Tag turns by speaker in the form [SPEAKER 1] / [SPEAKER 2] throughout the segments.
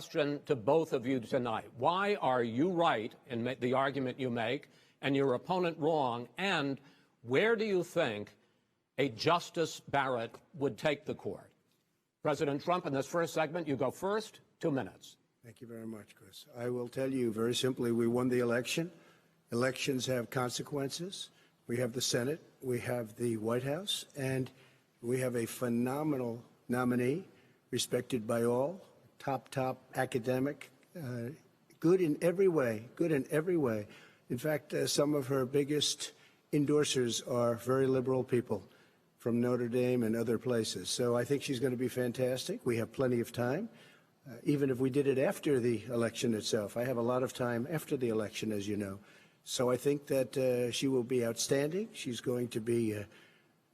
[SPEAKER 1] question to both of you tonight. Why are you right in the argument you make and your opponent wrong? And where do you think a Justice Barrett would take the court? President Trump, in this first segment, you go first. 2 minutes.
[SPEAKER 2] Thank you very much, Chris. I will tell you very simply, we won the election. Elections have consequences. We have the Senate, we have the White House, and we have a phenomenal nominee, respected by all, top academic, good in every way, In fact, some of her biggest endorsers are very liberal people from Notre Dame and other places. So I think she's going to be fantastic. We have plenty of time, even if we did it after the election itself. I have a lot of time after the election, as you know. So I think that she will be outstanding. She's going to be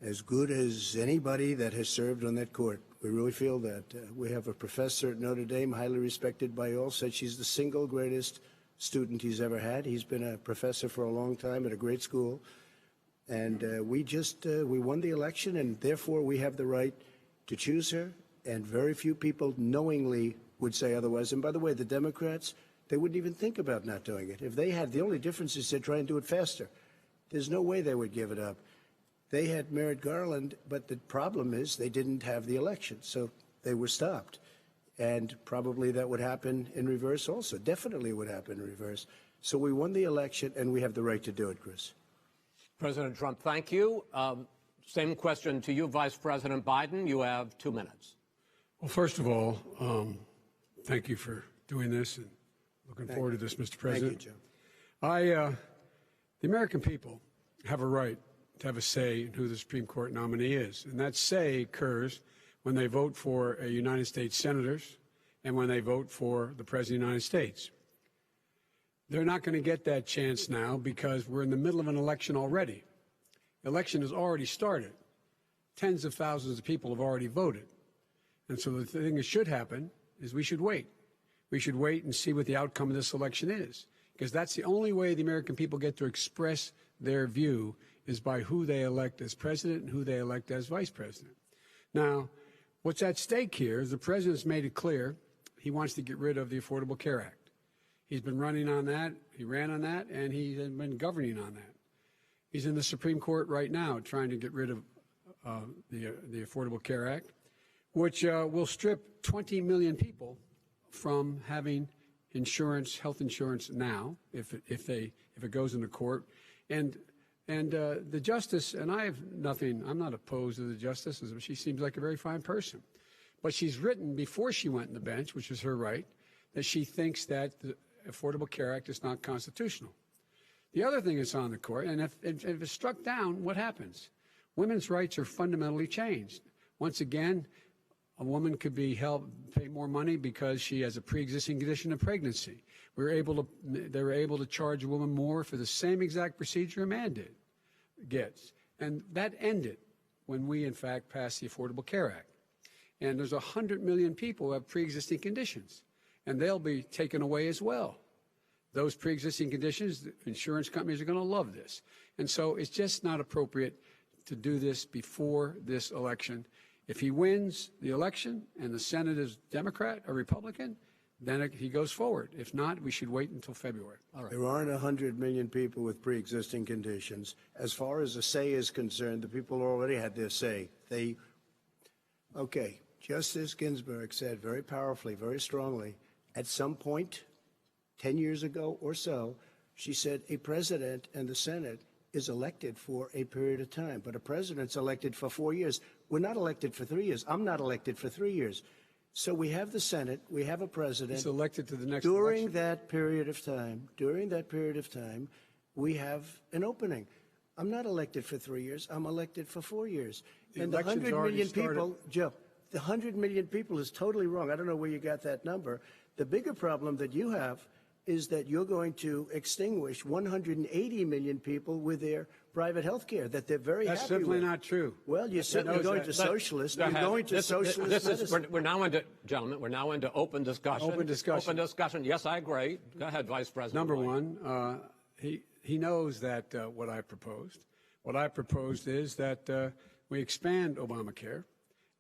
[SPEAKER 2] as good as anybody that has served on that court. We really feel that. We have a professor at Notre Dame, highly respected by all, said she's the single greatest student he's ever had. He's been a professor for a long time at a great school. And we won the election, and therefore we have the right to choose her. And very few people knowingly would say otherwise. And by the way, the Democrats, they wouldn't even think about not doing it. If they had, the only difference is they try and do it faster. There's no way they would give it up. They had Merrick Garland, but the problem is they didn't have the election, so they were stopped. And probably that would happen in reverse also. Definitely would happen in reverse. So we won the election, and we have the right to do it, Chris.
[SPEAKER 1] President Trump, thank you. Same question to you, Vice President Biden. You have 2 minutes.
[SPEAKER 3] Well, first of all, thank you for doing this, and looking forward to this, Mr. President.
[SPEAKER 2] Thank you, Joe.
[SPEAKER 3] The American people have a right to have a say in who the Supreme Court nominee is, and that say occurs when they vote for United States senators and when they vote for the President of the United States. They're not going to get that chance now because we're in the middle of an election already. The election has already started. Tens of thousands of people have already voted. And so the thing that should happen is we should wait. We should wait and see what the outcome of this election is, because that's the only way the American people get to express their view is by who they elect as president and who they elect as vice president. Now, what's at stake here is the president's made it clear he wants to get rid of the Affordable Care Act. He's been running on that, he ran on that, and he's been governing on that. He's in the Supreme Court right now trying to get rid of the Affordable Care Act, which will strip 20 million people from having insurance, health insurance now, if it goes into court. And the justice, and I'm not opposed to the justice. She seems like a very fine person. But she's written before she went on the bench, which is her right, that she thinks that the Affordable Care Act is not constitutional. The other thing that's on the court, and if it's struck down, what happens? Women's rights are fundamentally changed. Once again, a woman could be pay more money because she has a pre-existing condition of pregnancy. They were able to charge a woman more for the same exact procedure a man gets. And that ended when we, in fact, passed the Affordable Care Act. And there's 100 million people who have pre-existing conditions, and they'll be taken away as well. Those pre-existing conditions, the insurance companies are going to love this. And so it's just not appropriate to do this before this election. If he wins the election and the Senate is Democrat or Republican, then he goes forward. If not, we should wait until February.
[SPEAKER 2] All right. There aren't 100 million people with pre-existing conditions. As far as the say is concerned, the people already had their say. Okay, Justice Ginsburg said very powerfully, very strongly, at some point 10 years ago or so, she said a president and the Senate is elected for a period of time, but a president's elected for 4 years. We're not elected for 3 years. I'm not elected for 3 years. So we have the Senate, we have a president.
[SPEAKER 3] He's elected to the next
[SPEAKER 2] during
[SPEAKER 3] election.
[SPEAKER 2] that period of time, we have an opening. I'm not elected for 3 years. I'm elected for 4 years. And the 100 million people, Joe, the 100 million people is totally wrong. I don't know where you got that number. The bigger problem that you have is that you're going to extinguish 180 million people with their private health care that they're very happy with.
[SPEAKER 3] That's simply not true.
[SPEAKER 2] Well, you're certainly going to socialist. You're going to socialist medicine.
[SPEAKER 1] We're now into, gentlemen, we're now into open discussion.
[SPEAKER 3] Open discussion.
[SPEAKER 1] Open discussion. Yes, I agree. Go ahead, Vice President.
[SPEAKER 3] Number one, he knows that what I proposed. What I proposed is that we expand Obamacare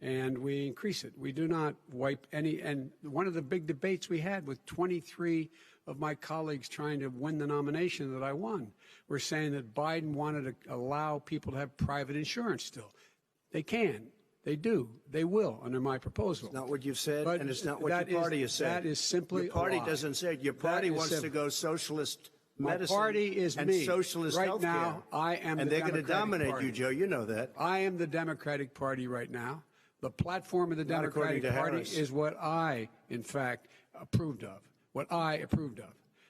[SPEAKER 3] and we increase it. We do not wipe any. And one of the big debates we had with 23 of my colleagues trying to win the nomination that I won were saying that Biden wanted to allow people to have private insurance still. They can. They do. They will under my proposal.
[SPEAKER 2] It's not what you've said,
[SPEAKER 3] But
[SPEAKER 2] and it's not what your party has said.
[SPEAKER 3] That is simply
[SPEAKER 2] your party
[SPEAKER 3] a lie.
[SPEAKER 2] doesn't say it. Your party wants to
[SPEAKER 3] simple.
[SPEAKER 2] go socialist
[SPEAKER 3] My
[SPEAKER 2] medicine
[SPEAKER 3] party is
[SPEAKER 2] and
[SPEAKER 3] me.
[SPEAKER 2] socialist
[SPEAKER 3] Right
[SPEAKER 2] healthcare.
[SPEAKER 3] now, I am
[SPEAKER 2] and
[SPEAKER 3] the
[SPEAKER 2] they're going to
[SPEAKER 3] Democratic
[SPEAKER 2] dominate
[SPEAKER 3] Party.
[SPEAKER 2] you, Joe. You know that.
[SPEAKER 3] I am the Democratic Party right now. The platform of the
[SPEAKER 2] Not according
[SPEAKER 3] Democratic
[SPEAKER 2] to
[SPEAKER 3] Party
[SPEAKER 2] Harris.
[SPEAKER 3] is what I, in fact, approved of. What I approved of.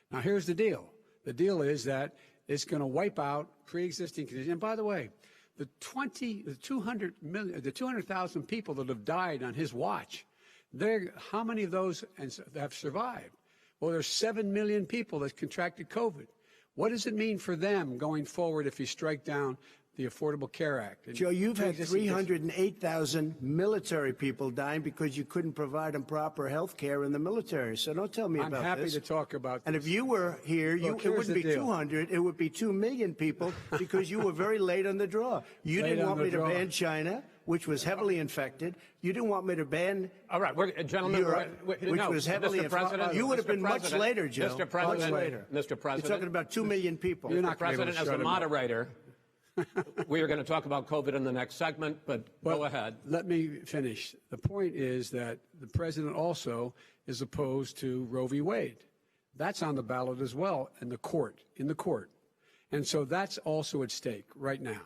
[SPEAKER 3] Now, here's the deal. The deal is that it's going to wipe out pre-existing conditions. And by the way, the 200,000 people that have died on his watch, how many of those have survived? Well, there's 7 million people that contracted COVID. What does it mean for them going forward if you strike down the Affordable Care Act?
[SPEAKER 2] Joe, you've had 308,000 military people dying because you couldn't provide them proper health care in the military. So don't tell me
[SPEAKER 3] I'm
[SPEAKER 2] about
[SPEAKER 3] happy
[SPEAKER 2] this.
[SPEAKER 3] to talk about
[SPEAKER 2] And
[SPEAKER 3] this.
[SPEAKER 2] if you were here,
[SPEAKER 3] Look,
[SPEAKER 2] it
[SPEAKER 3] here's
[SPEAKER 2] wouldn't be
[SPEAKER 3] the deal.
[SPEAKER 2] 200, it would be 2 million people because you were very late on the draw. You
[SPEAKER 3] Late
[SPEAKER 2] didn't
[SPEAKER 3] on
[SPEAKER 2] want
[SPEAKER 3] the
[SPEAKER 2] me to
[SPEAKER 3] draw.
[SPEAKER 2] ban China, which was heavily infected. You didn't want me to ban
[SPEAKER 1] All right, gentlemen,
[SPEAKER 2] Europe, which
[SPEAKER 1] no,
[SPEAKER 2] was heavily
[SPEAKER 1] Mr. President,
[SPEAKER 2] You would have
[SPEAKER 1] Mr.
[SPEAKER 2] been much
[SPEAKER 1] President,
[SPEAKER 2] later, Joe.
[SPEAKER 1] Mr. President,
[SPEAKER 2] much later.
[SPEAKER 1] Mr. President,
[SPEAKER 2] You're talking about 2 million people.
[SPEAKER 3] You're not gonna be able
[SPEAKER 1] President,
[SPEAKER 3] to
[SPEAKER 1] as
[SPEAKER 3] shut
[SPEAKER 1] a
[SPEAKER 3] him up.
[SPEAKER 1] moderator, we are going to talk about COVID in the next segment, but go ahead.
[SPEAKER 3] Let me finish. The point is that the president also is opposed to Roe v. Wade. That's on the ballot as well in the court. And so that's also at stake right now.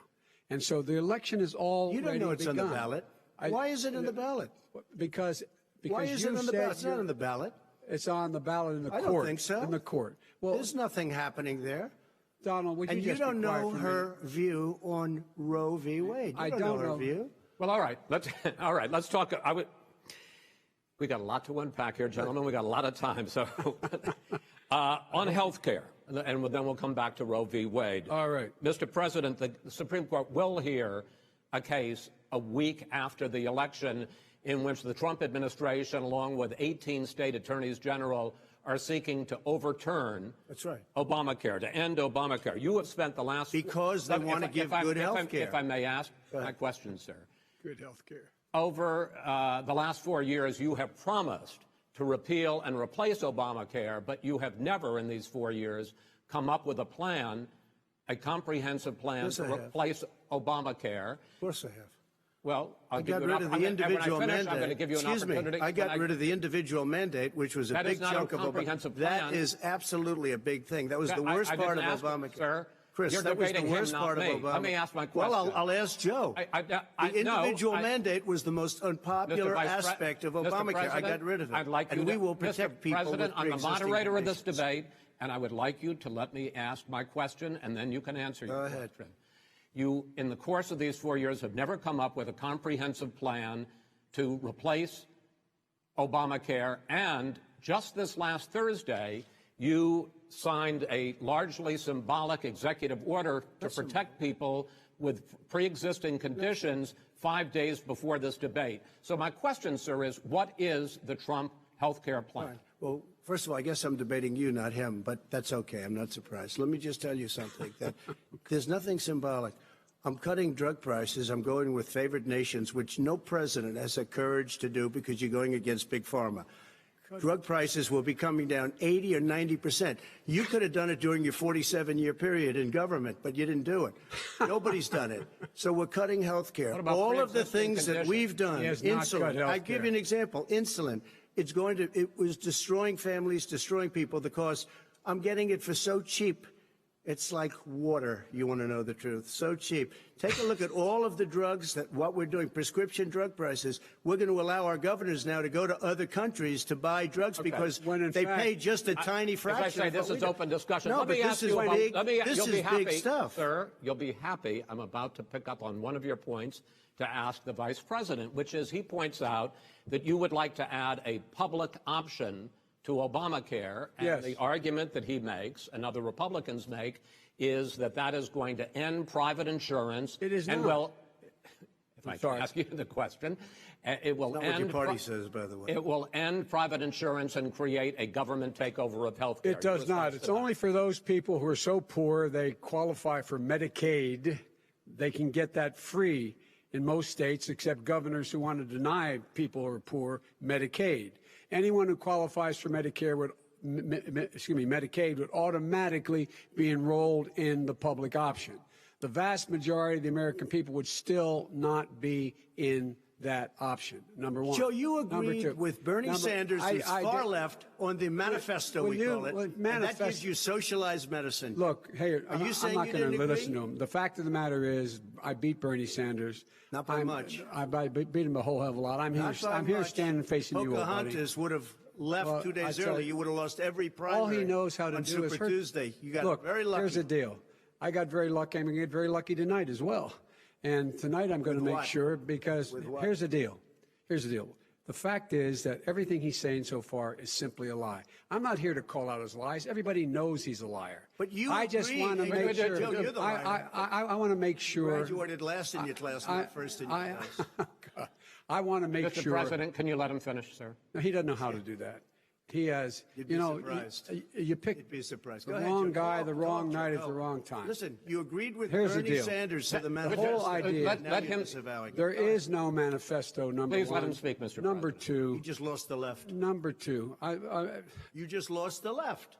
[SPEAKER 3] And so the election is all
[SPEAKER 2] You don't know it's on the ballot. Why is it in the ballot?
[SPEAKER 3] Because
[SPEAKER 2] Why is
[SPEAKER 3] you
[SPEAKER 2] it on the
[SPEAKER 3] said
[SPEAKER 2] ballot? It's not on the ballot.
[SPEAKER 3] It's on the ballot in the
[SPEAKER 2] I
[SPEAKER 3] court.
[SPEAKER 2] don't think so.
[SPEAKER 3] In the court. Well,
[SPEAKER 2] There's nothing happening there.
[SPEAKER 3] Donald, would you
[SPEAKER 2] And you
[SPEAKER 3] just be
[SPEAKER 2] don't
[SPEAKER 3] quiet
[SPEAKER 2] know
[SPEAKER 3] for a
[SPEAKER 2] her view on Roe v. Wade. You
[SPEAKER 3] I
[SPEAKER 2] don't
[SPEAKER 3] don't
[SPEAKER 2] know her
[SPEAKER 3] know.
[SPEAKER 2] view.
[SPEAKER 1] Well, all right, let's talk. We got a lot to unpack here, gentlemen. We got a lot of time. So on health care, and then we'll come back to Roe v. Wade.
[SPEAKER 3] All right.
[SPEAKER 1] Mr. President, the Supreme Court will hear a case a week after the election in which the Trump administration, along with 18 state attorneys general, are seeking to overturn
[SPEAKER 2] That's right.
[SPEAKER 1] Obamacare, to end Obamacare. You have spent the last...
[SPEAKER 2] Because they want to give good health care.
[SPEAKER 1] If I may ask my question, sir.
[SPEAKER 3] good health care.
[SPEAKER 1] Over the last 4 years, you have promised to repeal and replace Obamacare, but you have never in these 4 years come up with a plan, a comprehensive plan
[SPEAKER 2] Yes,
[SPEAKER 1] to
[SPEAKER 2] I have.
[SPEAKER 1] replace Obamacare.
[SPEAKER 2] Of course I have.
[SPEAKER 1] Well,
[SPEAKER 2] I got rid of the individual mandate.
[SPEAKER 1] I'm going to give you an
[SPEAKER 2] Excuse
[SPEAKER 1] opportunity.
[SPEAKER 2] me. I got rid of the individual mandate, which was a
[SPEAKER 1] That is
[SPEAKER 2] big
[SPEAKER 1] not a
[SPEAKER 2] chunk of
[SPEAKER 1] comprehensive
[SPEAKER 2] Obamacare. That
[SPEAKER 1] plan.
[SPEAKER 2] is absolutely a big thing. That was the
[SPEAKER 1] I
[SPEAKER 2] worst part of
[SPEAKER 1] didn't ask,
[SPEAKER 2] Obamacare.
[SPEAKER 1] Sir.
[SPEAKER 2] Chris,
[SPEAKER 1] You're
[SPEAKER 2] that was the
[SPEAKER 1] debating him,
[SPEAKER 2] worst
[SPEAKER 1] not
[SPEAKER 2] part of
[SPEAKER 1] me.
[SPEAKER 2] Obamacare.
[SPEAKER 1] Let me ask my question.
[SPEAKER 2] Well, I'll ask Joe. The individual mandate was the most unpopular aspect of Obamacare. I got rid of it.
[SPEAKER 1] I'd like
[SPEAKER 2] and
[SPEAKER 1] you
[SPEAKER 2] we
[SPEAKER 1] to,
[SPEAKER 2] will protect
[SPEAKER 1] Mr.
[SPEAKER 2] people
[SPEAKER 1] President,
[SPEAKER 2] with
[SPEAKER 1] I'm the
[SPEAKER 2] pre-existing
[SPEAKER 1] moderator of this
[SPEAKER 2] conditions.
[SPEAKER 1] debate, and I would like you to let me ask my question, and then you can answer your
[SPEAKER 2] Go ahead.
[SPEAKER 1] question. You, in the course of these 4 years, have never come up with a comprehensive plan to replace Obamacare, and just this last Thursday, you signed a largely symbolic executive order to protect people with pre-existing conditions 5 days before this debate. So my question, sir, is what is the Trump health care plan?
[SPEAKER 2] Fine. Well, first of all, I guess I'm debating you, not him, but that's okay. I'm not surprised. Let me just tell you something. That there's nothing symbolic. I'm cutting drug prices. I'm going with favored nations, which no president has the courage to do because you're going against big pharma. Drug prices will be coming down 80 or 90%. You could have done it during your 47-year period in government, but you didn't do it. Nobody's done it. So we're cutting health care.
[SPEAKER 1] What about
[SPEAKER 2] All of the
[SPEAKER 1] pre-existing
[SPEAKER 2] things that
[SPEAKER 1] conditions?
[SPEAKER 2] we've done,
[SPEAKER 3] He has not cut
[SPEAKER 2] insulin.
[SPEAKER 3] health
[SPEAKER 2] I give
[SPEAKER 3] care.
[SPEAKER 2] you an example. Insulin. It was destroying families, destroying people because I'm getting it for so cheap. It's like water. You want to know the truth. So cheap. Take a look at all of the drugs what we're doing, prescription drug prices. We're going to allow our governors now to go to other countries to buy drugs because
[SPEAKER 3] When in
[SPEAKER 2] they
[SPEAKER 3] fact-
[SPEAKER 2] pay just a tiny fraction.
[SPEAKER 1] As I say,
[SPEAKER 2] of
[SPEAKER 1] this
[SPEAKER 2] what
[SPEAKER 1] is
[SPEAKER 2] we do.
[SPEAKER 1] open discussion.
[SPEAKER 2] No,
[SPEAKER 1] Let
[SPEAKER 2] but
[SPEAKER 1] me
[SPEAKER 2] this
[SPEAKER 1] ask
[SPEAKER 2] is
[SPEAKER 1] you about,
[SPEAKER 2] big.
[SPEAKER 1] you'll
[SPEAKER 2] This
[SPEAKER 1] be
[SPEAKER 2] is
[SPEAKER 1] happy,
[SPEAKER 2] big stuff.
[SPEAKER 1] sir. You'll be happy. I'm about to pick up on one of your points to ask the vice president, which is he points out that you would like to add a public option to Obamacare. And
[SPEAKER 3] Yes.
[SPEAKER 1] the argument that he makes and other Republicans make is that that is going to end private insurance.
[SPEAKER 3] It is
[SPEAKER 1] and
[SPEAKER 3] not.
[SPEAKER 1] will, if I can
[SPEAKER 3] sorry.
[SPEAKER 1] ask you the question, it will
[SPEAKER 2] Not
[SPEAKER 1] end.
[SPEAKER 2] what your party says, by the way.
[SPEAKER 1] It will end private insurance and create a government takeover of health care.
[SPEAKER 3] It does not. It's only for those people who are so poor they qualify for Medicaid. They can get that free. in most states, except governors who want to deny people who are poor Medicaid. Anyone who qualifies for Medicare would Medicaid would automatically be enrolled in the public option. The vast majority of the American people would still not be in that option, number one.
[SPEAKER 2] Joe, you agreed with Bernie Sanders, who's far left, on the manifesto, we call it, and that gives you socialized medicine.
[SPEAKER 3] Look, hey,
[SPEAKER 2] Are you saying
[SPEAKER 3] I'm not
[SPEAKER 2] you
[SPEAKER 3] going
[SPEAKER 2] didn't
[SPEAKER 3] to
[SPEAKER 2] agree?
[SPEAKER 3] listen to him. The fact of the matter is, I beat Bernie Sanders.
[SPEAKER 2] Not by much.
[SPEAKER 3] I beat him a whole hell of a lot. I'm here standing facing you, old buddy.
[SPEAKER 2] Pocahontas would have left 2 days early. You would have lost every primary.
[SPEAKER 3] All he knows how to
[SPEAKER 2] on
[SPEAKER 3] do
[SPEAKER 2] Super
[SPEAKER 3] is hurt.
[SPEAKER 2] Tuesday. You got
[SPEAKER 3] Look,
[SPEAKER 2] very lucky.
[SPEAKER 3] here's the deal. I got very lucky. I'm going to get very lucky tonight as well. And tonight I'm going to
[SPEAKER 2] With
[SPEAKER 3] make
[SPEAKER 2] what?
[SPEAKER 3] sure, because
[SPEAKER 2] With what?
[SPEAKER 3] here's the deal. Here's the deal. The fact is that everything he's saying so far is simply a lie. I'm not here to call out his lies. Everybody knows he's a liar.
[SPEAKER 2] But you
[SPEAKER 3] I just
[SPEAKER 2] agree.
[SPEAKER 3] want to
[SPEAKER 2] Hey,
[SPEAKER 3] make sure.
[SPEAKER 2] Joe, you're the liar.
[SPEAKER 3] I want to make sure.
[SPEAKER 2] Graduated last in your class, not first in your class.
[SPEAKER 3] I want to make
[SPEAKER 1] Mr.
[SPEAKER 3] sure.
[SPEAKER 1] President, can you let him finish, sir?
[SPEAKER 3] No, he doesn't know how to do that. He has,
[SPEAKER 2] You'd be surprised.
[SPEAKER 3] you pick
[SPEAKER 2] You'd be surprised.
[SPEAKER 3] the
[SPEAKER 2] Go ahead,
[SPEAKER 3] wrong
[SPEAKER 2] Joe.
[SPEAKER 3] guy,
[SPEAKER 2] Go,
[SPEAKER 3] the
[SPEAKER 2] go,
[SPEAKER 3] wrong
[SPEAKER 2] Joe,
[SPEAKER 3] night
[SPEAKER 2] go.
[SPEAKER 3] at the wrong time.
[SPEAKER 2] Listen, you agreed with
[SPEAKER 3] Here's the
[SPEAKER 2] Bernie
[SPEAKER 3] deal.
[SPEAKER 2] Sanders to the
[SPEAKER 3] The
[SPEAKER 2] manifesto.
[SPEAKER 3] whole idea.
[SPEAKER 1] Let him-
[SPEAKER 3] There is no manifesto. Number
[SPEAKER 1] Please
[SPEAKER 3] one.
[SPEAKER 1] let him speak, Mr.
[SPEAKER 3] Number
[SPEAKER 1] President.
[SPEAKER 3] two.
[SPEAKER 2] You just lost the left.
[SPEAKER 3] Number two.
[SPEAKER 2] You just lost the left.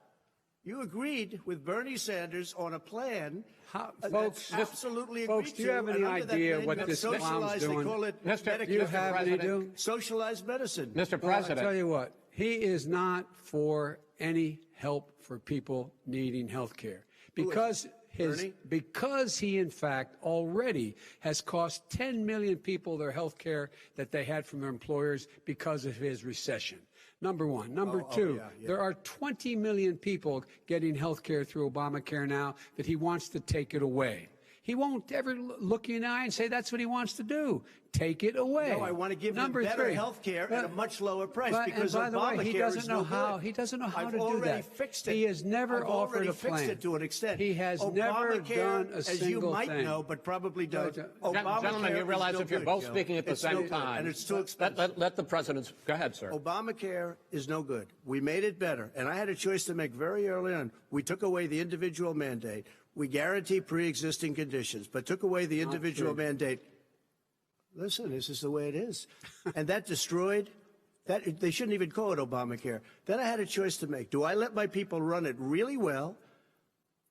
[SPEAKER 2] You agreed with Bernie Sanders on a plan
[SPEAKER 3] Folks,
[SPEAKER 2] that's absolutely
[SPEAKER 3] folks,
[SPEAKER 2] agreed
[SPEAKER 3] do you
[SPEAKER 2] to,
[SPEAKER 3] have any
[SPEAKER 2] and under that
[SPEAKER 3] idea
[SPEAKER 2] plan,
[SPEAKER 3] what
[SPEAKER 2] you have
[SPEAKER 3] this clown's
[SPEAKER 2] socialized,
[SPEAKER 3] doing?
[SPEAKER 2] They call it
[SPEAKER 1] Mr.
[SPEAKER 3] Do you
[SPEAKER 2] Medicare,
[SPEAKER 3] have any
[SPEAKER 1] President.
[SPEAKER 2] socialized medicine.
[SPEAKER 1] Mr.
[SPEAKER 3] Well, I
[SPEAKER 1] President.
[SPEAKER 3] tell you what, he is not for any help for people needing health care
[SPEAKER 2] Bernie?
[SPEAKER 3] because he in fact already has cost 10 million people their health care that they had from their employers because of his recession. Number one. Number two,
[SPEAKER 2] yeah.
[SPEAKER 3] there are 20 million people getting health care through Obamacare now that he wants to take it away. He won't ever look you in the eye and say that's what he wants to do. Take it away.
[SPEAKER 2] No, I want to give them
[SPEAKER 3] Number
[SPEAKER 2] better
[SPEAKER 3] three.
[SPEAKER 2] health care at a much lower price
[SPEAKER 3] But-
[SPEAKER 2] because
[SPEAKER 3] and by the way,
[SPEAKER 2] Obamacare
[SPEAKER 3] he doesn't
[SPEAKER 2] is
[SPEAKER 3] know
[SPEAKER 2] no
[SPEAKER 3] how.
[SPEAKER 2] good.
[SPEAKER 3] He doesn't know how
[SPEAKER 2] I've
[SPEAKER 3] to do
[SPEAKER 2] already
[SPEAKER 3] that.
[SPEAKER 2] fixed it.
[SPEAKER 3] He has never
[SPEAKER 2] I've
[SPEAKER 3] offered
[SPEAKER 2] already
[SPEAKER 3] a
[SPEAKER 2] fixed
[SPEAKER 3] plan.
[SPEAKER 2] it to an extent.
[SPEAKER 3] He has never
[SPEAKER 2] Obamacare,
[SPEAKER 3] done a
[SPEAKER 2] as you
[SPEAKER 3] single
[SPEAKER 2] might
[SPEAKER 3] thing.
[SPEAKER 2] know, but probably don't.
[SPEAKER 1] Gentlemen, you realize if you're both speaking at the
[SPEAKER 2] It's no
[SPEAKER 1] same
[SPEAKER 2] good,
[SPEAKER 1] time,
[SPEAKER 2] and it's too expensive.
[SPEAKER 1] let the president go ahead, sir.
[SPEAKER 2] Obamacare is no good. We made it better, and I had a choice to make very early on. We took away the individual mandate. We guarantee pre-existing conditions, but took away the individual mandate. Listen, this is the way it is. And that destroyed that. They shouldn't even call it Obamacare. Then I had a choice to make. Do I let my people run it really well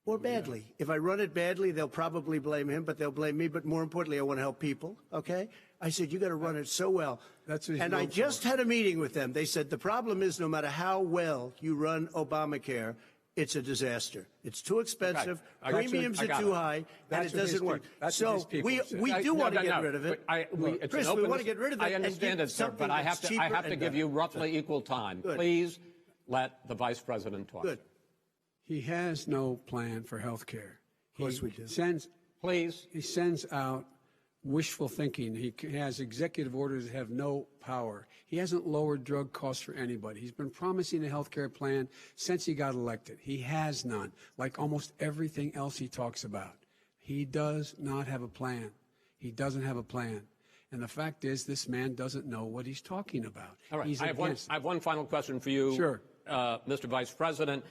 [SPEAKER 2] or badly? If I run it badly, they'll probably blame him, but they'll blame me. But more importantly, I want to help people, okay? I said, you got to run it so well.
[SPEAKER 3] That's what he's
[SPEAKER 2] and I
[SPEAKER 3] known
[SPEAKER 2] just had a meeting with them. They said, the problem is no matter how well you run Obamacare, it's a disaster. It's too expensive.
[SPEAKER 1] I got you.
[SPEAKER 2] Premiums
[SPEAKER 1] I
[SPEAKER 2] are
[SPEAKER 1] got
[SPEAKER 2] too
[SPEAKER 1] it.
[SPEAKER 2] high, and
[SPEAKER 3] That's
[SPEAKER 2] it
[SPEAKER 3] what his
[SPEAKER 2] doesn't work.
[SPEAKER 3] people- that's what
[SPEAKER 2] So
[SPEAKER 3] his people
[SPEAKER 2] we
[SPEAKER 3] say.
[SPEAKER 2] do want to
[SPEAKER 1] No,
[SPEAKER 2] get
[SPEAKER 1] no,
[SPEAKER 2] rid of it.
[SPEAKER 1] it's
[SPEAKER 2] Chris,
[SPEAKER 1] an
[SPEAKER 2] we
[SPEAKER 1] open
[SPEAKER 2] want to get rid of it.
[SPEAKER 1] I
[SPEAKER 2] and
[SPEAKER 1] understand
[SPEAKER 2] give
[SPEAKER 1] it, sir,
[SPEAKER 2] something
[SPEAKER 1] but I have
[SPEAKER 2] that's
[SPEAKER 1] to
[SPEAKER 2] cheaper
[SPEAKER 1] give
[SPEAKER 2] and
[SPEAKER 1] you
[SPEAKER 2] better.
[SPEAKER 1] roughly equal time.
[SPEAKER 2] Good.
[SPEAKER 1] Please let the vice president talk.
[SPEAKER 2] Good.
[SPEAKER 3] He has no plan for health care. Of
[SPEAKER 2] course we do.
[SPEAKER 1] Please.
[SPEAKER 3] He sends out wishful thinking. He has executive orders that have no power. He hasn't lowered drug costs for anybody. He's been promising a health care plan since he got elected. He has none, like almost everything else he talks about. He does not have a plan. He doesn't have a plan. And the fact is, this man doesn't know what he's talking about.
[SPEAKER 1] All right.
[SPEAKER 3] He's
[SPEAKER 1] I have one final question for you,
[SPEAKER 3] Sure.
[SPEAKER 1] Mr. Vice President.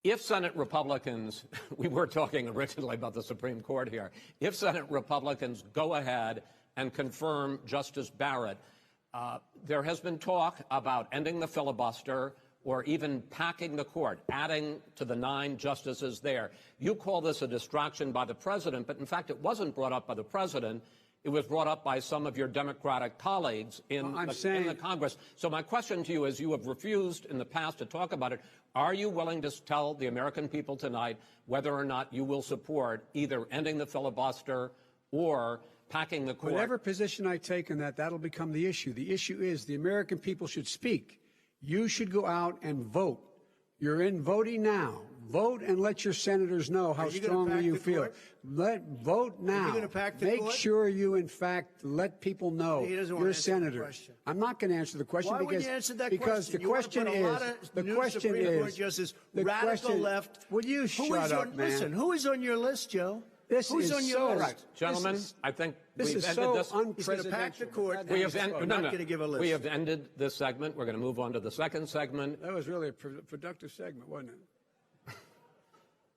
[SPEAKER 1] If Senate Republicans, we were talking originally about the Supreme Court here, if Senate Republicans go ahead and confirm Justice Barrett, there has been talk about ending the filibuster or even packing the court, adding to the 9 justices there. You call this a distraction by the president, but in fact it wasn't brought up by the president. It was brought up by some of your Democratic colleagues in the Congress. So my question to you is, you have refused in the past to talk about it. Are you willing to tell the American people tonight whether or not you will support either ending the filibuster or packing the court?
[SPEAKER 3] Whatever position I take in that, that'll become the issue. The issue is the American people should speak. You should go out and vote. You're in voting now. Vote and let your senators know how strongly you feel. Vote now. Make sure you, in fact, let people know you're a senator. I'm not going to answer the question
[SPEAKER 2] Why would you answer that
[SPEAKER 3] because the question is
[SPEAKER 2] radical left.
[SPEAKER 3] Will you shut up, man?
[SPEAKER 2] Listen, who is on your list, Joe?
[SPEAKER 3] This
[SPEAKER 2] Who's
[SPEAKER 3] is
[SPEAKER 2] on your
[SPEAKER 3] so
[SPEAKER 2] list?
[SPEAKER 1] Right. Gentlemen, I think
[SPEAKER 3] this
[SPEAKER 1] we've
[SPEAKER 3] is
[SPEAKER 1] ended
[SPEAKER 3] so
[SPEAKER 1] this.
[SPEAKER 2] He's going to pack the court.
[SPEAKER 1] We have
[SPEAKER 2] not going to give a list.
[SPEAKER 1] We have ended this segment. We're going to move on to the second segment.
[SPEAKER 3] That was really a productive segment, wasn't it?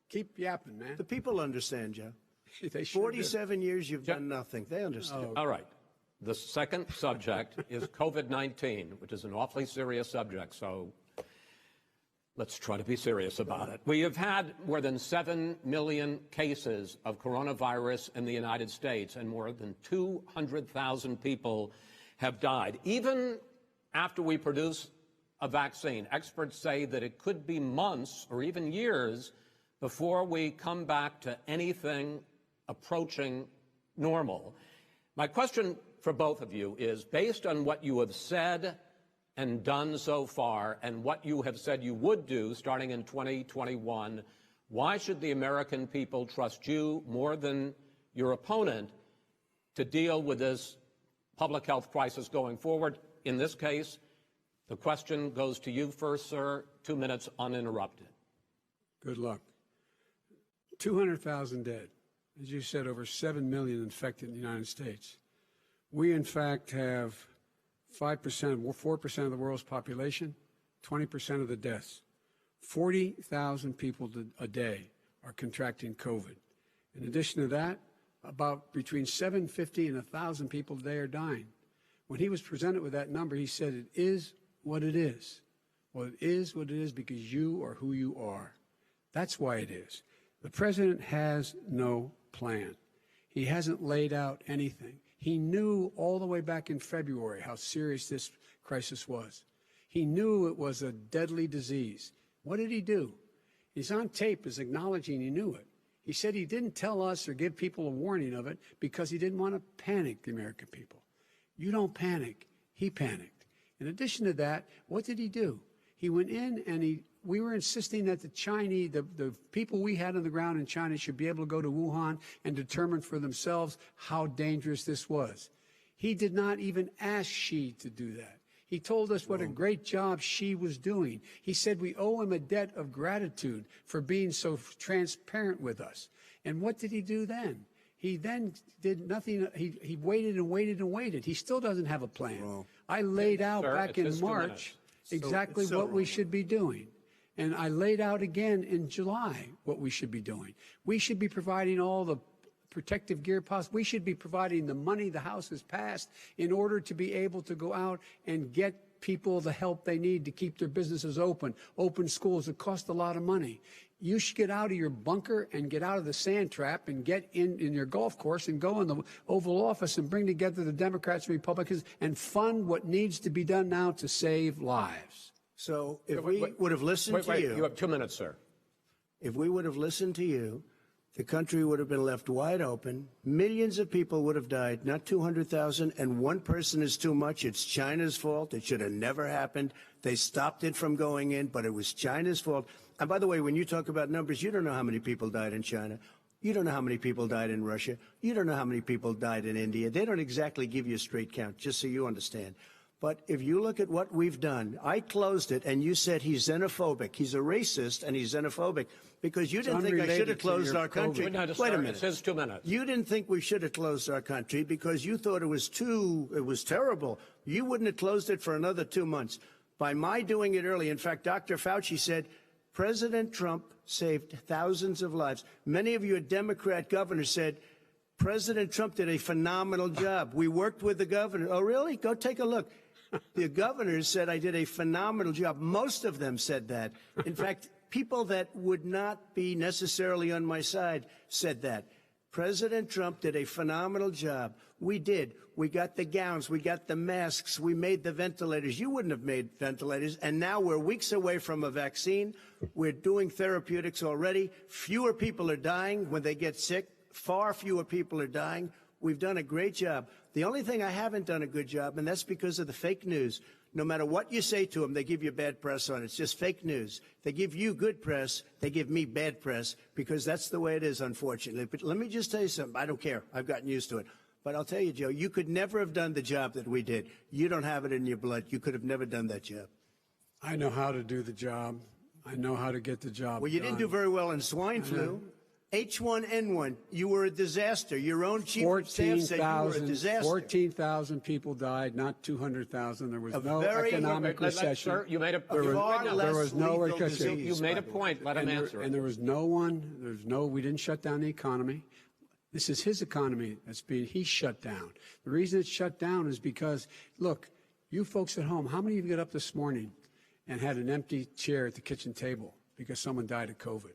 [SPEAKER 3] Keep yapping, man.
[SPEAKER 2] The people understand, Joe.
[SPEAKER 3] They sure
[SPEAKER 2] 47 years you've done nothing. They understand.
[SPEAKER 1] All right. The second subject is COVID-19, which is an awfully serious subject, so let's try to be serious about it. We have had more than 7 million cases of coronavirus in the United States, and more than 200,000 people have died. Even after we produce a vaccine, experts say that it could be months or even years before we come back to anything approaching normal. My question for both of you is, based on what you have said and done so far and what you have said you would do starting in 2021, why should the American people trust you more than your opponent to deal with this public health crisis going forward? In this case, the question goes to you first, sir. 2 minutes uninterrupted.
[SPEAKER 3] Good luck. 200,000 dead. As you said, over 7 million infected in the United States. We, in fact, have 5%, 4% of the world's population, 20% of the deaths. 40,000 people a day are contracting COVID. In addition to that, about between 750 and 1,000 people a day are dying. When he was presented with that number, he said, it is what it is. Well, it is what it is because you are who you are. That's why it is. The president has no plan. He hasn't laid out anything. He knew all the way back in February how serious this crisis was. He knew it was a deadly disease. What did he do? He's on tape as acknowledging he knew it. He said he didn't tell us or give people a warning of it because he didn't want to panic the American people. You don't panic. He panicked. In addition to that, what did he do? He went in and we were insisting that the Chinese, the people we had on the ground in China should be able to go to Wuhan and determine for themselves how dangerous this was. He did not even ask Xi to do that. He told us what a great job Xi was doing. He said we owe him a debt of gratitude for being so transparent with us. And what did he do then? He then did nothing. He waited and waited and waited. He still doesn't have a plan.
[SPEAKER 2] Wrong.
[SPEAKER 3] I laid out
[SPEAKER 1] Sir,
[SPEAKER 3] back
[SPEAKER 1] it's
[SPEAKER 3] in
[SPEAKER 1] 2
[SPEAKER 3] March
[SPEAKER 1] minutes.
[SPEAKER 3] exactly
[SPEAKER 2] so
[SPEAKER 3] what we
[SPEAKER 2] wrong.
[SPEAKER 3] should be doing. And I laid out again in July what we should be doing. We should be providing all the protective gear possible. We should be providing the money the House has passed in order to be able to go out and get people the help they need to keep their businesses open schools. It costs a lot of money. You should get out of your bunker and get out of the sand trap and get in your golf course and go in the Oval Office and bring together the Democrats and Republicans and fund what needs to be done now to save lives.
[SPEAKER 2] So if we would have listened to you.
[SPEAKER 1] You have 2 minutes, sir.
[SPEAKER 2] If we would have listened to you, the country would have been left wide open. Millions of people would have died, not 200,000, and one person is too much. It's China's fault. It should have never happened. They stopped it from going in, but it was China's fault. And by the way, when you talk about numbers, you don't know how many people died in China. You don't know how many people died in Russia. You don't know how many people died in India. They don't exactly give you a straight count, just so you understand. But if you look at what we've done, I closed it, and you said he's xenophobic. He's a racist, and he's xenophobic because you didn't think I should have closed our country.
[SPEAKER 1] No,
[SPEAKER 2] Wait
[SPEAKER 1] sir,
[SPEAKER 2] a minute.
[SPEAKER 1] It says 2 minutes.
[SPEAKER 2] You didn't think we should have closed our country because you thought it was terrible. You wouldn't have closed it for another 2 months. By my doing it early, in fact, Dr. Fauci said, President Trump saved thousands of lives. Many of your Democrat governors said, President Trump did a phenomenal job. We worked with the governor. Oh, really? Go take a look. The governors said I did a phenomenal job. Most of them said that. In fact, people that would not be necessarily on my side said that. President Trump did a phenomenal job. We did. We got the gowns. We got the masks. We made the ventilators. You wouldn't have made ventilators. And now we're weeks away from a vaccine. We're doing therapeutics already. Fewer people are dying when they get sick. Far fewer people are dying. We've done a great job. The only thing I haven't done a good job, and that's because of the fake news. No matter what you say to them, they give you bad press on it. It's just fake news. They give you good press. They give me bad press because that's the way it is, unfortunately. But let me just tell you something. I don't care. I've gotten used to it. But I'll tell you, Joe, you could never have done the job that we did. You don't have it in your blood. You could have never done that job.
[SPEAKER 3] I know how to do the job. I know how to get the job
[SPEAKER 2] Well, you
[SPEAKER 3] done.
[SPEAKER 2] didn't do very well in swine flu. H1N1, you were a disaster. Your own chief of staff said you were a disaster.
[SPEAKER 3] 14,000 people died, not 200,000. There was no
[SPEAKER 2] very-
[SPEAKER 3] economic recession.
[SPEAKER 1] Sir, you made a
[SPEAKER 3] There was-
[SPEAKER 2] Far
[SPEAKER 3] there
[SPEAKER 2] less
[SPEAKER 3] was no
[SPEAKER 2] lethal
[SPEAKER 3] recession.
[SPEAKER 2] disease,
[SPEAKER 1] You made a
[SPEAKER 2] by the way.
[SPEAKER 1] point. Let him answer
[SPEAKER 3] And
[SPEAKER 1] it.
[SPEAKER 3] there was we didn't shut down the economy. This is his economy he's shut down. The reason it's shut down is because, look, you folks at home, how many of you got up this morning and had an empty chair at the kitchen table because someone died of COVID?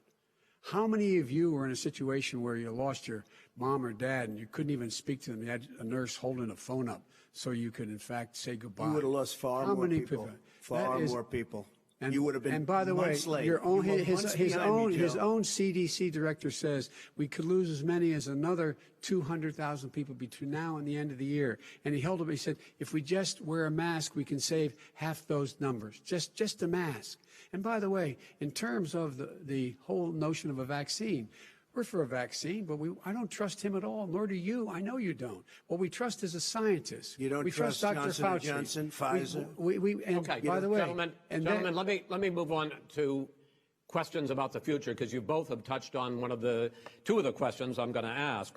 [SPEAKER 3] How many of you were in a situation where you lost your mom or dad and you couldn't even speak to them? You had a nurse holding a phone up so you could, in fact, say goodbye.
[SPEAKER 2] You would have lost far more people. Far more people. You would have been.
[SPEAKER 3] And by the way,
[SPEAKER 2] late.
[SPEAKER 3] his own CDC director says we could lose as many as another 200,000 people between now and the end of the year. And he held up. He said, if we just wear a mask, we can save half those numbers. Just a mask. And by the way, in terms of the whole notion of a vaccine, we're for a vaccine, but I don't trust him at all, nor do you. I know you don't. What we trust is a scientist.
[SPEAKER 2] You don't
[SPEAKER 3] we
[SPEAKER 2] trust
[SPEAKER 3] Dr.
[SPEAKER 2] Johnson
[SPEAKER 3] Fauci.
[SPEAKER 2] Johnson, Pfizer?
[SPEAKER 3] Okay, by the way,
[SPEAKER 1] gentlemen, let me move on to questions about the future, because you both have touched on two of the questions I'm going to ask.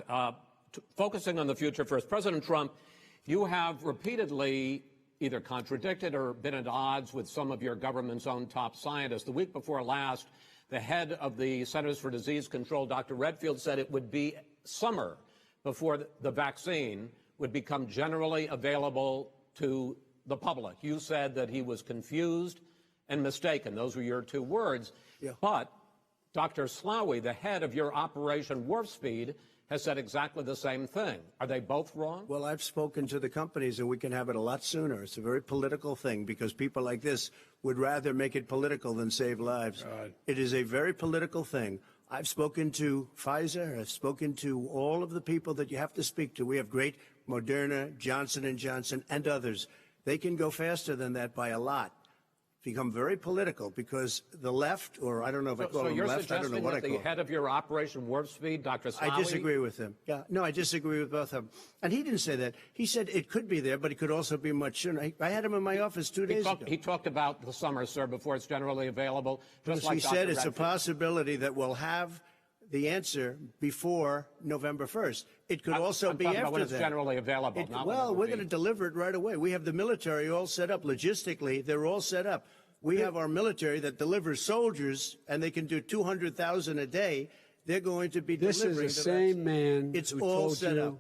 [SPEAKER 1] Focusing on the future first, President Trump, you have repeatedly either contradicted or been at odds with some of your government's own top scientists. The week before last, the head of the Centers for Disease Control, Dr. Redfield, said it would be summer before the vaccine would become generally available to the public. You said that he was confused and mistaken. Those were your two words.
[SPEAKER 2] Yeah.
[SPEAKER 1] But Dr. Slaoui, the head of your Operation Warp Speed, has said exactly the same thing. Are they both wrong?
[SPEAKER 2] Well, I've spoken to the companies, and we can have it a lot sooner. It's a very political thing because people like this would rather make it political than save lives.
[SPEAKER 3] God.
[SPEAKER 2] It is a very political thing. I've spoken to Pfizer. I've spoken to all of the people that you have to speak to. We have great Moderna, Johnson & Johnson, and others. They can go faster than that by a lot. Become very political because the left, or I don't know if I call them left, I don't know what I call them.
[SPEAKER 1] The head of your Operation Warp Speed, Dr. Slaoui?
[SPEAKER 2] I disagree with him. Yeah, no, I disagree with both of them. And he didn't say that. He said it could be there, but it could also be much sooner. I had him in my office 2 days ago.
[SPEAKER 1] He talked about the summer, sir, before it's generally available. Just like
[SPEAKER 2] he said
[SPEAKER 1] Dr.
[SPEAKER 2] it's a
[SPEAKER 1] Redfield.
[SPEAKER 2] possibility that we'll have the answer before November 1st. It could also
[SPEAKER 1] I'm
[SPEAKER 2] be
[SPEAKER 1] talking
[SPEAKER 2] after
[SPEAKER 1] about when it's
[SPEAKER 2] that.
[SPEAKER 1] generally available. Not
[SPEAKER 2] Well,
[SPEAKER 1] when
[SPEAKER 2] we're
[SPEAKER 1] it
[SPEAKER 2] going to deliver it right away. We have the military all set up. Logistically, they're all set up. We have our military that delivers soldiers, and they can do 200,000 a day. They're going to be delivering.
[SPEAKER 3] This is the same man
[SPEAKER 2] It's
[SPEAKER 3] who
[SPEAKER 2] all
[SPEAKER 3] told
[SPEAKER 2] set
[SPEAKER 3] you
[SPEAKER 2] up.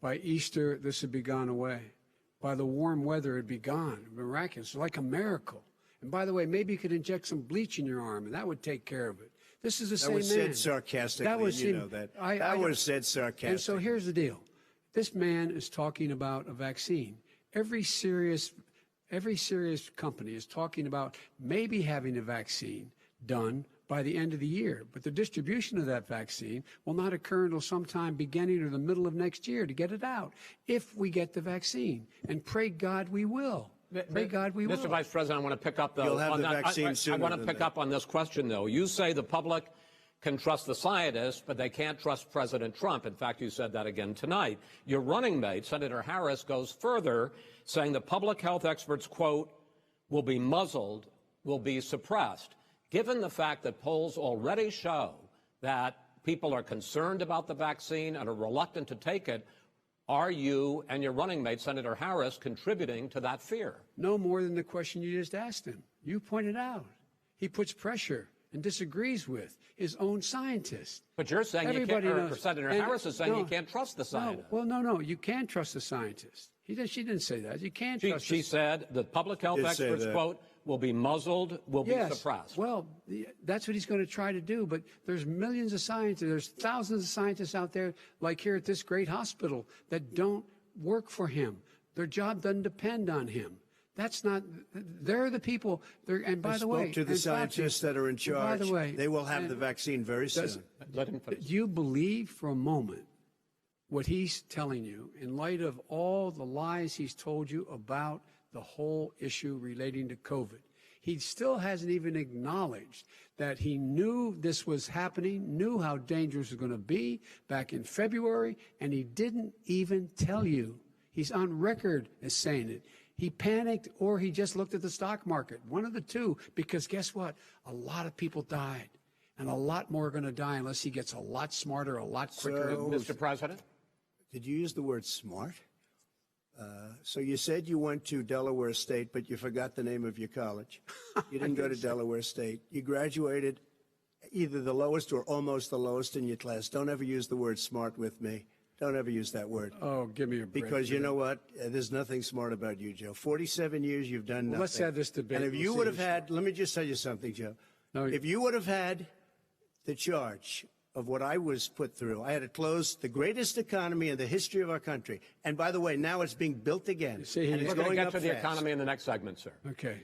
[SPEAKER 3] by Easter this would be gone away. By the warm weather, it'd be gone. Miraculous, like a miracle. And by the way, maybe you could inject some bleach in your arm, and that would take care of it. This is the same man.
[SPEAKER 2] That was said sarcastically.
[SPEAKER 3] That was
[SPEAKER 2] you know that. That was said sarcastically.
[SPEAKER 3] And so here's the deal. This man is talking about a vaccine. Every serious company is talking about maybe having a vaccine done by the end of the year. But the distribution of that vaccine will not occur until sometime beginning or the middle of next year to get it out, if we get the vaccine. And pray God we will. Pray God we will.
[SPEAKER 1] Mr. Vice President, I want to pick up, though,
[SPEAKER 2] You'll have
[SPEAKER 1] on
[SPEAKER 2] the
[SPEAKER 1] that.
[SPEAKER 2] vaccine sooner
[SPEAKER 1] I want to
[SPEAKER 2] than
[SPEAKER 1] pick
[SPEAKER 2] that.
[SPEAKER 1] up on this question, though. You say the public can trust the scientists, but they can't trust President Trump. In fact, you said that again tonight. Your running mate, Senator Harris, goes further, saying the public health experts, quote, will be muzzled, will be suppressed. Given the fact that polls already show that people are concerned about the vaccine and are reluctant to take it, are you and your running mate, Senator Harris, contributing to that fear?
[SPEAKER 3] No more than the question you just asked him. You pointed out. He puts pressure and disagrees with his own scientists.
[SPEAKER 1] But you're saying
[SPEAKER 3] Everybody
[SPEAKER 1] you can't,
[SPEAKER 3] knows.
[SPEAKER 1] or Senator
[SPEAKER 3] And
[SPEAKER 1] Harris is saying
[SPEAKER 3] no,
[SPEAKER 1] you can't trust the scientists.
[SPEAKER 3] No, you can trust the scientists. She didn't say that. You can't trust
[SPEAKER 1] She said the public health
[SPEAKER 2] Did say
[SPEAKER 1] experts,
[SPEAKER 2] that.
[SPEAKER 1] quote, will be muzzled, will be suppressed.
[SPEAKER 3] Well, that's what he's going to try to do. But there's millions of scientists, there's thousands of scientists out there, like here at this great hospital, that don't work for him. Their job doesn't depend on him. That's not. They're the people. And by the way,
[SPEAKER 2] I spoke to the
[SPEAKER 3] and
[SPEAKER 2] scientists
[SPEAKER 3] Fauci,
[SPEAKER 2] that are in charge.
[SPEAKER 3] By the way,
[SPEAKER 2] they will have the vaccine very soon.
[SPEAKER 1] Let him finish.
[SPEAKER 3] do you believe for a moment what he's telling you in light of all the lies he's told you about the whole issue relating to COVID? He still hasn't even acknowledged that he knew this was happening, knew how dangerous it was going to be back in February, and he didn't even tell you. He's on record as saying it. He panicked or he just looked at the stock market, one of the two, because guess what? A lot of people died, and a lot more are going to die unless he gets a lot smarter, a lot quicker.
[SPEAKER 1] Mr. President?
[SPEAKER 2] Did you use the word smart? So you said you went to Delaware State, but you forgot the name of your college. You didn't go to Delaware State. You graduated either the lowest or almost the lowest in your class. Don't ever use the word smart with me. Don't ever use that word.
[SPEAKER 3] Oh, give me a break.
[SPEAKER 2] Because you know what? There's nothing smart about you, Joe. 47 years you've done nothing.
[SPEAKER 3] Let's have this debate.
[SPEAKER 2] And if you would have had, let me just tell you something, Joe.
[SPEAKER 3] No,
[SPEAKER 2] if you would have had the charge of what I was put through, I had to close the greatest economy in the history of our country. And by the way, now it's being built again.
[SPEAKER 3] See,
[SPEAKER 2] and it's
[SPEAKER 1] We're going to
[SPEAKER 2] going
[SPEAKER 1] get
[SPEAKER 2] up
[SPEAKER 1] to the
[SPEAKER 2] fast.
[SPEAKER 1] economy in the next segment, sir.
[SPEAKER 3] Okay.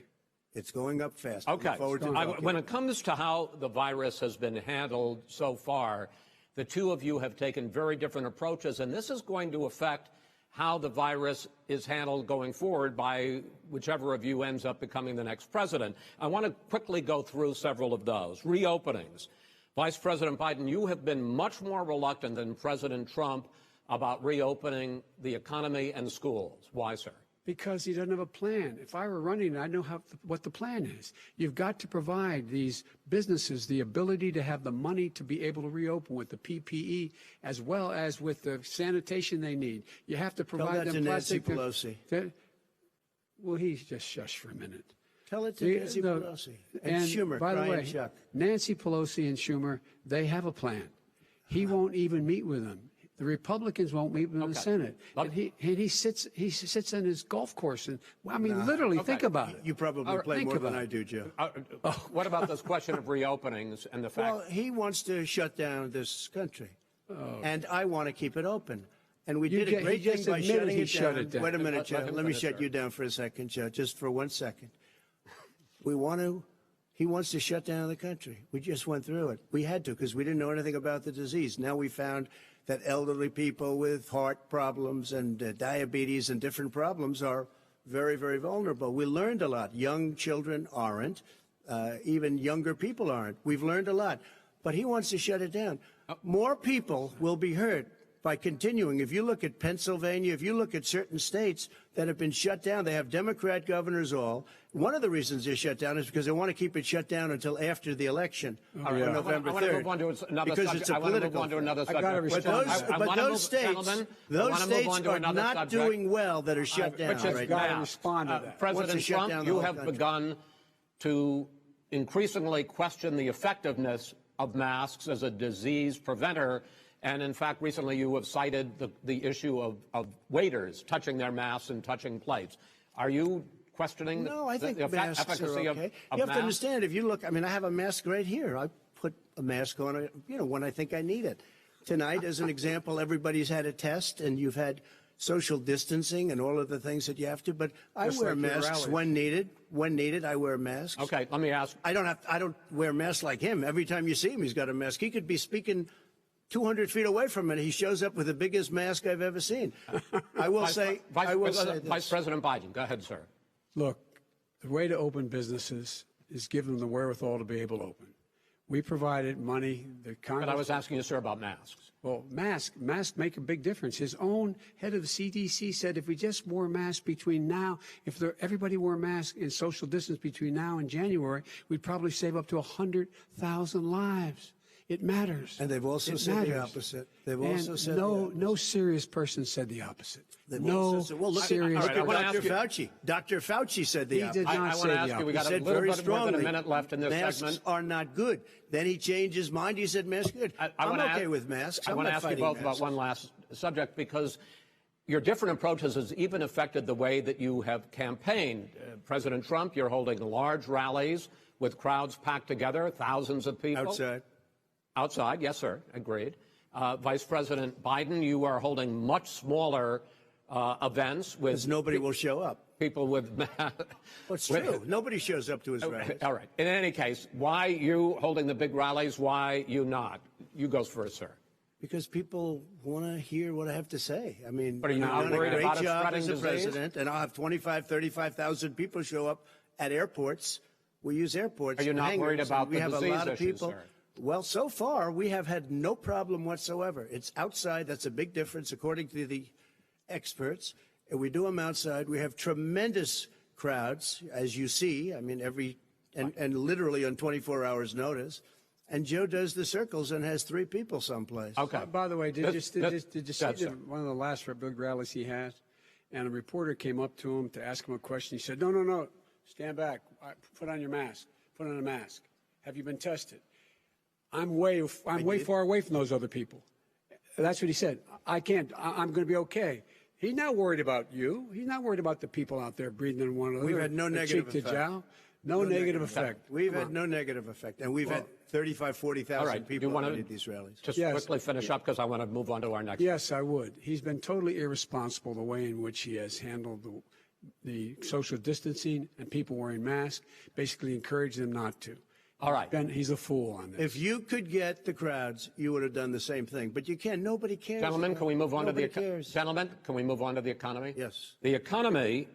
[SPEAKER 2] It's going up fast.
[SPEAKER 1] Okay.
[SPEAKER 2] Look forward to talking.
[SPEAKER 1] When it comes to how the virus has been handled so far, the two of you have taken very different approaches, and this is going to affect how the virus is handled going forward by whichever of you ends up becoming the next president. I want to quickly go through several of those. Reopenings. Vice President Biden, you have been much more reluctant than President Trump about reopening the economy and schools. Why, sir?
[SPEAKER 3] Because he doesn't have a plan. If I were running, I know what the plan is. You've got to provide these businesses the ability to have the money to be able to reopen with the PPE as well as with the sanitation they need. You have to provide
[SPEAKER 2] Tell that
[SPEAKER 3] them
[SPEAKER 2] to Nancy
[SPEAKER 3] plastic.
[SPEAKER 2] Pelosi.
[SPEAKER 3] Well, he's just shush for a minute.
[SPEAKER 2] Tell it to Nancy Pelosi. And Schumer,
[SPEAKER 3] by the way,
[SPEAKER 2] Chuck.
[SPEAKER 3] Nancy Pelosi and Schumer, they have a plan. He won't even meet with them. The Republicans won't meet with him in the Senate. And he sits on his golf course. And I mean, literally, think about it.
[SPEAKER 2] You probably play more than I do, Joe.
[SPEAKER 1] What about this question of reopenings and the fact?
[SPEAKER 2] Well, he wants to shut down this country, and I want to keep it open. And we did a great thing by shutting it down. Wait a minute, Joe. Let me shut you down for a second, Joe, just for 1 second. He wants to shut down the country. We just went through it. We had to because we didn't know anything about the disease. Now we found that elderly people with heart problems and diabetes and different problems are very, very vulnerable. We learned a lot. Young children aren't. Even younger people aren't. We've learned a lot. But he wants to shut it down. More people will be hurt by continuing. If you look at Pennsylvania, if you look at certain states that have been shut down, they have Democrat governors all. One of the reasons they're shut down is because they want to keep it shut down until after the election on November 3rd.
[SPEAKER 1] I want to move on to another
[SPEAKER 2] because
[SPEAKER 1] subject.
[SPEAKER 2] it's a political
[SPEAKER 1] subject.
[SPEAKER 3] I gotta respond.
[SPEAKER 2] But those states are not doing well that are shut down right now.
[SPEAKER 3] Respond to that.
[SPEAKER 1] President Trump, you have begun to increasingly question the effectiveness of masks as a disease preventer. And in fact, recently you have cited the issue of waiters touching their masks and touching plates. Are you questioning
[SPEAKER 2] No, I think
[SPEAKER 1] the
[SPEAKER 2] masks
[SPEAKER 1] efficacy
[SPEAKER 2] are okay.
[SPEAKER 1] of
[SPEAKER 2] You have
[SPEAKER 1] masks?
[SPEAKER 2] to understand, if you look, I mean, I have a mask right here. I put a mask on, when I think I need it. Tonight, as an example, everybody's had a test, and you've had social distancing and all of the things that you have to. But I wear masks when needed. When needed, I wear masks.
[SPEAKER 1] Okay, let me ask.
[SPEAKER 2] I don't wear masks like him. Every time you see him, he's got a mask. He could be speaking 200 feet away from it. He shows up with the biggest mask I've ever seen. I will say this.
[SPEAKER 1] Vice President Biden, go ahead, sir.
[SPEAKER 3] Look, the way to open businesses is give them the wherewithal to be able to open. We provided money.
[SPEAKER 1] But I was asking you, sir, about masks.
[SPEAKER 3] Well, masks make a big difference. His own head of the CDC said if we just wore masks between now, everybody wore masks in social distance between now and January, we'd probably save up to 100,000 lives. It matters.
[SPEAKER 2] And they've also said the opposite. They've also said
[SPEAKER 3] no serious person said the opposite.
[SPEAKER 2] Well, look
[SPEAKER 3] serious.
[SPEAKER 2] at Dr. Fauci. Dr. Fauci said the opposite.
[SPEAKER 3] He did not say the opposite.
[SPEAKER 1] We got a little bit more than a minute left in this
[SPEAKER 2] masks
[SPEAKER 1] segment.
[SPEAKER 2] Are not good. Then he changed his mind. He said masks good. I'm okay with masks.
[SPEAKER 1] I want to ask you both about one last subject because your different approaches has even affected the way that you have campaigned. President Trump, you're holding large rallies with crowds packed together, thousands of people. Outside, yes, sir, agreed. Vice President Biden, you are holding much smaller events with...
[SPEAKER 2] Because nobody will show up.
[SPEAKER 1] People with...
[SPEAKER 2] Well, it's true. Nobody shows up to his rallies.
[SPEAKER 1] All right. In any case, why you holding the big rallies? Why you not? You go first, sir.
[SPEAKER 2] Because people want to hear what I have to say. I mean,
[SPEAKER 1] but are you not worried about it spreading
[SPEAKER 2] as a
[SPEAKER 1] disease?
[SPEAKER 2] president, and I'll have 35,000 people show up at airports. We use airports.
[SPEAKER 1] Are you not worried about
[SPEAKER 2] the
[SPEAKER 1] disease
[SPEAKER 2] We have a lot of
[SPEAKER 1] issues,
[SPEAKER 2] people.
[SPEAKER 1] Sir?
[SPEAKER 2] Well, so far, we have had no problem whatsoever. It's outside. That's a big difference, according to the experts. And we do them outside. We have tremendous crowds, as you see. I mean, and literally on 24 hours notice. And Joe does the circles and has 3 people someplace.
[SPEAKER 3] Okay. By the way, did you see one of the last big rallies he has? And a reporter came up to him to ask him a question. He said, no, stand back. Put on your mask. Put on a mask. Have you been tested? I'm way far away from those other people. That's what he said. I can't. I'm going to be okay. He's not worried about you. He's not worried about the people out there breathing on one another.
[SPEAKER 2] We've had no negative effect.
[SPEAKER 3] No negative effect.
[SPEAKER 2] We've had no negative effect, and we've had 35, 40,000 people at these rallies.
[SPEAKER 1] Just quickly finish up because I want to move on to our next.
[SPEAKER 3] Yes, I would. He's been totally irresponsible the way in which he has handled the social distancing and people wearing masks, basically encouraged them not to.
[SPEAKER 1] All right.
[SPEAKER 3] He's a fool on this.
[SPEAKER 2] If you could get the crowds, you would have done the same thing. But you can't. Nobody cares.
[SPEAKER 1] Gentlemen, can we move on to the
[SPEAKER 2] cares.
[SPEAKER 1] Gentlemen, can we move on to the economy?
[SPEAKER 2] Yes.
[SPEAKER 1] The economy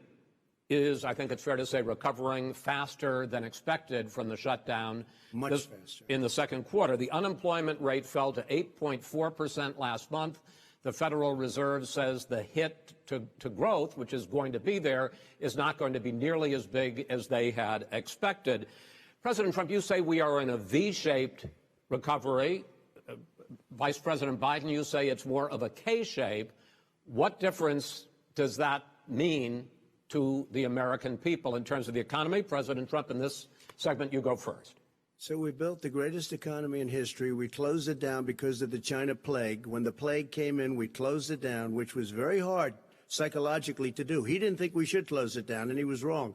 [SPEAKER 1] is, I think it's fair to say, recovering faster than expected from the shutdown.
[SPEAKER 2] Much faster.
[SPEAKER 1] In the second quarter, the unemployment rate fell to 8.4% last month. The Federal Reserve says the hit to growth, which is going to be there, is not going to be nearly as big as they had expected. President Trump, you say we are in a V-shaped recovery. Vice President Biden, you say it's more of a K-shape. What difference does that mean to the American people in terms of the economy? President Trump, in this segment, you go first.
[SPEAKER 2] So we built the greatest economy in history. We closed it down because of the China plague. When the plague came in, we closed it down, which was very hard psychologically to do. He didn't think we should close it down, and he was wrong.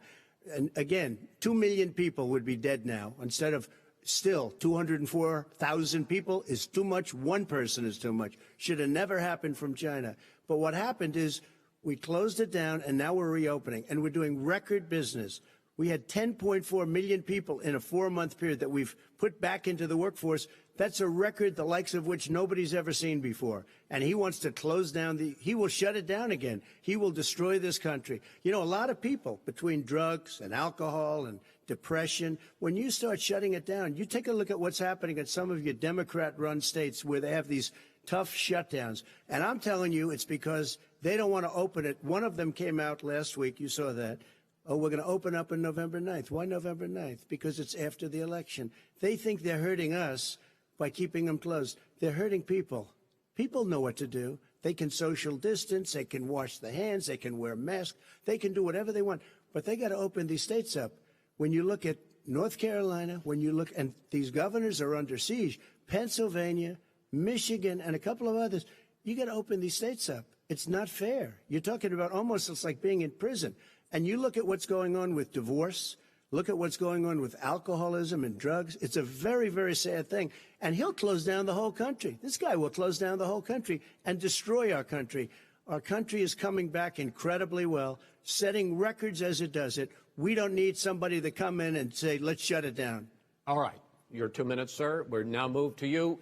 [SPEAKER 2] And again, 2 million people would be dead now instead of still 204,000 people is too much. One person is too much. Should have never happened from China. But what happened is we closed it down, and now we're reopening, and we're doing record business. We had 10.4 million people in a 4-month period that we've put back into the workforce. That's a record the likes of which nobody's ever seen before. And he wants to close down he will shut it down again. He will destroy this country. You know, a lot of people, between drugs and alcohol and depression, when you start shutting it down, you take a look at what's happening in some of your Democrat-run states where they have these tough shutdowns. And I'm telling you, it's because they don't want to open it. One of them came out last week. You saw that. Oh, we're going to open up on November 9th. Why November 9th? Because it's after the election. They think they're hurting us by keeping them closed. They're hurting people. People know what to do. They can social distance. They can wash their hands. They can wear masks. They can do whatever they want. But they got to open these states up. When you look at North Carolina, when you look, and these governors are under siege, Pennsylvania, Michigan, and a couple of others, you got to open these states up. It's not fair. You're talking about almost it's like being in prison. And you look at what's going on with divorce, look at what's going on with alcoholism and drugs. It's a very, very sad thing. And he'll close down the whole country. This guy will close down the whole country and destroy our country. Our country is coming back incredibly well, setting records as it does it. We don't need somebody to come in and say, let's shut it down.
[SPEAKER 1] All right. Your 2 minutes, sir. We're now moved to you.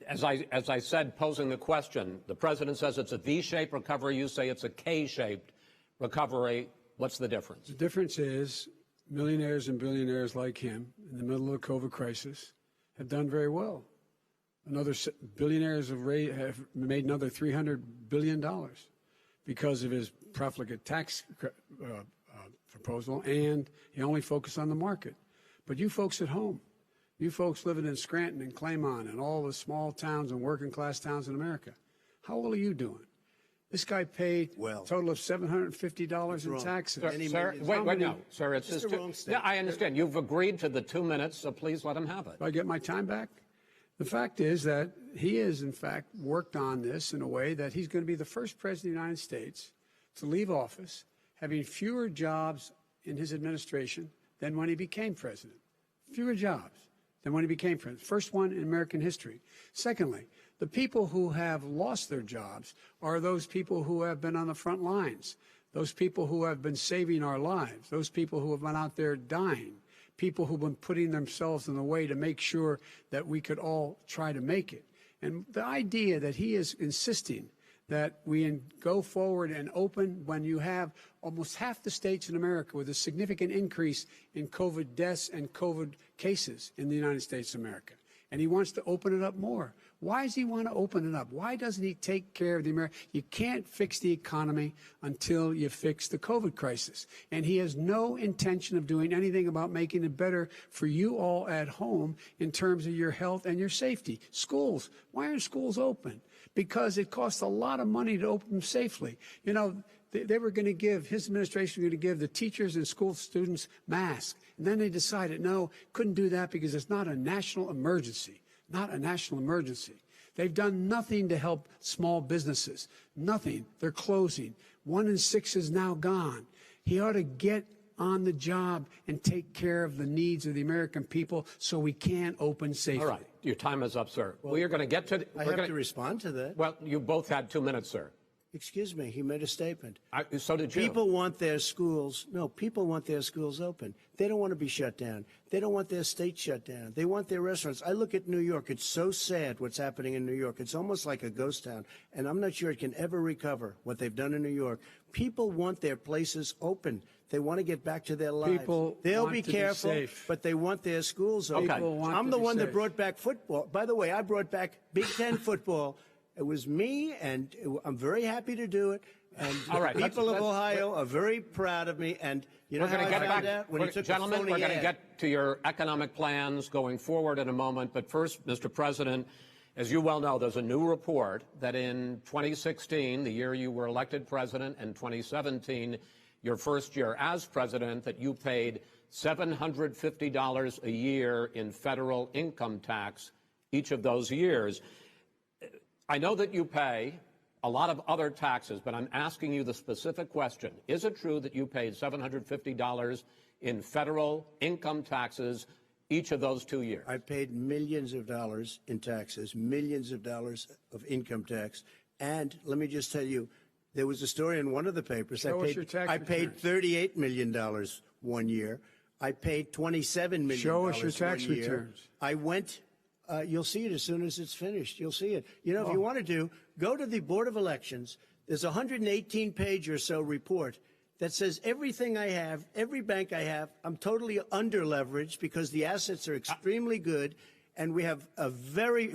[SPEAKER 1] As I said, posing the question, the president says it's a V-shaped recovery. You say it's a K-shaped recovery. What's the difference?
[SPEAKER 3] The difference is millionaires and billionaires like him in the middle of the COVID crisis have done very well. Billionaires have made another $300 billion because of his profligate tax proposal, and he only focused on the market. But you folks at home, you folks living in Scranton and Claymont and all the small towns and working class towns in America, how well are you doing? This guy paid a total of $750 in taxes.
[SPEAKER 1] Sir, wait, no, sir, it's just wrong statement. Yeah, I understand. You've agreed to the 2 minutes, so please let him have it.
[SPEAKER 3] Do I get my time back? The fact is that he has, in fact, worked on this in a way that he's going to be the first president of the United States to leave office having fewer jobs in his administration than when he became president. Fewer jobs than when he became president. First one in American history. Secondly, the people who have lost their jobs are those people who have been on the front lines, those people who have been saving our lives, those people who have been out there dying, people who've been putting themselves in the way to make sure that we could all try to make it. And the idea that he is insisting that we go forward and open when you have almost half the states in America with a significant increase in COVID deaths and COVID cases in the United States of America. And he wants to open it up more. Why does he want to open it up? Why doesn't he take care of the American? You can't fix the economy until you fix the COVID crisis. And he has no intention of doing anything about making it better for you all at home in terms of your health and your safety. Schools. Why aren't schools open? Because it costs a lot of money to open them safely. You know, They were going to give, his administration was going to give the teachers and school students masks. And then they decided, no, couldn't do that because it's not a national emergency. Not a national emergency. They've done nothing to help small businesses. Nothing. They're closing. 1 in 6 is now gone. He ought to get on the job and take care of the needs of the American people so we can open safely.
[SPEAKER 1] All right. Your time is up, sir. We are going to get to...
[SPEAKER 2] I have to respond to that.
[SPEAKER 1] Well, you both had 2 minutes, sir.
[SPEAKER 2] Excuse me, he made a statement.
[SPEAKER 1] So did you.
[SPEAKER 2] People want their schools, people want their schools open. They don't want to be shut down. They don't want their state shut down. They want their restaurants. I look at New York. It's so sad what's happening in New York. It's almost like a ghost town, and I'm not sure it can ever recover what they've done in New York. People want their places open. They want to get back to their lives. They'll be careful, but they want their schools open.
[SPEAKER 1] Okay.
[SPEAKER 2] I'm the one that brought back football. By the way, I brought back Big Ten football. It was me, and I'm very happy to do it. And
[SPEAKER 1] all right,
[SPEAKER 2] the people of Ohio are very proud of me. And you know how I found out? When you took
[SPEAKER 1] gentlemen,
[SPEAKER 2] the phony
[SPEAKER 1] we're going to
[SPEAKER 2] ad.
[SPEAKER 1] get to your economic plans going forward in a moment. But first, Mr. President, as you well know, there's a new report that in 2016, the year you were elected president, and 2017, your first year as president, that you paid $750 a year in federal income tax each of those years. I know that you pay a lot of other taxes, but I'm asking you the specific question. Is it true that you paid $750 in federal income taxes each of those 2 years?
[SPEAKER 2] I paid millions of dollars in taxes, millions of dollars of income tax. And let me just tell you, there was a story in one of the papers. I paid $38 million 1 year. I paid $27 million.
[SPEAKER 3] Show us your tax
[SPEAKER 2] 1 year.
[SPEAKER 3] returns.
[SPEAKER 2] I went. You'll see it as soon as it's finished. You'll see it. You know, if you want to go to the Board of Elections. There's a 118-page or so report that says everything I have, every bank I have, I'm totally under-leveraged because the assets are extremely good, and we have a very,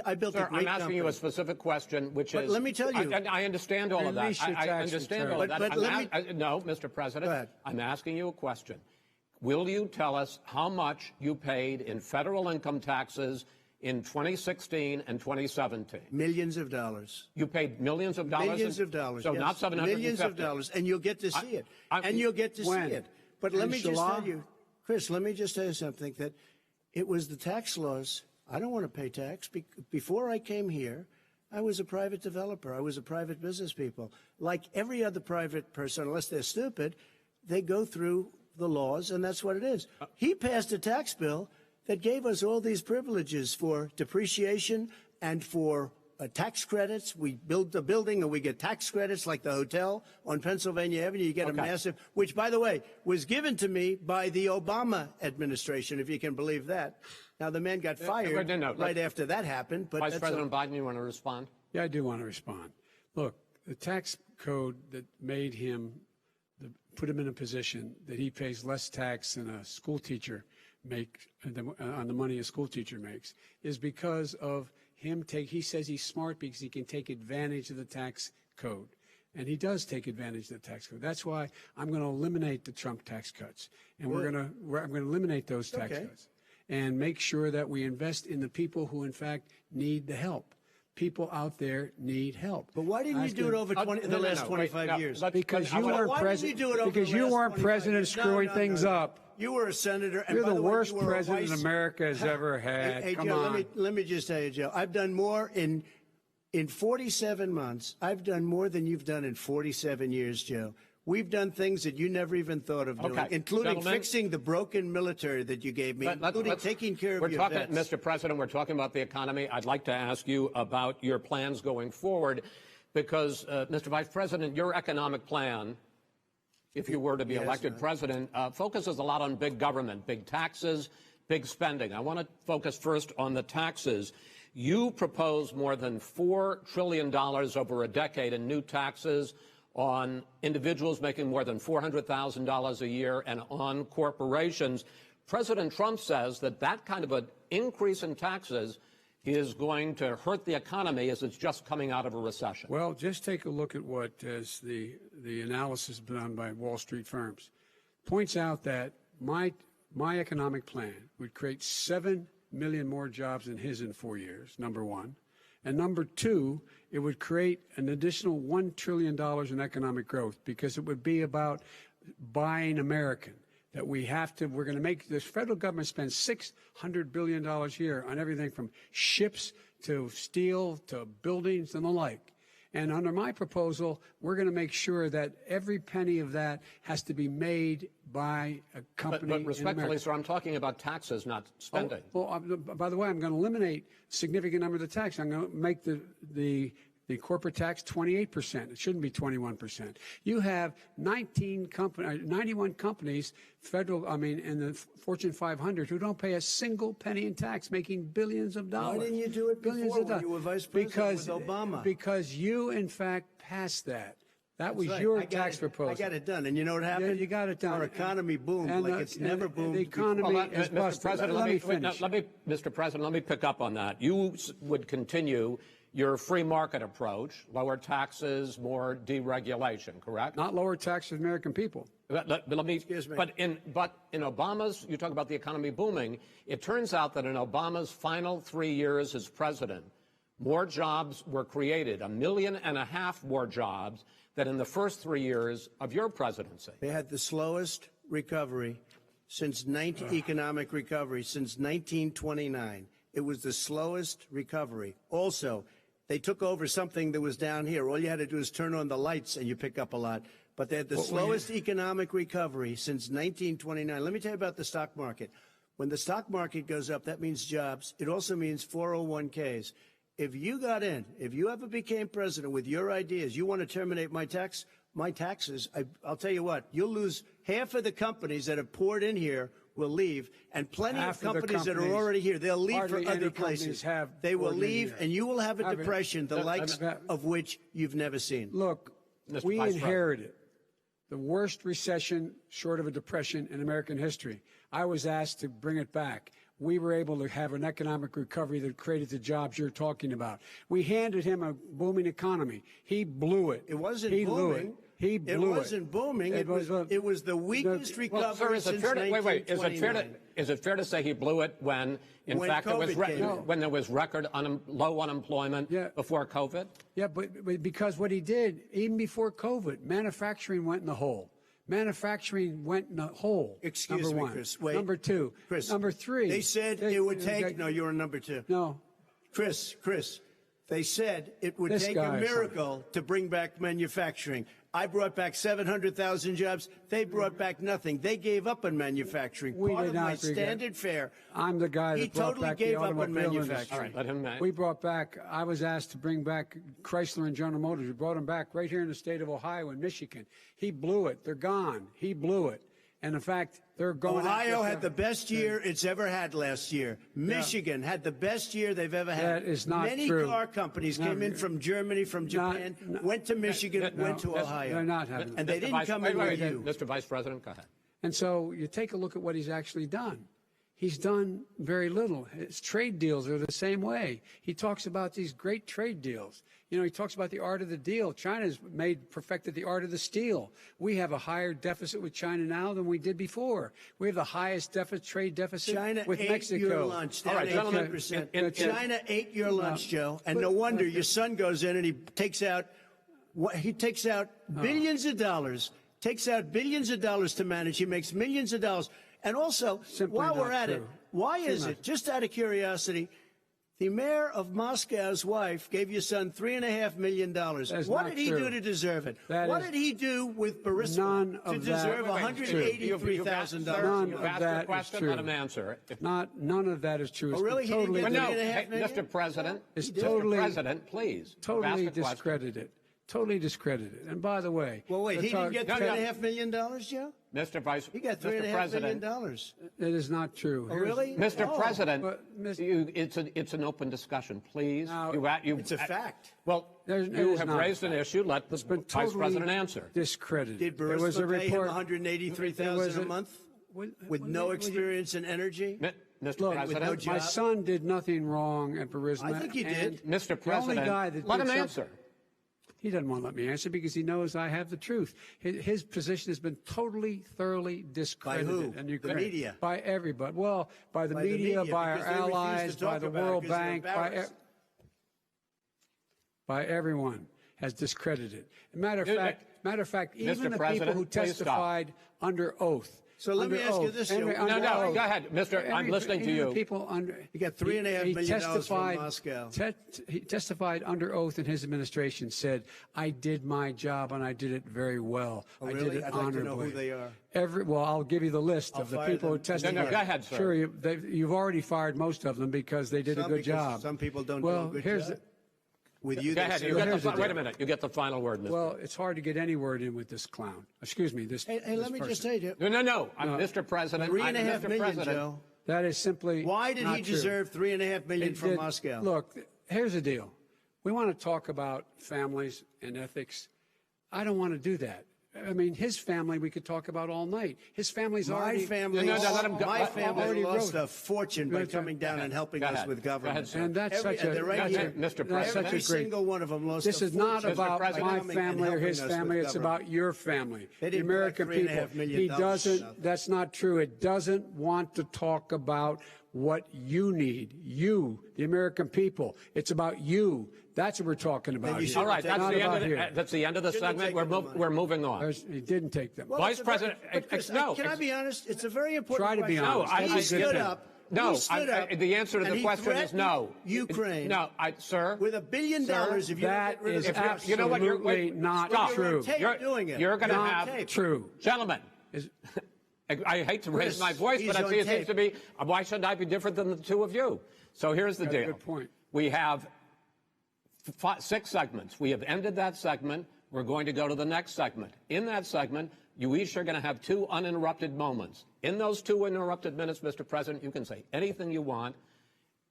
[SPEAKER 2] I built
[SPEAKER 1] Sir,
[SPEAKER 2] a great
[SPEAKER 1] I'm asking
[SPEAKER 2] company.
[SPEAKER 1] you a specific question, which
[SPEAKER 2] But
[SPEAKER 1] is...
[SPEAKER 2] let me tell you.
[SPEAKER 1] I understand all of that.
[SPEAKER 3] Release your
[SPEAKER 1] I
[SPEAKER 3] tax
[SPEAKER 1] understand
[SPEAKER 3] return.
[SPEAKER 1] all of that.
[SPEAKER 2] But
[SPEAKER 1] No, Mr. President.
[SPEAKER 2] Go ahead.
[SPEAKER 1] I'm asking you a question. Will you tell us how much you paid in federal income taxes in 2016 and 2017?
[SPEAKER 2] Millions of dollars.
[SPEAKER 1] You paid millions of dollars?
[SPEAKER 2] Millions of dollars.
[SPEAKER 1] So
[SPEAKER 2] yes.
[SPEAKER 1] not 750?
[SPEAKER 2] Millions of dollars, and you'll get to see it. And you'll get to see it. But let me just tell you, Chris, let me just tell you something, that it was the tax laws. I don't want to pay tax. Before I came here, I was a private developer. I was a private business people. Like every other private person, unless they're stupid, they go through the laws, and that's what it is. He passed a tax bill that gave us all these privileges for depreciation and for tax credits. We build the building and we get tax credits, like the hotel on Pennsylvania Avenue. You get a massive, which, by the way, was given to me by the Obama administration, if you can believe that. Now, the man got fired right after that happened. But
[SPEAKER 1] Vice President Biden, you want to respond?
[SPEAKER 3] Yeah, I do want to respond. Look, the tax code that made him, put him in a position that he pays less tax than a school teacher on the money a school teacher makes, is because of him he says he's smart because he can take advantage of the tax code. And he does take advantage of the tax code. That's why I'm going to eliminate the Trump tax cuts. And I'm going to eliminate those tax cuts and make sure that we invest in the people who, in fact, need the help. People out there need help.
[SPEAKER 2] But why didn't you do it over the last 25 years?
[SPEAKER 3] Because you weren't president. Because you weren't president screwing things up.
[SPEAKER 2] You were a senator. And
[SPEAKER 3] You're
[SPEAKER 2] by
[SPEAKER 3] the
[SPEAKER 2] way,
[SPEAKER 3] worst
[SPEAKER 2] you were
[SPEAKER 3] president America has ever had.
[SPEAKER 2] Hey,
[SPEAKER 3] Come
[SPEAKER 2] Joe,
[SPEAKER 3] on.
[SPEAKER 2] let me just tell you, Joe. I've done more in 47 months. I've done more than you've done in 47 years, Joe. We've done things that you never even thought of doing, including fixing the broken military that you gave me, including taking care of your vets.
[SPEAKER 1] Mr. President, we're talking about the economy. I'd like to ask you about your plans going forward, because, Mr. Vice President, your economic plan, if you were to be elected president, focuses a lot on big government, big taxes, big spending. I want to focus first on the taxes. You propose more than $4 trillion over a decade in new taxes on individuals making more than $400,000 a year and on corporations. President Trump says that kind of an increase in taxes is going to hurt the economy as it's just coming out of a recession.
[SPEAKER 3] Well, just take a look at what as the analysis done by Wall Street firms points out that my economic plan would create 7 million more jobs than his in 4 years, number one. And number two, it would create an additional $1 trillion in economic growth because it would be about buying American. That we're going to make this federal government spend $600 billion a year on everything from ships to steel to buildings and the like. And under my proposal, we're going to make sure that every penny of that has to be made by a company
[SPEAKER 1] But respectfully,
[SPEAKER 3] in America.
[SPEAKER 1] sir, I'm talking about taxes, not spending.
[SPEAKER 3] By the way, I'm going to eliminate a significant number of the tax. I'm going to make the corporate tax 28%. It shouldn't be 21%. You have 91 companies, in the Fortune 500 who don't pay a single penny in tax, making billions of dollars.
[SPEAKER 2] Why didn't you do it before when you were vice president with Obama?
[SPEAKER 3] Because you, in fact, passed that. That was
[SPEAKER 2] right.
[SPEAKER 3] your tax proposal.
[SPEAKER 2] I got it done. And you know what happened?
[SPEAKER 3] Yeah, you got it done.
[SPEAKER 2] Our economy boomed like it's never boomed.
[SPEAKER 3] The economy is
[SPEAKER 1] Mr.
[SPEAKER 3] busted.
[SPEAKER 1] President,
[SPEAKER 3] Let me finish.
[SPEAKER 1] Mr. President, let me pick up on that. You would continue your free market approach, lower taxes, more deregulation, correct?
[SPEAKER 3] Not lower taxes for American people.
[SPEAKER 1] Let me.
[SPEAKER 2] Excuse me.
[SPEAKER 1] But in Obama's, you talk about the economy booming. It turns out that in Obama's final 3 years as president, more jobs were created, 1.5 million more jobs than in the first 3 years of your presidency.
[SPEAKER 2] They had the slowest recovery economic recovery since 1929. It was the slowest recovery. Also, they took over something that was down here. All you had to do is turn on the lights and you pick up a lot. But they had the slowest economic recovery since 1929. Let me tell you about the stock market. When the stock market goes up, that means jobs. It also means 401ks. If you got in, if you ever became president with your ideas, you want to terminate my taxes, I'll tell you what, you'll lose half of the companies that have poured in here will leave, and plenty of companies that are already here, they'll leave for other places. They will leave, and you will have a depression, the likes of which you've never seen.
[SPEAKER 3] Look, we inherited the worst recession short of a depression in American history. I was asked to bring it back. We were able to have an economic recovery that created the jobs you're talking about. We handed him a booming economy. He blew it.
[SPEAKER 2] It wasn't
[SPEAKER 3] booming.
[SPEAKER 2] Blew it.
[SPEAKER 3] He blew it.
[SPEAKER 2] It wasn't booming. It was the weakest recovery since 1929.
[SPEAKER 1] Is it fair to say he blew it when fact, when there was record low unemployment before COVID?
[SPEAKER 3] Yeah, but because what he did, even before COVID, manufacturing went in the hole. Manufacturing went in the hole.
[SPEAKER 2] Excuse me, Chris. Wait.
[SPEAKER 3] Number two.
[SPEAKER 2] Chris.
[SPEAKER 3] Number three.
[SPEAKER 2] They said it would take. No, you're on number two.
[SPEAKER 3] No.
[SPEAKER 2] Chris. They said it would take a miracle to bring back manufacturing. I brought back 700,000 jobs. They brought back nothing. They gave up on manufacturing. Part of my standard fare.
[SPEAKER 3] I'm the guy that brought back the automobile industry.
[SPEAKER 1] All right, let him.
[SPEAKER 3] We brought back. I was asked to bring back Chrysler and General Motors. We brought them back right here in the state of Ohio and Michigan. He blew it. They're gone. He blew it. And in fact, they're going.
[SPEAKER 2] Ohio had the best year it's ever had last year. Michigan had the best year they've ever had.
[SPEAKER 3] That is not
[SPEAKER 2] Many
[SPEAKER 3] true.
[SPEAKER 2] car companies came in from Germany, from Japan, went to Michigan, went to Ohio.
[SPEAKER 3] They're not having
[SPEAKER 2] and they didn't come in with you.
[SPEAKER 1] Mr. Vice President, go ahead.
[SPEAKER 3] And so you take a look at what he's actually done. He's done very little. His trade deals are the same way. He talks about these great trade deals. You know, he talks about the art of the deal. China's perfected the art of the steal. We have a higher deficit with China now than we did before. We have the highest trade deficit with Mexico.
[SPEAKER 2] China ate your lunch.
[SPEAKER 1] All right, gentlemen.
[SPEAKER 2] China ate your lunch, Joe. And no wonder your son goes in and he takes out billions of dollars, to manage. He makes millions of dollars. And also, while we're at it, why is it, just out of curiosity, the mayor of Moscow's wife gave your son $3.5 million. What did he do to deserve it? What did he do with Burisma to deserve $183,000?
[SPEAKER 1] You've asked a question, let him answer.
[SPEAKER 3] None of that is true.
[SPEAKER 2] Oh, really? He didn't get $3.5 million?
[SPEAKER 1] Mr. President,
[SPEAKER 3] Mr.
[SPEAKER 1] President, please.
[SPEAKER 3] Totally discredited. Totally discredited. And by the way,
[SPEAKER 2] well, wait, he didn't get $3.5 million, Joe?
[SPEAKER 1] Mr. Vice,
[SPEAKER 2] he got $3.5 million.
[SPEAKER 3] That is not true.
[SPEAKER 2] Oh, really?
[SPEAKER 1] Mr. President, it's an open discussion, please.
[SPEAKER 2] It's a fact.
[SPEAKER 1] Well, you have raised an issue. Let the Vice President answer.
[SPEAKER 3] Discredited.
[SPEAKER 2] Did Burisma pay him $183,000 a month with no experience in energy?
[SPEAKER 1] Mr. President,
[SPEAKER 3] my son did nothing wrong at Burisma.
[SPEAKER 2] I think he did.
[SPEAKER 1] Mr. President, let him answer.
[SPEAKER 3] He doesn't want to let me answer because he knows I have the truth. His position has been totally, thoroughly discredited.
[SPEAKER 2] By who? The media?
[SPEAKER 3] By everybody. Well, by the media, by our allies, by the World Bank. by everyone has discredited. Matter of fact, even
[SPEAKER 1] Mr.
[SPEAKER 3] the people
[SPEAKER 1] President,
[SPEAKER 3] who
[SPEAKER 1] please stop.
[SPEAKER 3] testified under oath.
[SPEAKER 2] So let me
[SPEAKER 3] under
[SPEAKER 2] ask you
[SPEAKER 3] oath,
[SPEAKER 2] this,
[SPEAKER 3] Henry,
[SPEAKER 2] Joe.
[SPEAKER 3] under
[SPEAKER 1] No,
[SPEAKER 3] oath.
[SPEAKER 1] go ahead, Mr. I'm listening to
[SPEAKER 3] Even
[SPEAKER 1] you.
[SPEAKER 3] the people under,
[SPEAKER 2] You got $3.5 million from Moscow.
[SPEAKER 3] He testified under oath in his administration, said, I did my job and I did it very well.
[SPEAKER 2] Oh,
[SPEAKER 3] I
[SPEAKER 2] really?
[SPEAKER 3] did it
[SPEAKER 2] I'd like to
[SPEAKER 3] honorably.
[SPEAKER 2] know who they are.
[SPEAKER 3] Well, I'll give you the list
[SPEAKER 2] I'll
[SPEAKER 3] of the
[SPEAKER 2] fire
[SPEAKER 3] people who
[SPEAKER 2] them.
[SPEAKER 3] testified.
[SPEAKER 1] No, go ahead, sir.
[SPEAKER 3] Sure, you've already fired most of them because they did a
[SPEAKER 2] Some
[SPEAKER 3] good
[SPEAKER 2] because
[SPEAKER 3] job.
[SPEAKER 2] some people don't
[SPEAKER 3] well,
[SPEAKER 2] do a good
[SPEAKER 3] here's
[SPEAKER 2] job.
[SPEAKER 3] The,
[SPEAKER 2] With you,
[SPEAKER 1] Go
[SPEAKER 2] they
[SPEAKER 1] ahead.
[SPEAKER 2] say-
[SPEAKER 1] You get
[SPEAKER 3] here's the
[SPEAKER 1] wait a
[SPEAKER 3] deal.
[SPEAKER 1] minute. You get the final word, Mr.
[SPEAKER 3] well, it's hard to get any word in with this clown. Excuse me, this.
[SPEAKER 2] Hey,
[SPEAKER 3] this
[SPEAKER 2] let me just
[SPEAKER 3] person.
[SPEAKER 2] say,
[SPEAKER 1] No. I'm Mr. President. I'm
[SPEAKER 2] $3.5
[SPEAKER 1] Mr.
[SPEAKER 2] million,
[SPEAKER 1] President.
[SPEAKER 2] Joe.
[SPEAKER 3] That is simply
[SPEAKER 2] Why did
[SPEAKER 3] not
[SPEAKER 2] he
[SPEAKER 3] true.
[SPEAKER 2] deserve $3.5 million
[SPEAKER 3] It
[SPEAKER 2] from
[SPEAKER 3] did-
[SPEAKER 2] Moscow?
[SPEAKER 3] Look, here's the deal. We want to talk about families and ethics. I don't want to do that. I mean, his family we could talk about all night. His family's
[SPEAKER 2] My
[SPEAKER 3] already.
[SPEAKER 2] family,
[SPEAKER 1] No, let him go.
[SPEAKER 2] my family
[SPEAKER 3] already
[SPEAKER 2] lost
[SPEAKER 3] wrote.
[SPEAKER 2] a fortune by
[SPEAKER 3] Go
[SPEAKER 2] coming down and helping
[SPEAKER 1] Go
[SPEAKER 2] us
[SPEAKER 1] ahead.
[SPEAKER 2] with
[SPEAKER 1] Go ahead,
[SPEAKER 2] government.
[SPEAKER 1] sir.
[SPEAKER 3] And that's such a.
[SPEAKER 2] they're right
[SPEAKER 3] that's
[SPEAKER 2] here.
[SPEAKER 1] Mr.
[SPEAKER 3] That's
[SPEAKER 1] President.
[SPEAKER 3] such a
[SPEAKER 2] Every
[SPEAKER 3] great.
[SPEAKER 2] single one of them lost
[SPEAKER 3] This
[SPEAKER 2] a
[SPEAKER 3] is not
[SPEAKER 2] fortune
[SPEAKER 3] about
[SPEAKER 1] President.
[SPEAKER 3] my
[SPEAKER 2] coming and
[SPEAKER 3] family or his
[SPEAKER 2] helping us
[SPEAKER 3] family.
[SPEAKER 2] with
[SPEAKER 3] It's
[SPEAKER 2] government.
[SPEAKER 3] about your family,
[SPEAKER 2] They
[SPEAKER 3] the
[SPEAKER 2] didn't
[SPEAKER 3] American
[SPEAKER 2] collect
[SPEAKER 3] people.
[SPEAKER 2] $3.5 million
[SPEAKER 3] He
[SPEAKER 2] for
[SPEAKER 3] doesn't.
[SPEAKER 2] nothing.
[SPEAKER 3] That's not true. It doesn't want to talk about what you need. You, the American people. It's about you. That's what we're talking about.
[SPEAKER 2] you
[SPEAKER 3] here.
[SPEAKER 2] should
[SPEAKER 1] All right,
[SPEAKER 2] It's
[SPEAKER 1] that's
[SPEAKER 3] not
[SPEAKER 1] the, end
[SPEAKER 3] about
[SPEAKER 1] of
[SPEAKER 3] here.
[SPEAKER 1] that's the end of the
[SPEAKER 2] Shouldn't have
[SPEAKER 1] segment.
[SPEAKER 2] taken the money.
[SPEAKER 1] We're moving on.
[SPEAKER 3] He didn't take them.
[SPEAKER 2] Well,
[SPEAKER 1] Vice
[SPEAKER 2] it's a very-
[SPEAKER 1] President,
[SPEAKER 2] but Chris,
[SPEAKER 1] no,
[SPEAKER 2] Can I be honest? It's a very important
[SPEAKER 3] Try to be
[SPEAKER 2] question.
[SPEAKER 3] honest.
[SPEAKER 1] No,
[SPEAKER 2] He
[SPEAKER 1] I
[SPEAKER 2] stood
[SPEAKER 1] didn't.
[SPEAKER 2] up.
[SPEAKER 1] No,
[SPEAKER 2] he stood up,
[SPEAKER 1] the answer to
[SPEAKER 2] and
[SPEAKER 1] the
[SPEAKER 2] he
[SPEAKER 1] question is
[SPEAKER 2] threatened
[SPEAKER 1] no.
[SPEAKER 2] Ukraine.
[SPEAKER 1] No, sir.
[SPEAKER 2] With $1 billion,
[SPEAKER 1] Sir,
[SPEAKER 2] if you don't
[SPEAKER 3] that
[SPEAKER 2] get rid of
[SPEAKER 3] is
[SPEAKER 2] the
[SPEAKER 1] If you're- you know what? You're
[SPEAKER 3] absolutely not
[SPEAKER 1] stop.
[SPEAKER 2] You're on
[SPEAKER 3] true.
[SPEAKER 2] tape
[SPEAKER 1] You're
[SPEAKER 2] doing it.
[SPEAKER 1] You're going to
[SPEAKER 2] You're on
[SPEAKER 1] have
[SPEAKER 2] tape.
[SPEAKER 3] True.
[SPEAKER 1] gentlemen.
[SPEAKER 3] Is-
[SPEAKER 1] I hate to raise
[SPEAKER 2] Chris,
[SPEAKER 1] my voice, but
[SPEAKER 2] he's
[SPEAKER 1] I
[SPEAKER 2] on
[SPEAKER 1] see it seems
[SPEAKER 2] tape.
[SPEAKER 1] to be. Why should I be different than the two of you? So here's the
[SPEAKER 3] Got a
[SPEAKER 1] deal.
[SPEAKER 3] good point.
[SPEAKER 1] We have 6 segments. We have ended that segment. We're going to go to the next segment. In that segment, you each are going to have 2 uninterrupted moments. In those 2 uninterrupted minutes, Mr. President, you can say anything you want.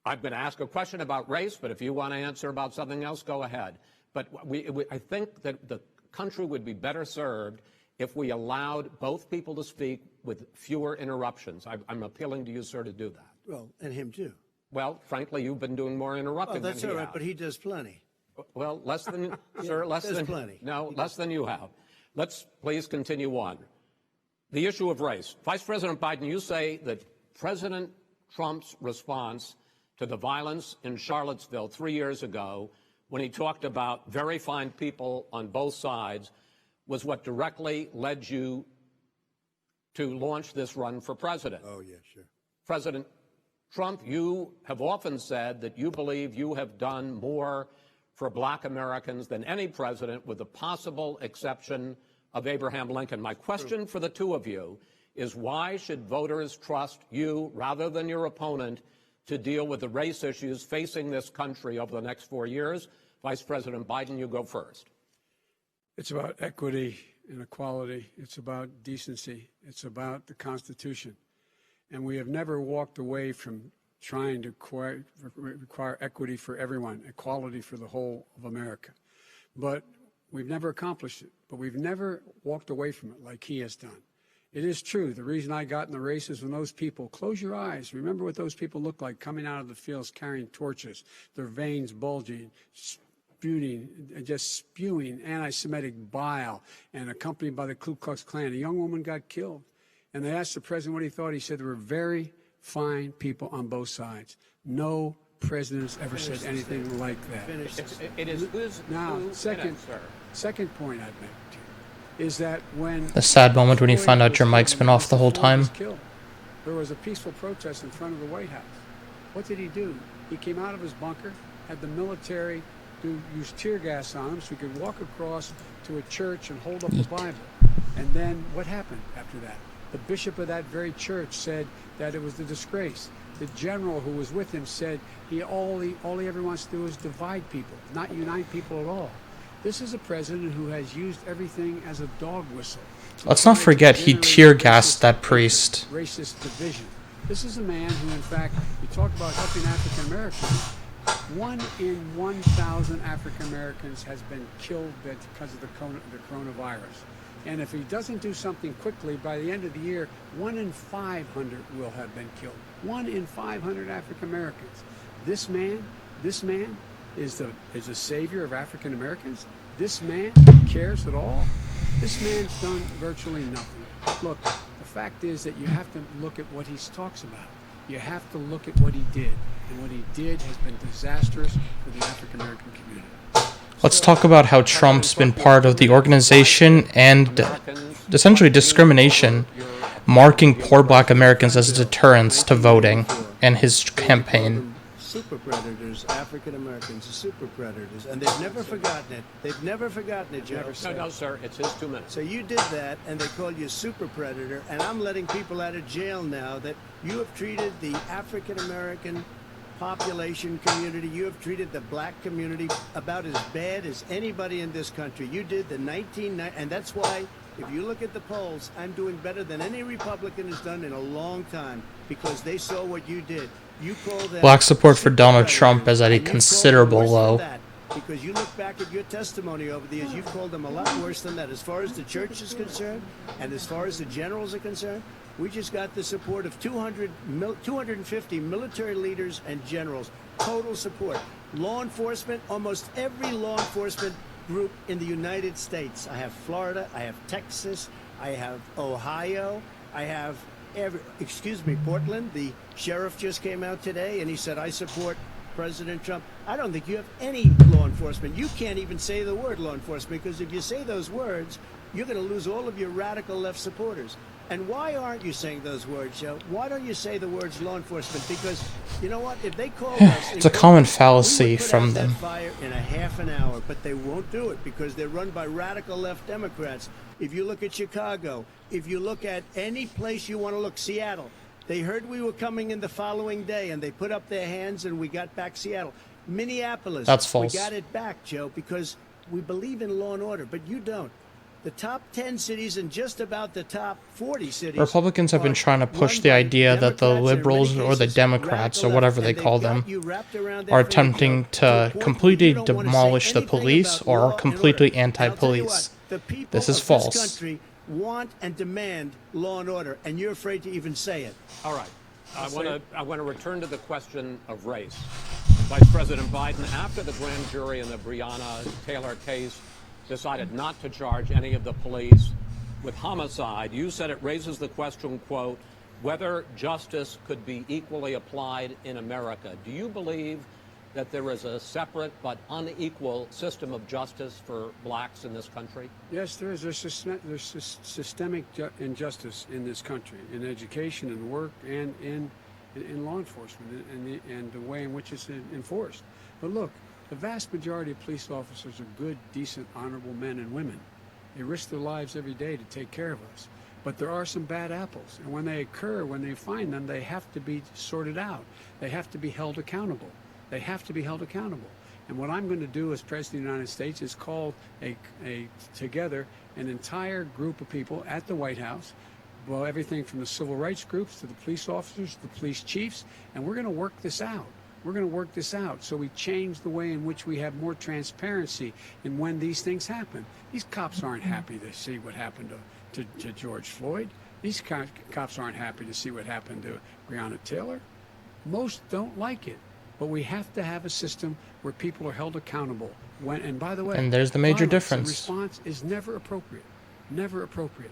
[SPEAKER 1] I'm going to ask a question about race, but if you want to answer about something else, go ahead. But I think that the country would be better served if we allowed both people to speak with fewer interruptions. I'm appealing to you, sir, to do that.
[SPEAKER 2] Well, and him too.
[SPEAKER 1] Well, frankly, you've been doing more interrupting
[SPEAKER 2] Well, that's
[SPEAKER 1] than
[SPEAKER 2] all
[SPEAKER 1] he
[SPEAKER 2] right,
[SPEAKER 1] has.
[SPEAKER 2] but he does plenty.
[SPEAKER 1] Well, less than, sir, less
[SPEAKER 2] there's
[SPEAKER 1] than,
[SPEAKER 2] plenty.
[SPEAKER 1] no, less than you have. Let's please continue on. The issue of race. Vice President Biden, you say that President Trump's response to the violence in Charlottesville 3 years ago, when he talked about very fine people on both sides, was what directly led you to launch this run for president.
[SPEAKER 2] Oh, yeah, sure.
[SPEAKER 1] President Trump, you have often said that you believe you have done more for black Americans than any president, with the possible exception of Abraham Lincoln. My question for the two of you is, why should voters trust you rather than your opponent to deal with the race issues facing this country over the next 4 years? Vice President Biden, you go first.
[SPEAKER 3] It's about equity and equality. It's about decency. It's about the Constitution. And we have never walked away from trying to require equity for everyone, equality for the whole of America. But we've never accomplished it. But we've never walked away from it like he has done. It is true. The reason I got in the race is when those people, close your eyes, remember what those people looked like coming out of the fields carrying torches, their veins bulging, just spewing anti-Semitic bile, and accompanied by the Ku Klux Klan. A young woman got killed. And they asked the president what he thought. He said there were very fine people on both sides. No president has ever said anything like that.
[SPEAKER 1] It is who's
[SPEAKER 3] Now,
[SPEAKER 1] who
[SPEAKER 3] second
[SPEAKER 1] in it, sir.
[SPEAKER 3] point I'd make to you is that when
[SPEAKER 4] The sad moment when you find out your mic's been off the whole time.
[SPEAKER 3] There was a peaceful protest in front of the White House. What did he do? He came out of his bunker, had the military use tear gas on him so he could walk across to a church and hold up the Bible. And then what happened after that? The bishop of that very church said that it was a disgrace. The general who was with him said all he ever wants to do is divide people, not unite people at all. This is a president who has used everything as a dog whistle.
[SPEAKER 4] Let's not forget he tear gassed that priest.
[SPEAKER 3] Racist division. This is a man who, in fact, you talk about helping African Americans. 1 in 1,000 African Americans has been killed because of the coronavirus. And if he doesn't do something quickly, by the end of the year, 1 in 500 will have been killed. 1 in 500 African Americans. This man is a savior of African Americans. This man cares at all. This man's done virtually nothing. Look, the fact is that you have to look at what he talks about. You have to look at what he did. And what he did has been disastrous for the African American community.
[SPEAKER 4] Let's talk about how Trump's been part of the organization and essentially discrimination, marking poor black Americans as deterrents to voting and his campaign.
[SPEAKER 2] Super predators, African Americans are super predators, and they've never forgotten it. They've never forgotten it, Joe.
[SPEAKER 1] No, sir, it's his 2 minutes.
[SPEAKER 2] So you did that, and they called you a super predator, and I'm letting people out of jail now that you have treated the African American population community, you have treated the black community about as bad as anybody in this country. You did the 1990, and that's why, if you look at the polls, I'm doing better than any Republican has done in a long time, because they saw what you did. You call that
[SPEAKER 4] Black support for Donald
[SPEAKER 2] super
[SPEAKER 4] Trump is at a
[SPEAKER 2] and you call them
[SPEAKER 4] considerable
[SPEAKER 2] worse than
[SPEAKER 4] low.
[SPEAKER 2] that, because you look back at your testimony over the years, you've called them a lot worse than that. As far as the church is concerned, and as far as the generals are concerned, we just got the support of 250 military leaders and generals. Total support. Law enforcement, almost every law enforcement group in the United States. I have Florida, I have Texas, I have Ohio, I have Portland. The sheriff just came out today and he said, I support President Trump. I don't think you have any law enforcement. You can't even say the word law enforcement, because if you say those words, you're going to lose all of your radical left supporters. And why aren't you saying those words, Joe? Why don't you say the words law enforcement? Because you know what? If they call us,
[SPEAKER 4] It's a common
[SPEAKER 2] we
[SPEAKER 4] fallacy
[SPEAKER 2] would put
[SPEAKER 4] from
[SPEAKER 2] out
[SPEAKER 4] them.
[SPEAKER 2] that fire in a half an hour, but they won't do it because they're run by radical left Democrats. If you look at Chicago, if you look at any place you want to look, Seattle, they heard we were coming in the following day and they put up their hands and we got back Seattle. Minneapolis,
[SPEAKER 4] That's false.
[SPEAKER 2] we got it back, Joe, because we believe in law and order, but you don't. The top 10 cities and just about the top 40 cities.
[SPEAKER 4] Republicans have been
[SPEAKER 2] are
[SPEAKER 4] trying to push
[SPEAKER 2] run
[SPEAKER 4] the
[SPEAKER 2] by
[SPEAKER 4] idea that the
[SPEAKER 2] Democrats, and in
[SPEAKER 4] liberals
[SPEAKER 2] many
[SPEAKER 4] or the
[SPEAKER 2] cases,
[SPEAKER 4] Democrats or
[SPEAKER 2] radical
[SPEAKER 4] whatever
[SPEAKER 2] left,
[SPEAKER 4] they
[SPEAKER 2] and
[SPEAKER 4] call
[SPEAKER 2] they've got
[SPEAKER 4] them
[SPEAKER 2] you wrapped around their
[SPEAKER 4] are
[SPEAKER 2] finger, Joe,
[SPEAKER 4] attempting
[SPEAKER 2] to a
[SPEAKER 4] to
[SPEAKER 2] point
[SPEAKER 4] completely
[SPEAKER 2] you don't wanna say
[SPEAKER 4] demolish the
[SPEAKER 2] anything
[SPEAKER 4] police
[SPEAKER 2] about
[SPEAKER 4] or
[SPEAKER 2] law
[SPEAKER 4] are
[SPEAKER 2] and
[SPEAKER 4] completely
[SPEAKER 2] order. And I'll tell you
[SPEAKER 4] anti-police.
[SPEAKER 2] what, the people
[SPEAKER 4] This is
[SPEAKER 2] of
[SPEAKER 4] false.
[SPEAKER 2] This country want and demand law and order, and you're afraid to even say it.
[SPEAKER 1] All right. I want to return to the question of race. Vice President Biden, after the grand jury in the Breonna Taylor case decided not to charge any of the police with homicide, you said it raises the question, quote, whether justice could be equally applied in America. Do you believe that there is a separate but unequal system of justice for blacks in this country?
[SPEAKER 3] Yes, there is. There's systemic injustice in this country, in education and work and in law enforcement and the way in which it's enforced. But look, the vast majority of police officers are good, decent, honorable men and women. They risk their lives every day to take care of us. But there are some bad apples. And when they occur, when they find them, they have to be sorted out. They have to be held accountable. They have to be held accountable. And what I'm going to do as President of the United States is call together an entire group of people at the White House, well, everything from the civil rights groups to the police officers, to the police chiefs, and we're going to work this out. We're going to work this out so we change the way in which we have more transparency in when these things happen. These cops aren't happy to see what happened to George Floyd. These cops aren't happy to see what happened to Breonna Taylor. Most don't like it. But we have to have a system where people are held accountable. And by the way,
[SPEAKER 4] And there's the major
[SPEAKER 3] violence
[SPEAKER 4] difference.
[SPEAKER 3] in response is never appropriate. Never appropriate.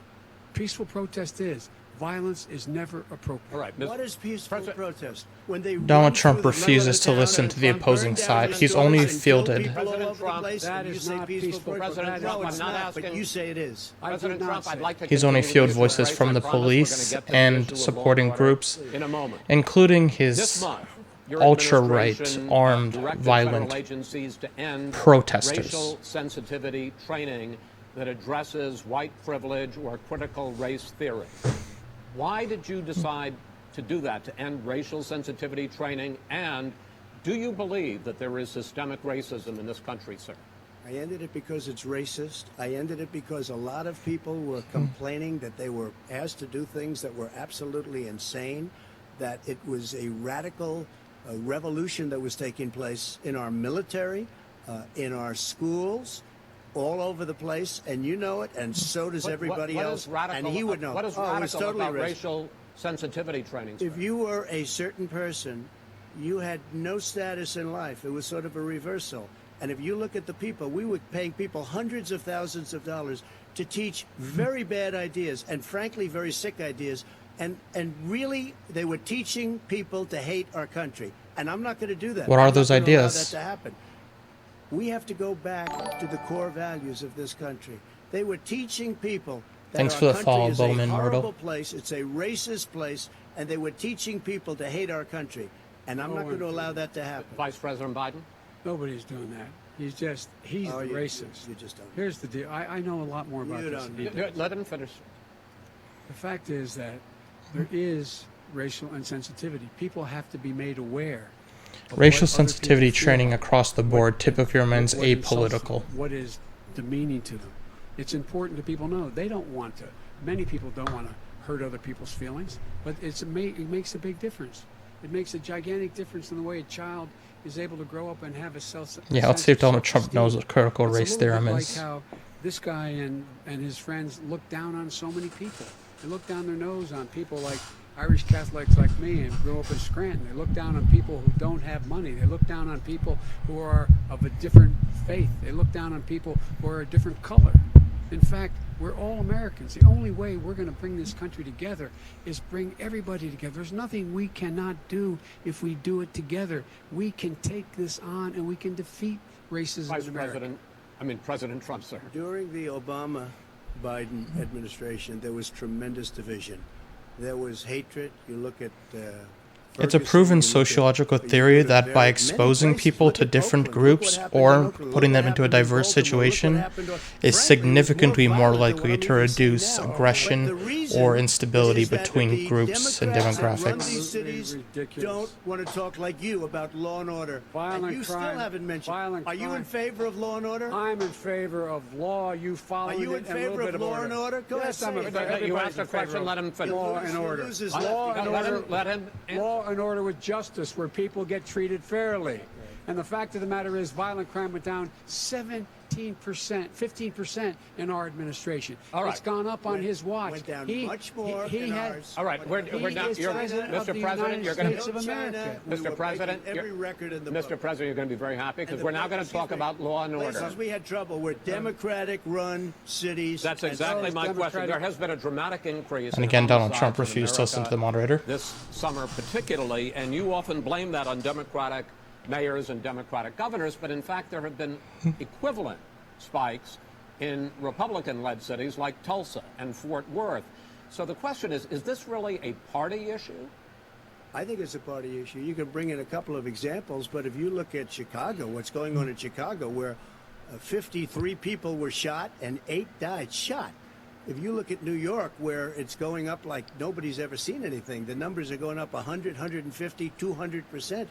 [SPEAKER 3] Peaceful protest is. Violence is never appropriate.
[SPEAKER 1] All right.
[SPEAKER 2] What is peaceful protest? When they
[SPEAKER 4] Donald
[SPEAKER 2] run
[SPEAKER 4] Trump
[SPEAKER 2] through the
[SPEAKER 4] refuses to
[SPEAKER 2] middle of
[SPEAKER 4] listen
[SPEAKER 2] town
[SPEAKER 4] to the
[SPEAKER 2] and
[SPEAKER 4] opposing
[SPEAKER 2] burn down
[SPEAKER 4] side.
[SPEAKER 2] the
[SPEAKER 4] He's
[SPEAKER 2] stores
[SPEAKER 4] only
[SPEAKER 2] and kill
[SPEAKER 4] fielded.
[SPEAKER 2] people all
[SPEAKER 1] President
[SPEAKER 2] over the
[SPEAKER 1] Trump,
[SPEAKER 2] place,
[SPEAKER 3] that
[SPEAKER 2] and you
[SPEAKER 3] is
[SPEAKER 2] say
[SPEAKER 3] not
[SPEAKER 2] peaceful
[SPEAKER 3] peaceful
[SPEAKER 2] protest.
[SPEAKER 1] President
[SPEAKER 2] No,
[SPEAKER 1] Trump,
[SPEAKER 2] it's
[SPEAKER 1] I'm not
[SPEAKER 2] not, but
[SPEAKER 1] asking-
[SPEAKER 2] you say it is.
[SPEAKER 3] I did
[SPEAKER 1] President
[SPEAKER 3] not
[SPEAKER 1] Trump,
[SPEAKER 3] say
[SPEAKER 1] I'd
[SPEAKER 3] it.
[SPEAKER 1] like to
[SPEAKER 4] He's only
[SPEAKER 1] continue
[SPEAKER 4] fueled
[SPEAKER 1] with
[SPEAKER 4] voices
[SPEAKER 1] race.
[SPEAKER 4] from
[SPEAKER 1] I
[SPEAKER 4] the
[SPEAKER 1] promise we're gonna
[SPEAKER 4] police
[SPEAKER 1] get to the
[SPEAKER 4] and
[SPEAKER 1] issue of law
[SPEAKER 4] supporting
[SPEAKER 1] order
[SPEAKER 4] groups,
[SPEAKER 1] in a moment.
[SPEAKER 4] including
[SPEAKER 1] This
[SPEAKER 4] his
[SPEAKER 1] month, your
[SPEAKER 4] ultra-right,
[SPEAKER 1] administration
[SPEAKER 4] armed,
[SPEAKER 1] directed
[SPEAKER 4] violent
[SPEAKER 1] federal agencies to end
[SPEAKER 4] protesters.
[SPEAKER 1] racial sensitivity training that addresses white privilege or critical race theory. Why did you decide to do that, to end racial sensitivity training? And do you believe that there is systemic racism in this country, sir?
[SPEAKER 2] I ended it because it's racist. I ended it because a lot of people were complaining that they were asked to do things that were absolutely insane, that it was a radical revolution that was taking place in our military, in our schools, all over the place, and you know it, and so does everybody
[SPEAKER 1] what
[SPEAKER 2] else.
[SPEAKER 1] is radical,
[SPEAKER 2] and he would know.
[SPEAKER 1] What is
[SPEAKER 2] Oh, it was
[SPEAKER 1] radical
[SPEAKER 2] totally
[SPEAKER 1] about
[SPEAKER 2] racist.
[SPEAKER 1] racial sensitivity training, sir?
[SPEAKER 2] If you were a certain person, you had no status in life. It was sort of a reversal. And if you look at the people, we were paying people hundreds of thousands of dollars to teach very bad ideas and frankly very sick ideas. And really, they were teaching people to hate our country. And I'm not going to do that.
[SPEAKER 4] What are
[SPEAKER 2] I'm not
[SPEAKER 4] those
[SPEAKER 2] gonna allow
[SPEAKER 4] ideas?
[SPEAKER 2] that to happen. We have to go back to the core values of this country. They were teaching people that
[SPEAKER 4] Thanks
[SPEAKER 2] our
[SPEAKER 4] for the
[SPEAKER 2] country
[SPEAKER 4] follow,
[SPEAKER 2] is
[SPEAKER 4] Bowman,
[SPEAKER 2] a horrible
[SPEAKER 4] Myrtle.
[SPEAKER 2] place. It's a racist place, and they were teaching people to hate our country. And I'm not going to allow that to happen.
[SPEAKER 1] Vice President Biden?
[SPEAKER 3] Nobody's doing that. He's the racist.
[SPEAKER 2] You just don't.
[SPEAKER 3] Here's the deal. I know a lot more about
[SPEAKER 2] You
[SPEAKER 3] this
[SPEAKER 2] don't
[SPEAKER 3] than he
[SPEAKER 2] know.
[SPEAKER 3] does.
[SPEAKER 1] Let him finish.
[SPEAKER 3] The fact is that there is racial insensitivity. People have to be made aware. of
[SPEAKER 4] Racial
[SPEAKER 3] what other
[SPEAKER 4] sensitivity
[SPEAKER 3] people feel,
[SPEAKER 4] training across the board
[SPEAKER 3] what-
[SPEAKER 4] typically remains
[SPEAKER 3] what insults them,
[SPEAKER 4] apolitical.
[SPEAKER 3] what is demeaning to them. It's important that people know. They don't want to. Many people don't want to hurt other people's feelings, but it makes a big difference. It makes a gigantic difference in the way a child is able to grow up and have a self.
[SPEAKER 4] Yeah, let's see if Donald Trump knows what critical race
[SPEAKER 3] It's a
[SPEAKER 4] theorem
[SPEAKER 3] little bit
[SPEAKER 4] is.
[SPEAKER 3] like how this guy and his friends look down on so many people. They look down their nose on people like Irish Catholics like me and grew up in Scranton. They look down on people who don't have money. They look down on people who are of a different faith. They look down on people who are a different color. In fact, we're all Americans. The only way we're going to bring this country together is bring everybody together. There's nothing we cannot do if we do it together. We can take this on and we can defeat racism
[SPEAKER 1] Vice
[SPEAKER 3] in America.
[SPEAKER 1] President Trump, sir.
[SPEAKER 2] During the Obama-Biden administration, there was tremendous division. There was hatred. You look at
[SPEAKER 4] It's a
[SPEAKER 2] Ferguson,
[SPEAKER 4] proven
[SPEAKER 2] you look at-
[SPEAKER 4] sociological
[SPEAKER 2] you
[SPEAKER 4] theory
[SPEAKER 2] go to
[SPEAKER 4] that by
[SPEAKER 2] many
[SPEAKER 4] exposing
[SPEAKER 2] places.
[SPEAKER 4] people
[SPEAKER 2] Look
[SPEAKER 4] to
[SPEAKER 2] at
[SPEAKER 4] different
[SPEAKER 2] Oakland. Look what
[SPEAKER 4] groups
[SPEAKER 2] happened in
[SPEAKER 4] or
[SPEAKER 2] Oakland. Look
[SPEAKER 4] putting
[SPEAKER 2] what
[SPEAKER 4] them into a
[SPEAKER 2] happened in
[SPEAKER 4] diverse
[SPEAKER 2] Baltimore. Look what
[SPEAKER 4] situation
[SPEAKER 2] happened to-
[SPEAKER 4] is
[SPEAKER 2] Frankly, it's
[SPEAKER 4] significantly more
[SPEAKER 2] violent than
[SPEAKER 4] likely
[SPEAKER 2] what
[SPEAKER 4] to
[SPEAKER 2] I'm even seeing
[SPEAKER 4] reduce
[SPEAKER 2] now. But
[SPEAKER 4] aggression
[SPEAKER 2] the reason
[SPEAKER 4] or instability
[SPEAKER 2] is that
[SPEAKER 4] between
[SPEAKER 2] the
[SPEAKER 4] groups and
[SPEAKER 2] Democrats that run
[SPEAKER 4] demographics.
[SPEAKER 2] these cities
[SPEAKER 3] Ridiculous.
[SPEAKER 2] don't want to talk like you about law and order.
[SPEAKER 3] Violent
[SPEAKER 2] and you
[SPEAKER 3] crime.
[SPEAKER 2] still haven't mentioned.
[SPEAKER 3] Violent
[SPEAKER 2] Are you in
[SPEAKER 3] crime.
[SPEAKER 2] favor of law and order?
[SPEAKER 3] I'm in favor of law. You follow
[SPEAKER 2] Are you in
[SPEAKER 3] it, and a little
[SPEAKER 2] favor
[SPEAKER 3] bit
[SPEAKER 2] of law and order? Go
[SPEAKER 3] yes,
[SPEAKER 2] ahead,
[SPEAKER 3] I'm
[SPEAKER 2] say
[SPEAKER 3] in
[SPEAKER 2] it.
[SPEAKER 3] favor.
[SPEAKER 1] You
[SPEAKER 3] Everybody's
[SPEAKER 1] asked a
[SPEAKER 3] in favor
[SPEAKER 1] question,
[SPEAKER 3] of
[SPEAKER 1] let him finish.
[SPEAKER 3] Law and
[SPEAKER 2] He'll
[SPEAKER 3] order.
[SPEAKER 2] lose his
[SPEAKER 3] Law
[SPEAKER 2] left.
[SPEAKER 3] and
[SPEAKER 1] Let
[SPEAKER 3] order.
[SPEAKER 1] him, let him answer.
[SPEAKER 3] Law and order with justice, where people get treated fairly. And the fact of the matter is, violent crime went down 17%, 15% in our administration.
[SPEAKER 1] All right.
[SPEAKER 3] It's gone up on his watch.
[SPEAKER 2] Went down much more
[SPEAKER 3] he
[SPEAKER 2] in
[SPEAKER 3] had-
[SPEAKER 2] ours.
[SPEAKER 1] All right, we're
[SPEAKER 3] He
[SPEAKER 1] now.
[SPEAKER 3] is president of
[SPEAKER 1] Mr.
[SPEAKER 3] the
[SPEAKER 1] President,
[SPEAKER 3] United
[SPEAKER 1] you're going
[SPEAKER 3] States
[SPEAKER 1] to.
[SPEAKER 3] of America.
[SPEAKER 2] We were
[SPEAKER 1] Mr. President,
[SPEAKER 2] breaking every record in the
[SPEAKER 1] Mr.
[SPEAKER 2] book.
[SPEAKER 1] President, you're going to be very happy because we're now going to talk about law and order.
[SPEAKER 2] Places we had trouble were Democratic-run cities.
[SPEAKER 1] That's
[SPEAKER 2] and
[SPEAKER 1] exactly
[SPEAKER 3] those
[SPEAKER 1] my question.
[SPEAKER 3] Democratic-
[SPEAKER 1] There has been a dramatic increase.
[SPEAKER 4] And
[SPEAKER 1] in
[SPEAKER 4] again, Donald
[SPEAKER 1] homicides
[SPEAKER 4] Trump
[SPEAKER 1] in
[SPEAKER 4] refused to listen to the
[SPEAKER 1] America
[SPEAKER 4] moderator.
[SPEAKER 1] this summer, particularly, and you often blame that on Democratic mayors and Democratic governors, but in fact, there have been equivalent spikes in Republican-led cities like Tulsa and Fort Worth. So the question is this really a party issue?
[SPEAKER 2] I think it's a party issue. You can bring in a couple of examples, but if you look at Chicago, what's going on in Chicago, where 53 people were shot and 8 died shot. If you look at New York, where it's going up like nobody's ever seen anything, the numbers are going up 100, 150, 200%.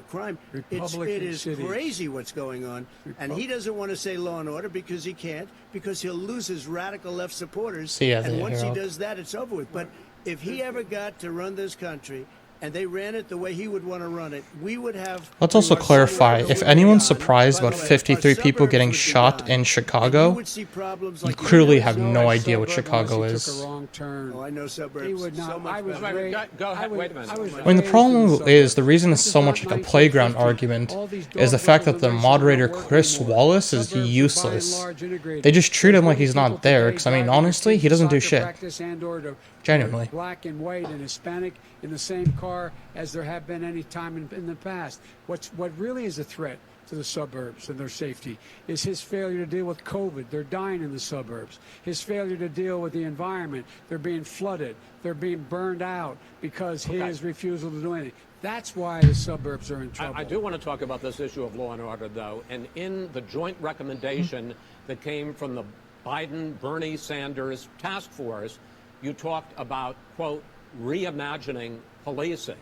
[SPEAKER 2] Crime. It
[SPEAKER 3] Republican
[SPEAKER 2] is
[SPEAKER 3] cities.
[SPEAKER 2] crazy what's going on. And he doesn't want to say law and order because he can't, because he'll lose his radical left supporters.
[SPEAKER 4] See ya,
[SPEAKER 2] and
[SPEAKER 4] the
[SPEAKER 2] once
[SPEAKER 4] hero.
[SPEAKER 2] he does that, it's over with. But if he ever got to run this country and they ran it the way he would want to run it, we would have...
[SPEAKER 4] Let's also
[SPEAKER 2] our
[SPEAKER 4] clarify,
[SPEAKER 2] suburbs
[SPEAKER 4] if
[SPEAKER 2] would be
[SPEAKER 4] anyone's
[SPEAKER 2] gone.
[SPEAKER 4] surprised
[SPEAKER 2] By
[SPEAKER 4] about
[SPEAKER 2] the way,
[SPEAKER 4] 53
[SPEAKER 2] our
[SPEAKER 4] people
[SPEAKER 2] suburbs
[SPEAKER 4] getting
[SPEAKER 2] would be
[SPEAKER 4] shot
[SPEAKER 2] gone.
[SPEAKER 4] in
[SPEAKER 2] And
[SPEAKER 4] Chicago,
[SPEAKER 2] you would see problems
[SPEAKER 4] you
[SPEAKER 2] like
[SPEAKER 4] clearly
[SPEAKER 2] never
[SPEAKER 4] have
[SPEAKER 2] saw.
[SPEAKER 4] no idea what
[SPEAKER 3] Suburb
[SPEAKER 4] Chicago
[SPEAKER 3] unless he
[SPEAKER 4] is.
[SPEAKER 3] took a wrong turn.
[SPEAKER 2] Oh, I know suburbs.
[SPEAKER 3] He would not.
[SPEAKER 2] So much
[SPEAKER 3] I was
[SPEAKER 2] better.
[SPEAKER 3] raised.
[SPEAKER 1] Go ahead,
[SPEAKER 3] I was-
[SPEAKER 1] wait a minute.
[SPEAKER 3] I was
[SPEAKER 4] I mean, the
[SPEAKER 3] raised in
[SPEAKER 4] problem
[SPEAKER 3] suburbs.
[SPEAKER 4] is, the reason it's
[SPEAKER 3] This
[SPEAKER 4] so
[SPEAKER 3] is
[SPEAKER 4] much
[SPEAKER 3] not
[SPEAKER 4] like a playground
[SPEAKER 3] 1950.
[SPEAKER 4] argument
[SPEAKER 3] All these
[SPEAKER 4] is the
[SPEAKER 3] dog
[SPEAKER 4] fact that the
[SPEAKER 3] whistles and
[SPEAKER 4] moderator,
[SPEAKER 3] don't work
[SPEAKER 4] Chris
[SPEAKER 3] anymore.
[SPEAKER 4] Wallace, is
[SPEAKER 3] Suburbs are by and
[SPEAKER 4] useless.
[SPEAKER 3] large integrated.
[SPEAKER 4] They just treat him like
[SPEAKER 3] There's
[SPEAKER 4] he's not
[SPEAKER 3] people
[SPEAKER 4] there,
[SPEAKER 3] today
[SPEAKER 4] 'cause, I mean,
[SPEAKER 3] driving
[SPEAKER 4] honestly,
[SPEAKER 3] kids
[SPEAKER 4] he
[SPEAKER 3] to
[SPEAKER 4] doesn't do
[SPEAKER 3] soccer
[SPEAKER 4] shit.
[SPEAKER 3] practice and or to
[SPEAKER 4] Genuinely.
[SPEAKER 3] black and white and Hispanic in the same car as there have been any time in the past. What really is a threat to the suburbs and their safety is his failure to deal with COVID. They're dying in the suburbs. His failure to deal with the environment. They're being flooded. They're being burned out because his refusal to do anything. That's why the suburbs are in trouble.
[SPEAKER 1] I do want to talk about this issue of law and order, though. And in the joint recommendation that came from the Biden-Bernie Sanders task force, you talked about, quote, reimagining policing.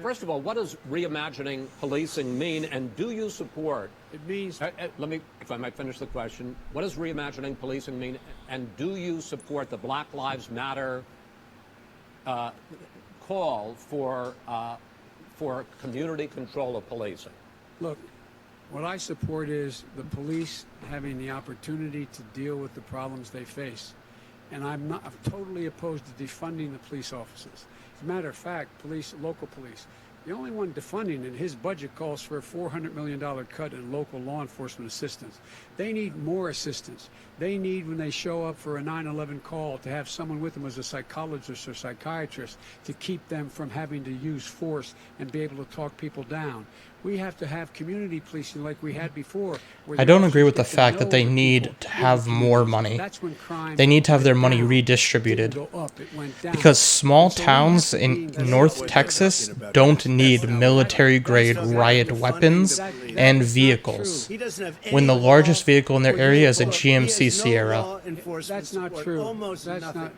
[SPEAKER 1] First of all, what does reimagining policing mean, and do you support?
[SPEAKER 3] It means
[SPEAKER 1] Let me, if I might finish the question. What does reimagining policing mean, and do you support the Black Lives Matter call for community control of policing?
[SPEAKER 3] look, what I support is the police having the opportunity to deal with the problems they face. And I'm totally opposed to defunding the police officers. As a matter of fact, local police, the only one defunding it, his budget calls for a $400 million cut in local law enforcement assistance. They need more assistance. They need, when they show up for a 9/11 call, to have someone with them as a psychologist or psychiatrist to keep them from having to use force and be able to talk people down. We have to have community policing like we had before.
[SPEAKER 4] I don't agree with the fact that they need to have more money. They need to have their money redistributed. Because small towns in North Texas don't need military-grade riot weapons and vehicles, when the largest vehicle in their area is a GMC Sierra.
[SPEAKER 3] That's not true. That's not.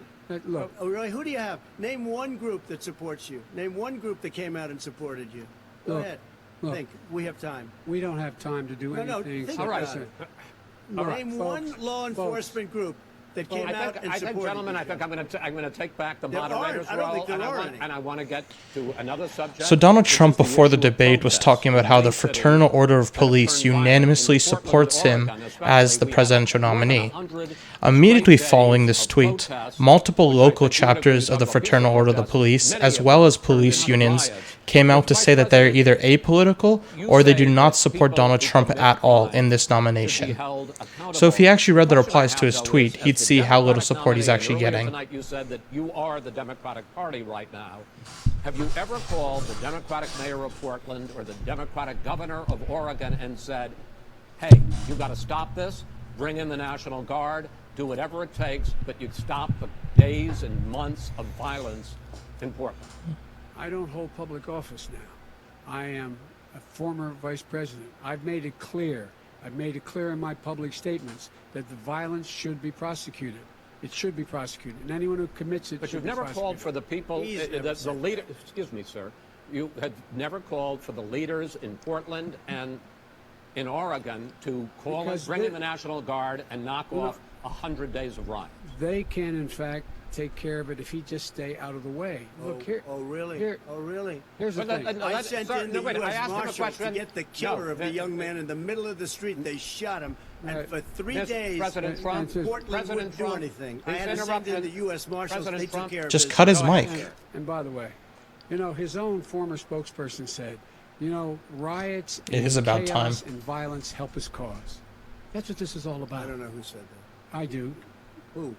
[SPEAKER 3] Look,
[SPEAKER 2] Oh, really? Who do you have? Name one group that supports you. Name one group that came out and supported you. Go
[SPEAKER 3] Look,
[SPEAKER 2] ahead.
[SPEAKER 3] look.
[SPEAKER 2] Think. We have time.
[SPEAKER 3] we don't have time to do
[SPEAKER 2] No,
[SPEAKER 3] anything.
[SPEAKER 2] think
[SPEAKER 3] except
[SPEAKER 2] about
[SPEAKER 3] listen.
[SPEAKER 2] it.
[SPEAKER 3] Look,
[SPEAKER 2] Name one
[SPEAKER 3] folks,
[SPEAKER 2] law
[SPEAKER 3] folks,
[SPEAKER 2] enforcement group that came out and
[SPEAKER 1] I
[SPEAKER 2] supported
[SPEAKER 1] think, gentlemen,
[SPEAKER 2] you.
[SPEAKER 1] I think I'm going to take back the
[SPEAKER 2] There aren't.
[SPEAKER 1] moderator's
[SPEAKER 2] I don't
[SPEAKER 1] role,
[SPEAKER 2] think there are any.
[SPEAKER 1] and I want to get to another subject.
[SPEAKER 4] So Donald
[SPEAKER 1] which
[SPEAKER 4] Trump,
[SPEAKER 1] is the
[SPEAKER 4] before the
[SPEAKER 1] issue of
[SPEAKER 4] debate, was
[SPEAKER 1] protests
[SPEAKER 4] talking about how
[SPEAKER 1] in
[SPEAKER 4] the
[SPEAKER 1] many cities
[SPEAKER 4] Fraternal Order of
[SPEAKER 1] that have
[SPEAKER 4] Police
[SPEAKER 1] turned violent.
[SPEAKER 4] unanimously
[SPEAKER 1] In Portland,
[SPEAKER 4] supports him
[SPEAKER 1] Oregon,
[SPEAKER 4] as
[SPEAKER 1] especially,
[SPEAKER 4] the
[SPEAKER 1] we had
[SPEAKER 4] presidential
[SPEAKER 1] more than
[SPEAKER 4] nominee.
[SPEAKER 1] 100
[SPEAKER 4] Immediately
[SPEAKER 1] straight
[SPEAKER 4] following
[SPEAKER 1] days
[SPEAKER 4] this
[SPEAKER 1] of
[SPEAKER 4] tweet,
[SPEAKER 1] protests,
[SPEAKER 4] multiple
[SPEAKER 1] which
[SPEAKER 4] local
[SPEAKER 1] the communities
[SPEAKER 4] chapters of the
[SPEAKER 1] of peaceful
[SPEAKER 4] Fraternal Order of the
[SPEAKER 1] protests,
[SPEAKER 4] Police,
[SPEAKER 1] many
[SPEAKER 4] as
[SPEAKER 1] of
[SPEAKER 4] well
[SPEAKER 1] them
[SPEAKER 4] as
[SPEAKER 1] turned
[SPEAKER 4] police
[SPEAKER 1] into
[SPEAKER 4] unions,
[SPEAKER 1] riots.
[SPEAKER 4] came out to
[SPEAKER 1] Vice
[SPEAKER 4] say that they're either
[SPEAKER 1] President,
[SPEAKER 4] apolitical
[SPEAKER 1] you
[SPEAKER 4] or they
[SPEAKER 1] say
[SPEAKER 4] do not
[SPEAKER 1] that
[SPEAKER 4] support
[SPEAKER 1] people
[SPEAKER 4] Donald
[SPEAKER 1] who
[SPEAKER 4] Trump
[SPEAKER 1] commit
[SPEAKER 4] at all
[SPEAKER 1] crimes
[SPEAKER 4] in this
[SPEAKER 1] should be
[SPEAKER 4] nomination.
[SPEAKER 1] held accountable.
[SPEAKER 4] So if he actually read the
[SPEAKER 1] The question I
[SPEAKER 4] replies to
[SPEAKER 1] have,
[SPEAKER 4] his
[SPEAKER 1] though,
[SPEAKER 4] tweet,
[SPEAKER 1] is,
[SPEAKER 4] he'd
[SPEAKER 1] as the
[SPEAKER 4] see how little
[SPEAKER 1] Democratic
[SPEAKER 4] support he's
[SPEAKER 1] nominee,
[SPEAKER 4] actually
[SPEAKER 1] and earlier
[SPEAKER 4] getting.
[SPEAKER 1] Tonight you said that you are the Democratic Party right now. Have you ever called the Democratic mayor of Portland or the Democratic governor of Oregon and said, hey, you got to stop this, bring in the National Guard, do whatever it takes, but you'd stop the days and months of violence in Portland?
[SPEAKER 3] I don't hold public office now. I am a former vice president. I've made it clear. I've made it clear in my public statements that the violence should be prosecuted. It should be prosecuted, and anyone who commits it
[SPEAKER 1] But
[SPEAKER 3] should
[SPEAKER 1] you've
[SPEAKER 3] be
[SPEAKER 1] never
[SPEAKER 3] prosecuted.
[SPEAKER 1] called for the people,
[SPEAKER 2] He's never
[SPEAKER 1] the
[SPEAKER 2] said
[SPEAKER 1] leader. Excuse me, sir. You had never called for the leaders in Portland and in Oregon to call
[SPEAKER 3] Because
[SPEAKER 1] bring in
[SPEAKER 3] they-
[SPEAKER 1] the National Guard and knock off 100 days of riots.
[SPEAKER 3] They can, in fact, take care of it if he just stay out of the way. Look here.
[SPEAKER 2] Oh, really?
[SPEAKER 3] Here,
[SPEAKER 2] Oh, really?
[SPEAKER 3] here's the thing.
[SPEAKER 2] I sent in the
[SPEAKER 1] wait, I
[SPEAKER 2] U.S.
[SPEAKER 1] asked him a
[SPEAKER 2] Marshals to
[SPEAKER 1] question.
[SPEAKER 2] get the killer of the
[SPEAKER 1] then-
[SPEAKER 2] young man in the middle of the street, and they shot him. And
[SPEAKER 3] Right.
[SPEAKER 2] for 3
[SPEAKER 1] Mr.
[SPEAKER 2] days,
[SPEAKER 1] President Trump,
[SPEAKER 3] and- and-
[SPEAKER 2] Portland
[SPEAKER 1] President
[SPEAKER 2] wouldn't do
[SPEAKER 1] Trump,
[SPEAKER 2] anything.
[SPEAKER 1] he's
[SPEAKER 2] I had to send in
[SPEAKER 1] interrupted.
[SPEAKER 2] the U.S. Marshals.
[SPEAKER 1] President
[SPEAKER 2] They took
[SPEAKER 1] Trump-
[SPEAKER 2] care of
[SPEAKER 4] Just
[SPEAKER 2] business.
[SPEAKER 4] cut his
[SPEAKER 1] Go
[SPEAKER 4] mic.
[SPEAKER 1] ahead.
[SPEAKER 3] And by the way, you know, his own former spokesperson said, you know, riots
[SPEAKER 4] It is about
[SPEAKER 3] chaos
[SPEAKER 4] time.
[SPEAKER 3] and violence help his cause. That's what this is all about.
[SPEAKER 2] I don't know who said that.
[SPEAKER 3] I do.
[SPEAKER 2] Who?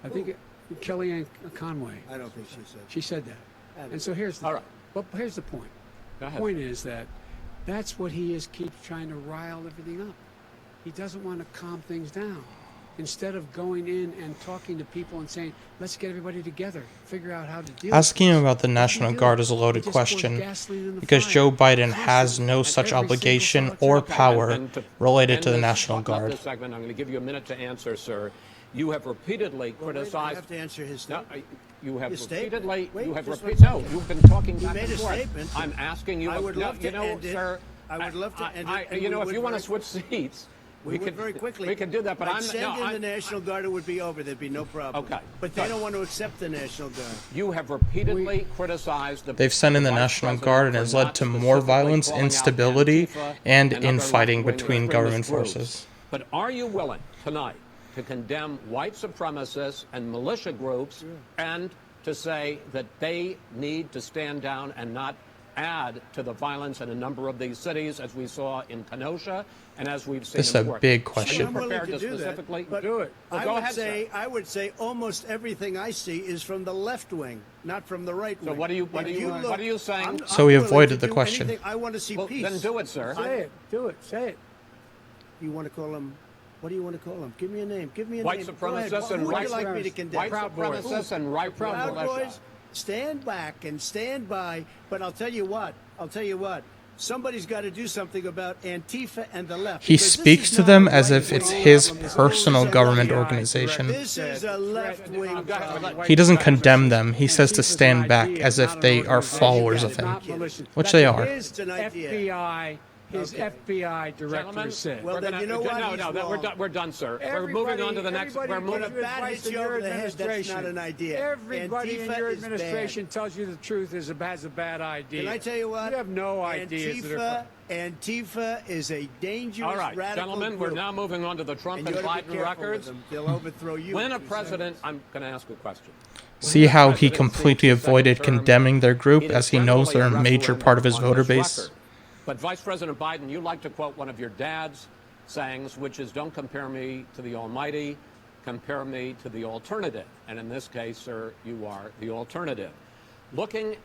[SPEAKER 3] I think Kellyanne Conway.
[SPEAKER 2] I don't think she said.
[SPEAKER 3] She said that.
[SPEAKER 2] I don't
[SPEAKER 3] And so here's the
[SPEAKER 1] All right.
[SPEAKER 3] But here's the point.
[SPEAKER 1] Go
[SPEAKER 3] The
[SPEAKER 1] ahead.
[SPEAKER 3] point is that that's what he is keeps trying to rile everything up. He doesn't want to calm things down. Instead of going in and talking to people and saying, let's get everybody together, figure out how to deal
[SPEAKER 4] Asking
[SPEAKER 3] with
[SPEAKER 4] him
[SPEAKER 3] this.
[SPEAKER 4] about the
[SPEAKER 3] What
[SPEAKER 4] National
[SPEAKER 3] does he do?
[SPEAKER 4] Guard is a
[SPEAKER 3] He
[SPEAKER 4] loaded
[SPEAKER 3] just pours
[SPEAKER 4] question,
[SPEAKER 3] gasoline in the
[SPEAKER 4] because
[SPEAKER 3] fire.
[SPEAKER 4] Joe Biden has
[SPEAKER 3] Constantly.
[SPEAKER 4] no
[SPEAKER 3] And
[SPEAKER 4] such
[SPEAKER 3] every single
[SPEAKER 4] obligation
[SPEAKER 3] solitary
[SPEAKER 4] or
[SPEAKER 3] person-
[SPEAKER 4] power
[SPEAKER 1] And to
[SPEAKER 4] related
[SPEAKER 1] end
[SPEAKER 4] to the
[SPEAKER 1] this-
[SPEAKER 4] National
[SPEAKER 1] not
[SPEAKER 4] Guard.
[SPEAKER 1] this segment, I'm going to give you a minute to answer, sir. You have repeatedly
[SPEAKER 2] Well, wait, I
[SPEAKER 1] criticized.
[SPEAKER 2] have to answer his
[SPEAKER 1] No,
[SPEAKER 2] statement.
[SPEAKER 1] you have
[SPEAKER 2] His statement.
[SPEAKER 1] repeatedly.
[SPEAKER 2] Wait,
[SPEAKER 1] you have
[SPEAKER 2] just
[SPEAKER 1] repeatedly.
[SPEAKER 2] one
[SPEAKER 1] No,
[SPEAKER 2] second.
[SPEAKER 1] you've been talking
[SPEAKER 2] You
[SPEAKER 1] back
[SPEAKER 2] made
[SPEAKER 1] and
[SPEAKER 2] a
[SPEAKER 1] forth.
[SPEAKER 2] statement.
[SPEAKER 1] I'm asking you.
[SPEAKER 2] I would
[SPEAKER 1] no,
[SPEAKER 2] love
[SPEAKER 1] you
[SPEAKER 2] to
[SPEAKER 1] know,
[SPEAKER 2] end it.
[SPEAKER 1] sir.
[SPEAKER 2] I would love to end it, and
[SPEAKER 1] You
[SPEAKER 2] we
[SPEAKER 1] know, if
[SPEAKER 2] would
[SPEAKER 1] you want to
[SPEAKER 2] very-
[SPEAKER 1] switch seats,
[SPEAKER 2] We would very quickly.
[SPEAKER 1] We could do that, but
[SPEAKER 2] I'd
[SPEAKER 1] I'm
[SPEAKER 2] send
[SPEAKER 1] no,
[SPEAKER 2] in
[SPEAKER 1] I-
[SPEAKER 2] the National Guard. It would be over. There'd be no problem.
[SPEAKER 1] Okay.
[SPEAKER 2] But they
[SPEAKER 1] Good.
[SPEAKER 2] don't want to accept the National Guard.
[SPEAKER 1] You have repeatedly criticized the.
[SPEAKER 4] They've sent in the
[SPEAKER 1] Vice
[SPEAKER 4] National
[SPEAKER 1] President
[SPEAKER 4] Guard and
[SPEAKER 1] for
[SPEAKER 4] has led
[SPEAKER 1] not
[SPEAKER 4] to more
[SPEAKER 1] specifically
[SPEAKER 4] violence,
[SPEAKER 1] calling out
[SPEAKER 4] instability,
[SPEAKER 1] Antifa
[SPEAKER 4] and
[SPEAKER 1] other
[SPEAKER 4] infighting
[SPEAKER 1] left-wing
[SPEAKER 4] between
[SPEAKER 1] extremist
[SPEAKER 4] government
[SPEAKER 1] groups.
[SPEAKER 4] forces.
[SPEAKER 1] But are you willing tonight to condemn white supremacists and militia groups and to say that they need to stand down and not add to the violence in a number of these cities, as we saw in Kenosha and as we've seen
[SPEAKER 4] This is
[SPEAKER 1] in
[SPEAKER 4] a
[SPEAKER 1] Portland?
[SPEAKER 4] big
[SPEAKER 1] Are you
[SPEAKER 4] question.
[SPEAKER 2] I'm willing
[SPEAKER 1] prepared
[SPEAKER 2] to
[SPEAKER 1] to
[SPEAKER 2] do that,
[SPEAKER 1] specifically
[SPEAKER 2] but
[SPEAKER 3] Do it.
[SPEAKER 1] Well,
[SPEAKER 2] I
[SPEAKER 1] go
[SPEAKER 2] would
[SPEAKER 1] ahead,
[SPEAKER 2] say
[SPEAKER 1] sir.
[SPEAKER 2] I would say almost everything I see is from the left wing, not from the right wing.
[SPEAKER 1] what are you- what
[SPEAKER 2] If
[SPEAKER 1] are you-
[SPEAKER 2] look-
[SPEAKER 1] what are you saying?
[SPEAKER 2] I'm
[SPEAKER 4] So he
[SPEAKER 2] willing
[SPEAKER 4] avoided
[SPEAKER 2] to
[SPEAKER 4] the
[SPEAKER 2] do
[SPEAKER 4] question.
[SPEAKER 2] anything. I want to see
[SPEAKER 1] Well,
[SPEAKER 2] peace.
[SPEAKER 1] then do it, sir.
[SPEAKER 3] Say it. Do it. Say it.
[SPEAKER 2] You want to call him? What do you want to call him? Give me a name. Give me a
[SPEAKER 1] White
[SPEAKER 2] name. Go ahead.
[SPEAKER 1] supremacists and
[SPEAKER 2] Who would
[SPEAKER 1] right
[SPEAKER 2] you like me to condemn?
[SPEAKER 1] white
[SPEAKER 3] Proud Boys.
[SPEAKER 1] supremacists and right wing
[SPEAKER 2] Proud
[SPEAKER 1] militia.
[SPEAKER 2] Boys, stand back and stand by. But I'll tell you what. Somebody's got to do something about Antifa and the left.
[SPEAKER 4] He
[SPEAKER 2] because this
[SPEAKER 4] speaks
[SPEAKER 2] is
[SPEAKER 4] to
[SPEAKER 2] not
[SPEAKER 4] them
[SPEAKER 2] a
[SPEAKER 4] as if
[SPEAKER 2] right-wing
[SPEAKER 4] it's his
[SPEAKER 2] problem. This is
[SPEAKER 4] personal
[SPEAKER 2] a
[SPEAKER 4] government
[SPEAKER 2] left-wing
[SPEAKER 4] organization.
[SPEAKER 2] This is a left-wing problem.
[SPEAKER 4] He doesn't condemn them. He says to stand back as if they are followers of him, which they are.
[SPEAKER 2] It's an idea.
[SPEAKER 3] FBI, his
[SPEAKER 2] Okay.
[SPEAKER 3] FBI director
[SPEAKER 1] Gentlemen,
[SPEAKER 3] said.
[SPEAKER 2] Well,
[SPEAKER 1] we're
[SPEAKER 2] then
[SPEAKER 1] gonna-
[SPEAKER 2] you know what?
[SPEAKER 1] No,
[SPEAKER 2] He's
[SPEAKER 1] no,
[SPEAKER 2] wrong.
[SPEAKER 1] we're done, sir. We're
[SPEAKER 3] Everybody-
[SPEAKER 1] moving on to the next.
[SPEAKER 3] everybody
[SPEAKER 1] We're
[SPEAKER 2] When
[SPEAKER 1] moving.
[SPEAKER 2] a bat
[SPEAKER 3] advice
[SPEAKER 2] hits
[SPEAKER 3] in
[SPEAKER 2] you
[SPEAKER 3] your
[SPEAKER 2] over the head, that's not
[SPEAKER 3] administration.
[SPEAKER 2] an idea.
[SPEAKER 3] Everybody in
[SPEAKER 2] Antifa
[SPEAKER 3] your
[SPEAKER 2] is bad.
[SPEAKER 3] administration tells you the truth has a bad idea.
[SPEAKER 2] Can I tell you what?
[SPEAKER 3] You have no ideas. that are-
[SPEAKER 2] Antifa is a dangerous
[SPEAKER 1] All right,
[SPEAKER 2] radical
[SPEAKER 1] gentlemen,
[SPEAKER 2] group.
[SPEAKER 1] we're now moving on to the Trump
[SPEAKER 2] And
[SPEAKER 1] and
[SPEAKER 2] you ought to be
[SPEAKER 1] Biden
[SPEAKER 2] careful with
[SPEAKER 1] records.
[SPEAKER 2] them. They'll overthrow you.
[SPEAKER 1] When a
[SPEAKER 2] if you say
[SPEAKER 1] president, I'm going to ask a question.
[SPEAKER 4] See how he completely avoided condemning their group,
[SPEAKER 1] It is
[SPEAKER 4] as he knows they're a
[SPEAKER 1] generally
[SPEAKER 4] major
[SPEAKER 1] referendum
[SPEAKER 4] part of his
[SPEAKER 1] on
[SPEAKER 4] voter
[SPEAKER 1] this
[SPEAKER 4] base.
[SPEAKER 1] record. But Vice President Biden, you like to quote one of your dad's sayings, which is, don't compare me to the almighty, compare me to the alternative. And in this case, sir, you are the alternative. Looking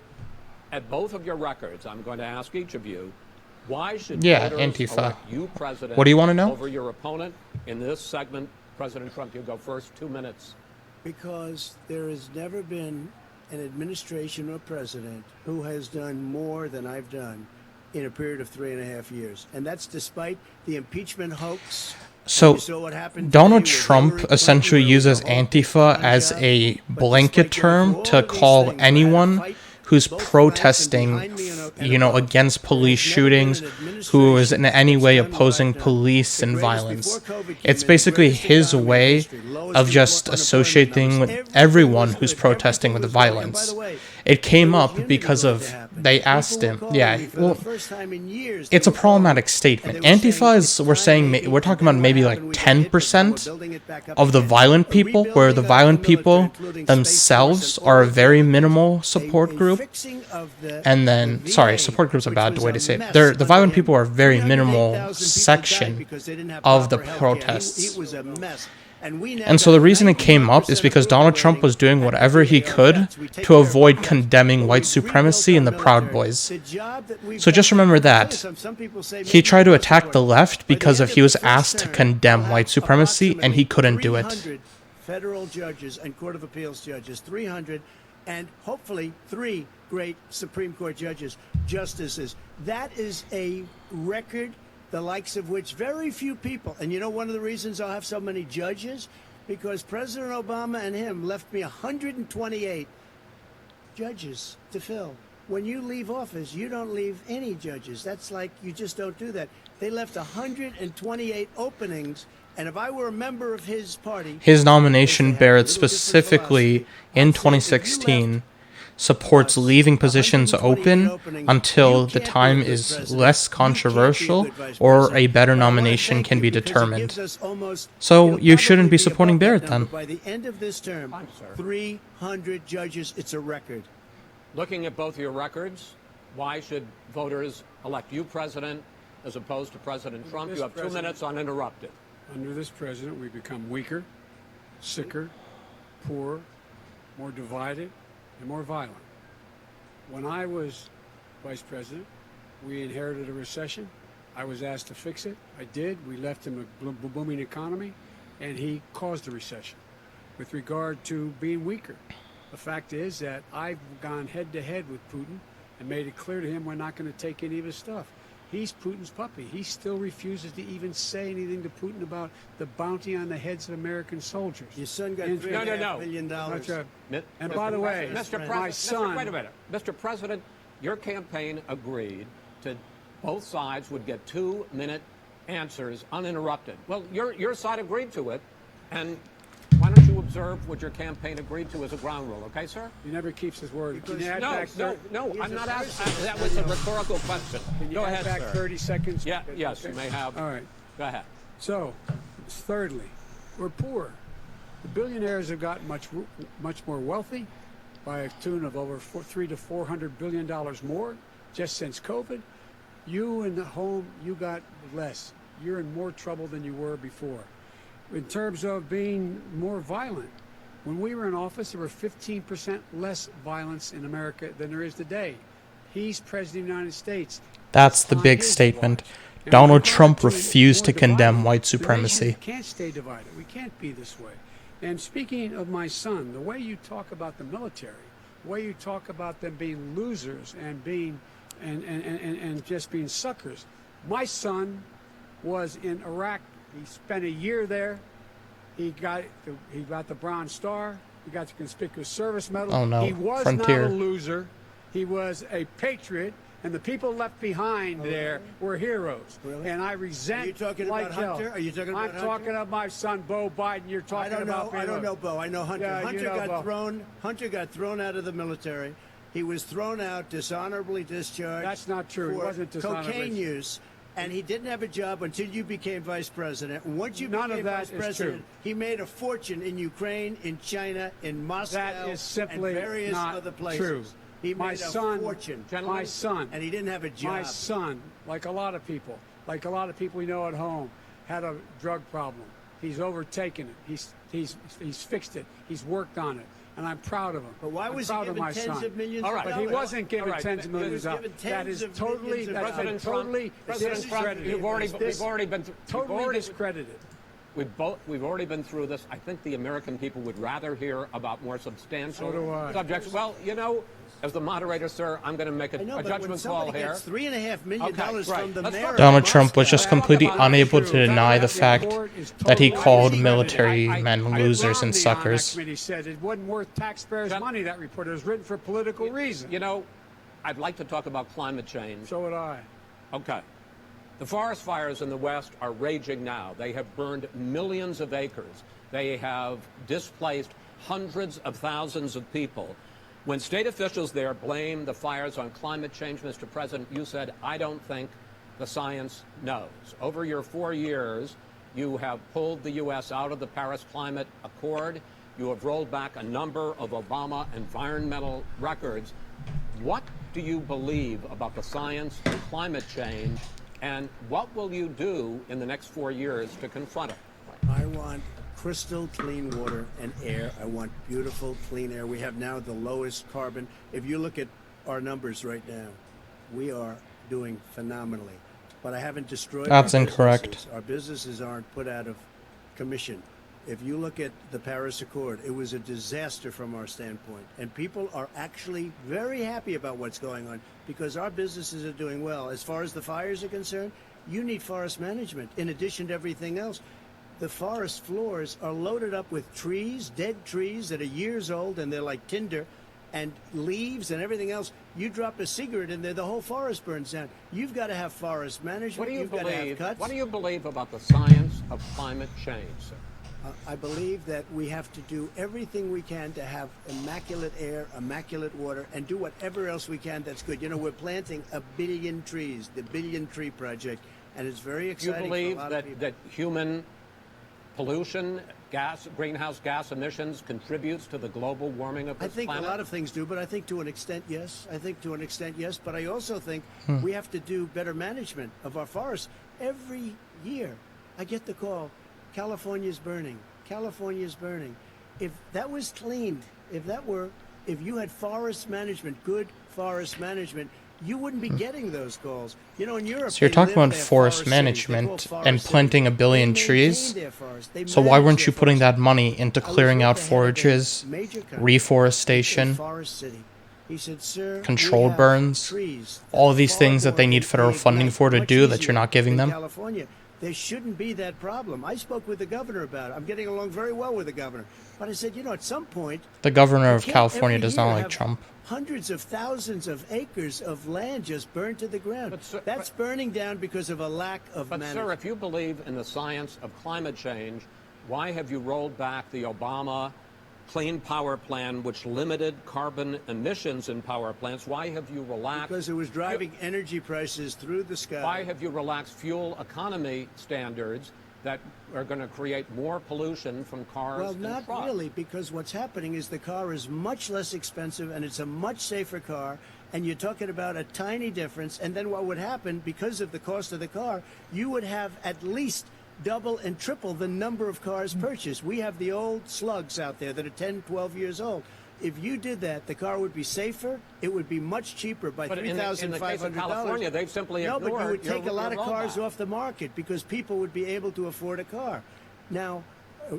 [SPEAKER 1] at both of your records, I'm going to ask each of you, Why should
[SPEAKER 4] Yeah,
[SPEAKER 1] voters
[SPEAKER 4] Antifa.
[SPEAKER 1] elect you president
[SPEAKER 4] What do you wanna know?
[SPEAKER 1] over your opponent? In this segment, President Trump, you go first, 2 minutes.
[SPEAKER 2] Because there has never been an administration or president who has done more than I've done in a period of 3.5 years. And that's despite the impeachment hoax.
[SPEAKER 4] So
[SPEAKER 2] You saw what happened
[SPEAKER 4] Donald
[SPEAKER 2] today with
[SPEAKER 4] Trump
[SPEAKER 2] Hillary Clinton,
[SPEAKER 4] essentially
[SPEAKER 2] where it was
[SPEAKER 4] uses
[SPEAKER 2] a whole
[SPEAKER 4] Antifa as
[SPEAKER 2] unjust,
[SPEAKER 4] a
[SPEAKER 2] but
[SPEAKER 4] blanket
[SPEAKER 2] despite going
[SPEAKER 4] term
[SPEAKER 2] through
[SPEAKER 4] to
[SPEAKER 2] all these
[SPEAKER 4] call
[SPEAKER 2] things, I had to
[SPEAKER 4] anyone
[SPEAKER 2] fight
[SPEAKER 4] who's
[SPEAKER 2] both flanks and
[SPEAKER 4] protesting,
[SPEAKER 2] behind me and above.
[SPEAKER 4] against
[SPEAKER 2] There
[SPEAKER 4] police
[SPEAKER 2] has never been
[SPEAKER 4] shootings,
[SPEAKER 2] an
[SPEAKER 4] who is in
[SPEAKER 2] administration
[SPEAKER 4] any way
[SPEAKER 2] that's done what
[SPEAKER 4] opposing
[SPEAKER 2] I've done.
[SPEAKER 4] police
[SPEAKER 2] The
[SPEAKER 4] and
[SPEAKER 2] greatest
[SPEAKER 4] violence.
[SPEAKER 2] before COVID came
[SPEAKER 4] It's
[SPEAKER 2] in, the
[SPEAKER 4] basically
[SPEAKER 2] greatest
[SPEAKER 4] his
[SPEAKER 2] economy in
[SPEAKER 4] way
[SPEAKER 2] history, lowest
[SPEAKER 4] of just
[SPEAKER 2] unemployment
[SPEAKER 4] associating with
[SPEAKER 2] numbers.
[SPEAKER 4] everyone
[SPEAKER 2] Everything
[SPEAKER 4] who's
[SPEAKER 2] was good.
[SPEAKER 4] protesting
[SPEAKER 2] Everything
[SPEAKER 4] with
[SPEAKER 2] was going. And
[SPEAKER 4] violence.
[SPEAKER 2] by the way,
[SPEAKER 4] It came
[SPEAKER 2] there was
[SPEAKER 4] up
[SPEAKER 2] unity
[SPEAKER 4] because
[SPEAKER 2] going
[SPEAKER 4] of
[SPEAKER 2] to happen.
[SPEAKER 4] they
[SPEAKER 2] People
[SPEAKER 4] asked
[SPEAKER 2] were
[SPEAKER 4] him.
[SPEAKER 2] calling
[SPEAKER 4] Yeah,
[SPEAKER 2] me for
[SPEAKER 4] well,
[SPEAKER 2] the first time in years.
[SPEAKER 4] it's
[SPEAKER 2] They
[SPEAKER 4] a
[SPEAKER 2] were calling me,
[SPEAKER 4] problematic
[SPEAKER 2] and
[SPEAKER 4] statement.
[SPEAKER 2] they were saying,
[SPEAKER 4] Antifa is,
[SPEAKER 2] "It's
[SPEAKER 4] we're
[SPEAKER 2] time,
[SPEAKER 4] saying,
[SPEAKER 2] maybe."
[SPEAKER 4] we're
[SPEAKER 2] And
[SPEAKER 4] talking
[SPEAKER 2] then
[SPEAKER 4] about
[SPEAKER 2] what
[SPEAKER 4] maybe
[SPEAKER 2] happened?
[SPEAKER 4] like
[SPEAKER 2] We got hit, but now we're
[SPEAKER 4] 10%
[SPEAKER 2] building it back up
[SPEAKER 4] of the
[SPEAKER 2] again.
[SPEAKER 4] violent
[SPEAKER 2] A
[SPEAKER 4] people, where the
[SPEAKER 2] rebuilding of
[SPEAKER 4] violent
[SPEAKER 2] military,
[SPEAKER 4] people
[SPEAKER 2] including Space Force
[SPEAKER 4] themselves
[SPEAKER 2] and
[SPEAKER 4] are a
[SPEAKER 2] all
[SPEAKER 4] very
[SPEAKER 2] of that.
[SPEAKER 4] minimal
[SPEAKER 2] A
[SPEAKER 4] support group.
[SPEAKER 2] fixing of the
[SPEAKER 4] And then, sorry,
[SPEAKER 2] VA,
[SPEAKER 4] support groups are
[SPEAKER 2] which
[SPEAKER 4] bad
[SPEAKER 2] was
[SPEAKER 4] way
[SPEAKER 2] a
[SPEAKER 4] to say it.
[SPEAKER 2] mess
[SPEAKER 4] The
[SPEAKER 2] under
[SPEAKER 4] violent
[SPEAKER 2] him.
[SPEAKER 4] people are a very
[SPEAKER 2] 308,000
[SPEAKER 4] minimal
[SPEAKER 2] people died
[SPEAKER 4] section
[SPEAKER 2] because they didn't have
[SPEAKER 4] of the
[SPEAKER 2] proper healthcare.
[SPEAKER 4] protests.
[SPEAKER 2] It was a mess. And we now
[SPEAKER 4] And so
[SPEAKER 2] got
[SPEAKER 4] the reason it came up
[SPEAKER 2] 91%
[SPEAKER 4] is because Donald Trump was doing
[SPEAKER 2] approval
[SPEAKER 4] whatever
[SPEAKER 2] rating
[SPEAKER 4] he
[SPEAKER 2] at
[SPEAKER 4] could
[SPEAKER 2] vets. We take
[SPEAKER 4] to
[SPEAKER 2] care of
[SPEAKER 4] avoid
[SPEAKER 2] vets.
[SPEAKER 4] condemning
[SPEAKER 2] But
[SPEAKER 4] white
[SPEAKER 2] we've
[SPEAKER 4] supremacy
[SPEAKER 2] rebuilt
[SPEAKER 4] and the
[SPEAKER 2] our
[SPEAKER 4] Proud
[SPEAKER 2] military.
[SPEAKER 4] Boys.
[SPEAKER 2] The job that we've
[SPEAKER 4] So just
[SPEAKER 2] done-
[SPEAKER 4] remember
[SPEAKER 2] I'll tell you
[SPEAKER 4] that.
[SPEAKER 2] some people say
[SPEAKER 4] He
[SPEAKER 2] maybe
[SPEAKER 4] tried to
[SPEAKER 2] more
[SPEAKER 4] attack the
[SPEAKER 2] support.
[SPEAKER 4] left
[SPEAKER 2] By the
[SPEAKER 4] because
[SPEAKER 2] end
[SPEAKER 4] he was
[SPEAKER 2] the first
[SPEAKER 4] asked to
[SPEAKER 2] term,
[SPEAKER 4] condemn
[SPEAKER 2] we'll
[SPEAKER 4] white
[SPEAKER 2] have
[SPEAKER 4] supremacy, and he couldn't do it.
[SPEAKER 2] 300 federal judges and Court of Appeals judges, 300, and hopefully 3 great Supreme Court judges, justices. That is a record, the likes of which very few people, and you know one of the reasons I'll have so many judges? Because President Obama and him left me 128 judges to fill. When you leave office, you don't leave any judges. That's like, you just don't do that. They left 128 openings, and if I were a member of his party...
[SPEAKER 4] His nomination,
[SPEAKER 2] they have a
[SPEAKER 4] Barrett,
[SPEAKER 2] little different
[SPEAKER 4] specifically
[SPEAKER 2] philosophy.
[SPEAKER 4] in
[SPEAKER 2] I'd say if you
[SPEAKER 4] 2016,
[SPEAKER 2] left
[SPEAKER 4] supports leaving positions
[SPEAKER 2] 128
[SPEAKER 4] open
[SPEAKER 2] openings,
[SPEAKER 4] until
[SPEAKER 2] you
[SPEAKER 4] the
[SPEAKER 2] can't be a
[SPEAKER 4] time
[SPEAKER 2] good
[SPEAKER 4] is
[SPEAKER 2] president.
[SPEAKER 4] less
[SPEAKER 2] You can't be a
[SPEAKER 4] controversial
[SPEAKER 2] good vice
[SPEAKER 4] or a
[SPEAKER 2] president.
[SPEAKER 4] better
[SPEAKER 2] But I wanna
[SPEAKER 4] nomination
[SPEAKER 2] thank
[SPEAKER 4] can
[SPEAKER 2] you
[SPEAKER 4] be
[SPEAKER 2] because it
[SPEAKER 4] determined.
[SPEAKER 2] gives us almost-
[SPEAKER 4] So
[SPEAKER 2] it'll
[SPEAKER 4] you shouldn't
[SPEAKER 2] probably
[SPEAKER 4] be supporting
[SPEAKER 2] above that
[SPEAKER 4] Barrett
[SPEAKER 2] number.
[SPEAKER 4] then.
[SPEAKER 2] By the end of this term,
[SPEAKER 1] Fine, sir.
[SPEAKER 2] 300 judges, it's a record.
[SPEAKER 1] Looking at both your records, why should voters elect you president as opposed to President Trump? You
[SPEAKER 3] Mr.
[SPEAKER 1] have 2
[SPEAKER 3] President.
[SPEAKER 1] minutes uninterrupted.
[SPEAKER 3] Under this president, we become weaker, sicker, poorer, more divided, and more violent. When I was vice president, we inherited a recession. I was asked to fix it. I did. We left him a booming economy, and he caused the recession. With regard to being weaker, the fact is that I've gone head to head with Putin and made it clear to him we're not going to take any of his stuff. He's Putin's puppy. He still refuses to even say anything to Putin about the bounty on the heads of American soldiers.
[SPEAKER 2] Your son got
[SPEAKER 3] And-
[SPEAKER 2] $3.5
[SPEAKER 1] No.
[SPEAKER 2] million.
[SPEAKER 3] That's right.
[SPEAKER 1] Mi-
[SPEAKER 3] And
[SPEAKER 1] Mr.
[SPEAKER 3] by the way,
[SPEAKER 1] President,
[SPEAKER 3] my son-
[SPEAKER 1] wait a minute. Mr. President, your campaign agreed to both sides would get 2-minute answers uninterrupted. Well, your side agreed to it, and why don't you observe what your campaign agreed to as a ground rule, okay, sir?
[SPEAKER 3] He never keeps his word. Can you add
[SPEAKER 1] No,
[SPEAKER 3] back
[SPEAKER 1] I'm not asking. That was a rhetorical question.
[SPEAKER 3] Can you
[SPEAKER 1] Go
[SPEAKER 3] add
[SPEAKER 1] ahead,
[SPEAKER 3] back
[SPEAKER 1] sir.
[SPEAKER 3] 30 seconds?
[SPEAKER 1] Yeah, yes, you may have.
[SPEAKER 3] All right.
[SPEAKER 1] Go ahead.
[SPEAKER 3] So, thirdly, we're poor. The billionaires have gotten much more wealthy by a tune of over $300 to $400 billion more just since COVID. You in the home, you got less. You're in more trouble than you were before. In terms of being more violent, when we were in office, there were 15% less violence in America than there is today. He's president of the United States.
[SPEAKER 4] That's the
[SPEAKER 3] On
[SPEAKER 4] big
[SPEAKER 3] his
[SPEAKER 4] statement.
[SPEAKER 3] watch. And
[SPEAKER 4] Donald
[SPEAKER 3] with regard
[SPEAKER 4] Trump
[SPEAKER 3] to
[SPEAKER 4] refused to
[SPEAKER 3] more
[SPEAKER 4] condemn
[SPEAKER 3] divided,
[SPEAKER 4] white
[SPEAKER 3] the nation
[SPEAKER 4] supremacy.
[SPEAKER 3] can't stay divided. We can't be this way. And speaking of my son, the way you talk about the military, the way you talk about them being losers and being and just being suckers. My son was in Iraq. He spent a year there. He got the Bronze Star. He got the Conspicuous Service Medal.
[SPEAKER 4] Oh, no.
[SPEAKER 3] He was
[SPEAKER 4] Frontier.
[SPEAKER 3] not a loser. He was a patriot. And the people left behind there were heroes.
[SPEAKER 2] Really?
[SPEAKER 3] And I resent
[SPEAKER 2] Are you talking
[SPEAKER 3] like
[SPEAKER 2] about
[SPEAKER 3] hell.
[SPEAKER 2] Hunter? Are you talking about
[SPEAKER 3] I'm
[SPEAKER 2] Hunter?
[SPEAKER 3] talking about my son, Bo Biden. You're talking about
[SPEAKER 2] I don't
[SPEAKER 3] Beto.
[SPEAKER 2] know, Bo. I know Hunter.
[SPEAKER 3] Yeah, you know Bo.
[SPEAKER 2] Hunter got thrown out of the military. He was thrown out, dishonorably discharged.
[SPEAKER 3] That's not true. He
[SPEAKER 2] For
[SPEAKER 3] wasn't dishonorably.
[SPEAKER 2] cocaine use. And he didn't have a job until you became vice president. And once you
[SPEAKER 3] None
[SPEAKER 2] became
[SPEAKER 3] of that
[SPEAKER 2] vice
[SPEAKER 3] is
[SPEAKER 2] president,
[SPEAKER 3] true.
[SPEAKER 2] he made a fortune in Ukraine, in China, in Moscow,
[SPEAKER 3] That is simply
[SPEAKER 2] and various
[SPEAKER 3] not
[SPEAKER 2] other places.
[SPEAKER 3] true.
[SPEAKER 2] He
[SPEAKER 3] My
[SPEAKER 2] made
[SPEAKER 3] son-
[SPEAKER 2] a fortune.
[SPEAKER 3] My son,
[SPEAKER 2] And he didn't have a job.
[SPEAKER 3] my son, like a lot of people we know at home, had a drug problem. He's overtaken it. He's fixed it. He's worked on it. and I'm proud of him.
[SPEAKER 2] But why
[SPEAKER 3] I'm
[SPEAKER 2] was he
[SPEAKER 3] proud of
[SPEAKER 2] given
[SPEAKER 3] my
[SPEAKER 2] tens
[SPEAKER 3] son.
[SPEAKER 2] of millions
[SPEAKER 1] All
[SPEAKER 2] of
[SPEAKER 1] right.
[SPEAKER 3] But he
[SPEAKER 2] dollars?
[SPEAKER 3] wasn't given
[SPEAKER 1] All right.
[SPEAKER 3] tens of millions of
[SPEAKER 2] He was
[SPEAKER 3] dollars.
[SPEAKER 2] given
[SPEAKER 3] That
[SPEAKER 2] tens
[SPEAKER 3] is
[SPEAKER 2] of
[SPEAKER 3] totally,
[SPEAKER 2] millions of
[SPEAKER 3] that's
[SPEAKER 2] dollars.
[SPEAKER 3] been totally
[SPEAKER 1] President Trump,
[SPEAKER 3] discredited.
[SPEAKER 1] we've already been
[SPEAKER 3] Totally discredited.
[SPEAKER 1] We've already been through this. I think the American people would rather hear about more substantial
[SPEAKER 3] So do I.
[SPEAKER 1] subjects. Well, you know, as the moderator, sir, I'm going to make
[SPEAKER 2] I know,
[SPEAKER 1] a
[SPEAKER 2] but when
[SPEAKER 1] judgment
[SPEAKER 2] somebody
[SPEAKER 1] call here.
[SPEAKER 2] gets $3.5 million
[SPEAKER 1] Okay, right.
[SPEAKER 2] from the
[SPEAKER 1] Let's
[SPEAKER 2] mayor
[SPEAKER 1] talk
[SPEAKER 2] of
[SPEAKER 4] Donald Trump was
[SPEAKER 2] Moscow.
[SPEAKER 4] just completely
[SPEAKER 1] about-
[SPEAKER 4] unable to
[SPEAKER 3] True.
[SPEAKER 4] deny the
[SPEAKER 3] That
[SPEAKER 4] fact
[SPEAKER 3] report is
[SPEAKER 4] that he
[SPEAKER 3] totally
[SPEAKER 4] called
[SPEAKER 3] discredited.
[SPEAKER 4] military
[SPEAKER 1] I-
[SPEAKER 4] men
[SPEAKER 3] Mitt
[SPEAKER 4] losers and
[SPEAKER 3] Romney
[SPEAKER 4] suckers.
[SPEAKER 3] On that committee said it wasn't worth taxpayers'
[SPEAKER 1] John-
[SPEAKER 3] money. That report, it was written for political reasons.
[SPEAKER 1] You know, I'd like to talk about climate change.
[SPEAKER 3] So would I.
[SPEAKER 1] Okay. The forest fires in the West are raging now. They have burned millions of acres. They have displaced hundreds of thousands of people. When state officials there blame the fires on climate change, Mr. President, you said, I don't think the science knows. Over your 4 years, you have pulled the U.S. out of the Paris Climate Accord. You have rolled back a number of Obama environmental records. What do you believe about the science of climate change, and what will you do in the next 4 years to confront it?
[SPEAKER 2] I want crystal clean water and air. I want beautiful clean air. We have now the lowest carbon. If you look at our numbers right now, we are doing phenomenally. But I haven't destroyed
[SPEAKER 4] That's
[SPEAKER 2] our
[SPEAKER 4] incorrect.
[SPEAKER 2] businesses. Our businesses aren't put out of commission. If you look at the Paris Accord, it was a disaster from our standpoint. And people are actually very happy about what's going on because our businesses are doing well. As far as the fires are concerned, you need forest management in addition to everything else. The forest floors are loaded up with trees, dead trees that are years old, and they're like tinder, and leaves and everything else. You drop a cigarette in there, the whole forest burns down. You've got to have forest management.
[SPEAKER 1] What do you
[SPEAKER 2] You've got to have
[SPEAKER 1] believe?
[SPEAKER 2] cuts.
[SPEAKER 1] What do you believe about the science of climate change, sir?
[SPEAKER 2] I believe that we have to do everything we can to have immaculate air, immaculate water, and do whatever else we can that's good. You know, we're planting 1 billion trees, the Billion Tree Project, and it's very
[SPEAKER 1] Do you
[SPEAKER 2] exciting
[SPEAKER 1] believe
[SPEAKER 2] for a lot
[SPEAKER 1] that,
[SPEAKER 2] of people.
[SPEAKER 1] that human pollution, greenhouse gas emissions contributes to the global warming of
[SPEAKER 2] I
[SPEAKER 1] this
[SPEAKER 2] think
[SPEAKER 1] planet?
[SPEAKER 2] a lot of things do, but I think to an extent, yes. I think to an extent, yes. But I also think we have to do better management of our forests. Every year, I get the call, California's burning. California's burning. If that was cleaned, if you had forest management, good forest management, you wouldn't be getting those calls. You know, in Europe,
[SPEAKER 4] So you're
[SPEAKER 2] they
[SPEAKER 4] talking
[SPEAKER 2] live
[SPEAKER 4] about
[SPEAKER 2] their
[SPEAKER 4] forest
[SPEAKER 2] cities. They call
[SPEAKER 4] management
[SPEAKER 2] forest
[SPEAKER 4] and
[SPEAKER 2] cities.
[SPEAKER 4] planting 1 billion
[SPEAKER 2] They maintain
[SPEAKER 4] trees.
[SPEAKER 2] their forests. They
[SPEAKER 4] So why
[SPEAKER 2] manage
[SPEAKER 4] weren't
[SPEAKER 2] their
[SPEAKER 4] you putting
[SPEAKER 2] forests.
[SPEAKER 4] that money into
[SPEAKER 2] I was
[SPEAKER 4] clearing
[SPEAKER 2] with
[SPEAKER 4] out
[SPEAKER 2] the head of a
[SPEAKER 4] forages,
[SPEAKER 2] major company.
[SPEAKER 4] reforestation,
[SPEAKER 2] A forest city. He said, "Sir,
[SPEAKER 4] controlled
[SPEAKER 2] we have
[SPEAKER 4] burns,
[SPEAKER 2] trees that
[SPEAKER 4] all
[SPEAKER 2] are
[SPEAKER 4] these
[SPEAKER 2] far
[SPEAKER 4] things that they
[SPEAKER 2] more
[SPEAKER 4] need federal
[SPEAKER 2] big,
[SPEAKER 4] funding for to
[SPEAKER 2] much
[SPEAKER 4] do that
[SPEAKER 2] easier
[SPEAKER 4] you're not giving
[SPEAKER 2] in
[SPEAKER 4] them?
[SPEAKER 2] California, there shouldn't be that problem." I spoke with the governor about it. I'm getting along very well with the governor. But I said, you know, at some point,
[SPEAKER 4] The governor
[SPEAKER 2] you
[SPEAKER 4] of
[SPEAKER 2] can't
[SPEAKER 4] California
[SPEAKER 2] every
[SPEAKER 4] does not
[SPEAKER 2] year
[SPEAKER 4] like
[SPEAKER 2] have
[SPEAKER 4] Trump.
[SPEAKER 2] hundreds of thousands of acres of land just burned to the ground.
[SPEAKER 1] But, sir,
[SPEAKER 2] That's burning down because of a lack of
[SPEAKER 1] But,
[SPEAKER 2] management.
[SPEAKER 1] sir, if you believe in the science of climate change, why have you rolled back the Obama Clean Power Plan, which limited carbon emissions in power plants? Why have you relaxed?
[SPEAKER 2] Because it was driving energy prices through the sky.
[SPEAKER 1] Why have you relaxed fuel economy standards that are going to create more pollution from cars
[SPEAKER 2] Well,
[SPEAKER 1] and
[SPEAKER 2] not
[SPEAKER 1] trucks?
[SPEAKER 2] really, because what's happening is the car is much less expensive and it's a much safer car. And you're talking about a tiny difference. And then what would happen, because of the cost of the car, you would have at least double and triple the number of cars purchased. We have the old slugs out there that are 10, 12 years old. If you did that, the car would be safer. It would be much cheaper by
[SPEAKER 1] But in the case of
[SPEAKER 2] $3,500.
[SPEAKER 1] California, they've simply
[SPEAKER 2] No, but you
[SPEAKER 1] ignored
[SPEAKER 2] would take
[SPEAKER 1] your-
[SPEAKER 2] a lot
[SPEAKER 1] your
[SPEAKER 2] of cars
[SPEAKER 1] rollback.
[SPEAKER 2] off the market because people would be able to afford a car. Now,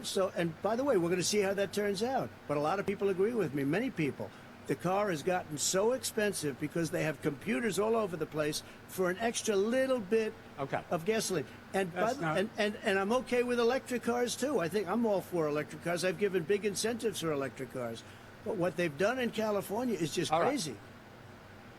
[SPEAKER 2] so, and by the way, we're going to see how that turns out. But a lot of people agree with me, many people. The car has gotten so expensive because they have computers all over the place for an extra little bit
[SPEAKER 1] Okay.
[SPEAKER 2] of gasoline. And,
[SPEAKER 3] That's not-
[SPEAKER 2] and I'm okay with electric cars, too. I think I'm all for electric cars. I've given big incentives for electric cars. But what they've done in California is just
[SPEAKER 1] All right.
[SPEAKER 2] crazy.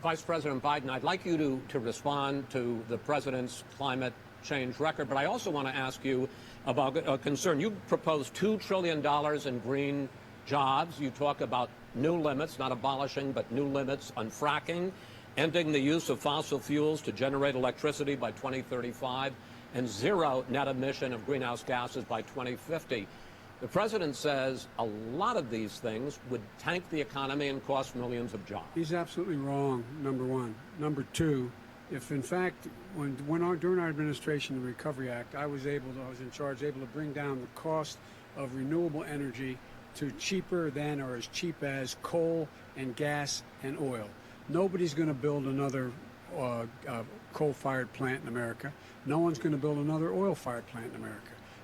[SPEAKER 1] Vice President Biden, I'd like you to respond to the president's climate change record, but I also want to ask you about a concern. You proposed $2 trillion in green jobs. You talk about new limits, not abolishing, but new limits on fracking, ending the use of fossil fuels to generate electricity by 2035, and zero net emission of greenhouse gases by 2050. The president says a lot of these things would tank the economy and cost millions of jobs.
[SPEAKER 3] He's absolutely wrong, number one. Number two, if in fact, during our administration, the Recovery Act, I was in charge, able to bring down the cost of renewable energy to cheaper than or as cheap as coal and gas and oil. Nobody's going to build another coal-fired plant in America. No one's going to build another oil-fired plant in America.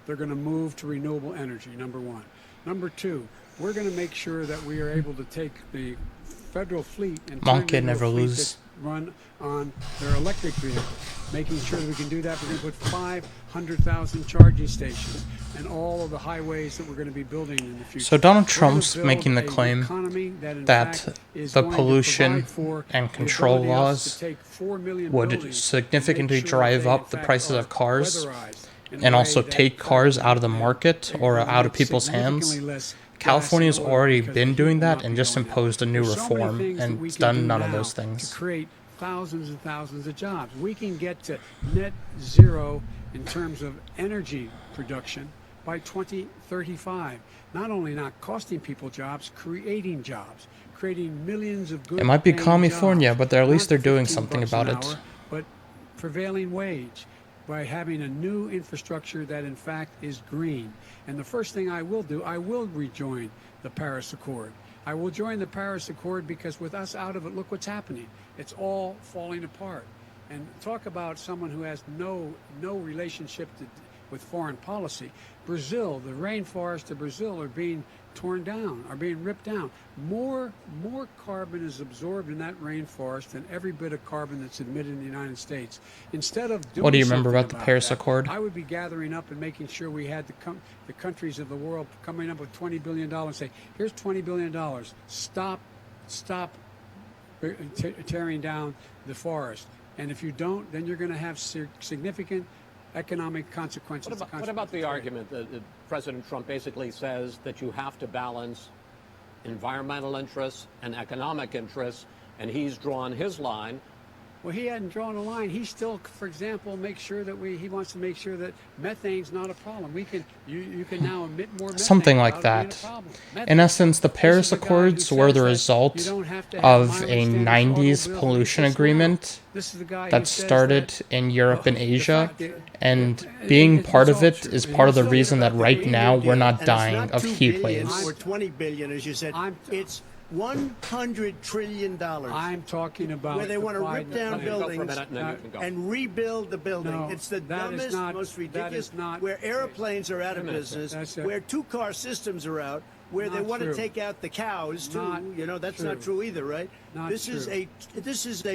[SPEAKER 3] They're going to move to renewable energy, number one. Number two, we're going to make sure that we are able to take the federal fleet and turn
[SPEAKER 4] Monkey
[SPEAKER 3] it into a
[SPEAKER 4] never
[SPEAKER 3] fleet
[SPEAKER 4] lose.
[SPEAKER 3] that's run on their electric vehicles. Making sure that we can do that, we're going to put 500,000 charging stations and all of the highways that we're going to be building in the future.
[SPEAKER 4] So Donald
[SPEAKER 3] We're gonna
[SPEAKER 4] Trump's
[SPEAKER 3] build
[SPEAKER 4] making the
[SPEAKER 3] a
[SPEAKER 4] claim
[SPEAKER 3] economy in
[SPEAKER 4] that
[SPEAKER 3] fact is
[SPEAKER 4] the
[SPEAKER 3] going to
[SPEAKER 4] pollution
[SPEAKER 3] provide for
[SPEAKER 4] and
[SPEAKER 3] the
[SPEAKER 4] control
[SPEAKER 3] ability of us
[SPEAKER 4] laws
[SPEAKER 3] to take 4 million
[SPEAKER 4] would
[SPEAKER 3] buildings and
[SPEAKER 4] significantly
[SPEAKER 3] make sure
[SPEAKER 4] drive
[SPEAKER 3] they, in
[SPEAKER 4] up the
[SPEAKER 3] fact,
[SPEAKER 4] prices
[SPEAKER 3] are
[SPEAKER 4] of cars
[SPEAKER 3] weatherized in a
[SPEAKER 4] and
[SPEAKER 3] way
[SPEAKER 4] also
[SPEAKER 3] that
[SPEAKER 4] take cars
[SPEAKER 3] carbon
[SPEAKER 4] out of the
[SPEAKER 3] and
[SPEAKER 4] market
[SPEAKER 3] they
[SPEAKER 4] or
[SPEAKER 3] will
[SPEAKER 4] out of
[SPEAKER 3] make
[SPEAKER 4] people's hands.
[SPEAKER 3] significantly less
[SPEAKER 4] California's
[SPEAKER 3] gas and oil
[SPEAKER 4] already
[SPEAKER 3] because
[SPEAKER 4] been
[SPEAKER 3] the heat
[SPEAKER 4] doing
[SPEAKER 3] will
[SPEAKER 4] that
[SPEAKER 3] not
[SPEAKER 4] and
[SPEAKER 3] be
[SPEAKER 4] just
[SPEAKER 3] going down.
[SPEAKER 4] imposed a new
[SPEAKER 3] There's so many
[SPEAKER 4] reform,
[SPEAKER 3] things that
[SPEAKER 4] and
[SPEAKER 3] we
[SPEAKER 4] it's
[SPEAKER 3] can
[SPEAKER 4] done
[SPEAKER 3] do
[SPEAKER 4] none of
[SPEAKER 3] now
[SPEAKER 4] those things.
[SPEAKER 3] to create thousands and thousands of jobs. We can get to net zero in terms of energy production by 2035. Not only not costing people jobs, creating jobs, creating millions of good.
[SPEAKER 4] It might be
[SPEAKER 3] paying
[SPEAKER 4] California,
[SPEAKER 3] jobs.
[SPEAKER 4] but at least
[SPEAKER 3] Not
[SPEAKER 4] they're doing
[SPEAKER 3] 15
[SPEAKER 4] something
[SPEAKER 3] bucks
[SPEAKER 4] about
[SPEAKER 3] an
[SPEAKER 4] it.
[SPEAKER 3] hour, but prevailing wage by having a new infrastructure that in fact is green. And the first thing I will do, I will rejoin the Paris Accord. I will join the Paris Accord because with us out of it, look what's happening. It's all falling apart. And talk about someone who has no relationship with foreign policy. Brazil, the rainforests of Brazil are being torn down, are being ripped down. More carbon is absorbed in that rainforest than every bit of carbon that's emitted in the United States. Instead of doing
[SPEAKER 4] What do you remember
[SPEAKER 3] something
[SPEAKER 4] about the Paris
[SPEAKER 3] that,
[SPEAKER 4] Accord?
[SPEAKER 3] I would be gathering up and making sure we had the countries of the world coming up with $20 billion and say, here's $20 billion. Stop tearing down the forest. And if you don't, then you're going to have significant economic consequences.
[SPEAKER 1] What about the argument that President Trump basically says that you have to balance environmental interests and economic interests, and he's drawn his line?
[SPEAKER 3] Well, he hadn't drawn a line. He still, for example, makes sure that he wants to make sure that methane's not a problem. You can now emit more methane.
[SPEAKER 4] Something like
[SPEAKER 3] without it being
[SPEAKER 4] that.
[SPEAKER 3] a problem.
[SPEAKER 4] In
[SPEAKER 3] Methane.
[SPEAKER 4] essence, the
[SPEAKER 3] This
[SPEAKER 4] Paris
[SPEAKER 3] is the guy
[SPEAKER 4] Accords
[SPEAKER 3] who
[SPEAKER 4] were
[SPEAKER 3] says
[SPEAKER 4] the
[SPEAKER 3] that
[SPEAKER 4] result
[SPEAKER 3] you don't have to have
[SPEAKER 4] of
[SPEAKER 3] mileage
[SPEAKER 4] a
[SPEAKER 3] standards for
[SPEAKER 4] 90s
[SPEAKER 3] automobiles
[SPEAKER 4] pollution
[SPEAKER 3] like this now.
[SPEAKER 4] agreement
[SPEAKER 3] This is the guy who
[SPEAKER 4] that
[SPEAKER 3] says
[SPEAKER 4] started
[SPEAKER 3] that,
[SPEAKER 4] in Europe and
[SPEAKER 3] the
[SPEAKER 4] Asia,
[SPEAKER 3] fact that-
[SPEAKER 4] and
[SPEAKER 3] it-
[SPEAKER 4] being
[SPEAKER 3] it's
[SPEAKER 4] part of
[SPEAKER 3] all
[SPEAKER 4] it
[SPEAKER 3] true.
[SPEAKER 4] is
[SPEAKER 3] And
[SPEAKER 4] part of the
[SPEAKER 3] also
[SPEAKER 4] reason that
[SPEAKER 2] about the
[SPEAKER 4] right
[SPEAKER 2] Green
[SPEAKER 4] now
[SPEAKER 2] New
[SPEAKER 4] we're
[SPEAKER 2] Deal,
[SPEAKER 4] not
[SPEAKER 2] and it's
[SPEAKER 4] dying
[SPEAKER 2] not
[SPEAKER 4] of
[SPEAKER 2] 2
[SPEAKER 4] heat
[SPEAKER 2] billion
[SPEAKER 4] waves.
[SPEAKER 2] or 20 billion, as you said. It's $100 trillion.
[SPEAKER 3] I'm talking about
[SPEAKER 2] where they want to
[SPEAKER 3] the
[SPEAKER 2] rip
[SPEAKER 3] Biden
[SPEAKER 2] down
[SPEAKER 3] plan.
[SPEAKER 1] Go for a
[SPEAKER 2] buildings
[SPEAKER 1] minute and then you can go.
[SPEAKER 2] and rebuild the building.
[SPEAKER 3] No,
[SPEAKER 2] It's the
[SPEAKER 3] that is
[SPEAKER 2] dumbest,
[SPEAKER 3] not-
[SPEAKER 2] most
[SPEAKER 3] that
[SPEAKER 2] ridiculous.
[SPEAKER 3] is not
[SPEAKER 2] where
[SPEAKER 3] the case.
[SPEAKER 2] airplanes are out of
[SPEAKER 1] minute,
[SPEAKER 2] business,
[SPEAKER 3] That's it.
[SPEAKER 2] where two-car systems are out, where they
[SPEAKER 3] Not
[SPEAKER 2] want
[SPEAKER 3] true.
[SPEAKER 2] to take out the cows too.
[SPEAKER 3] Not
[SPEAKER 2] That's not
[SPEAKER 3] true.
[SPEAKER 2] true either, right?
[SPEAKER 3] Not
[SPEAKER 2] this
[SPEAKER 3] true.
[SPEAKER 2] is a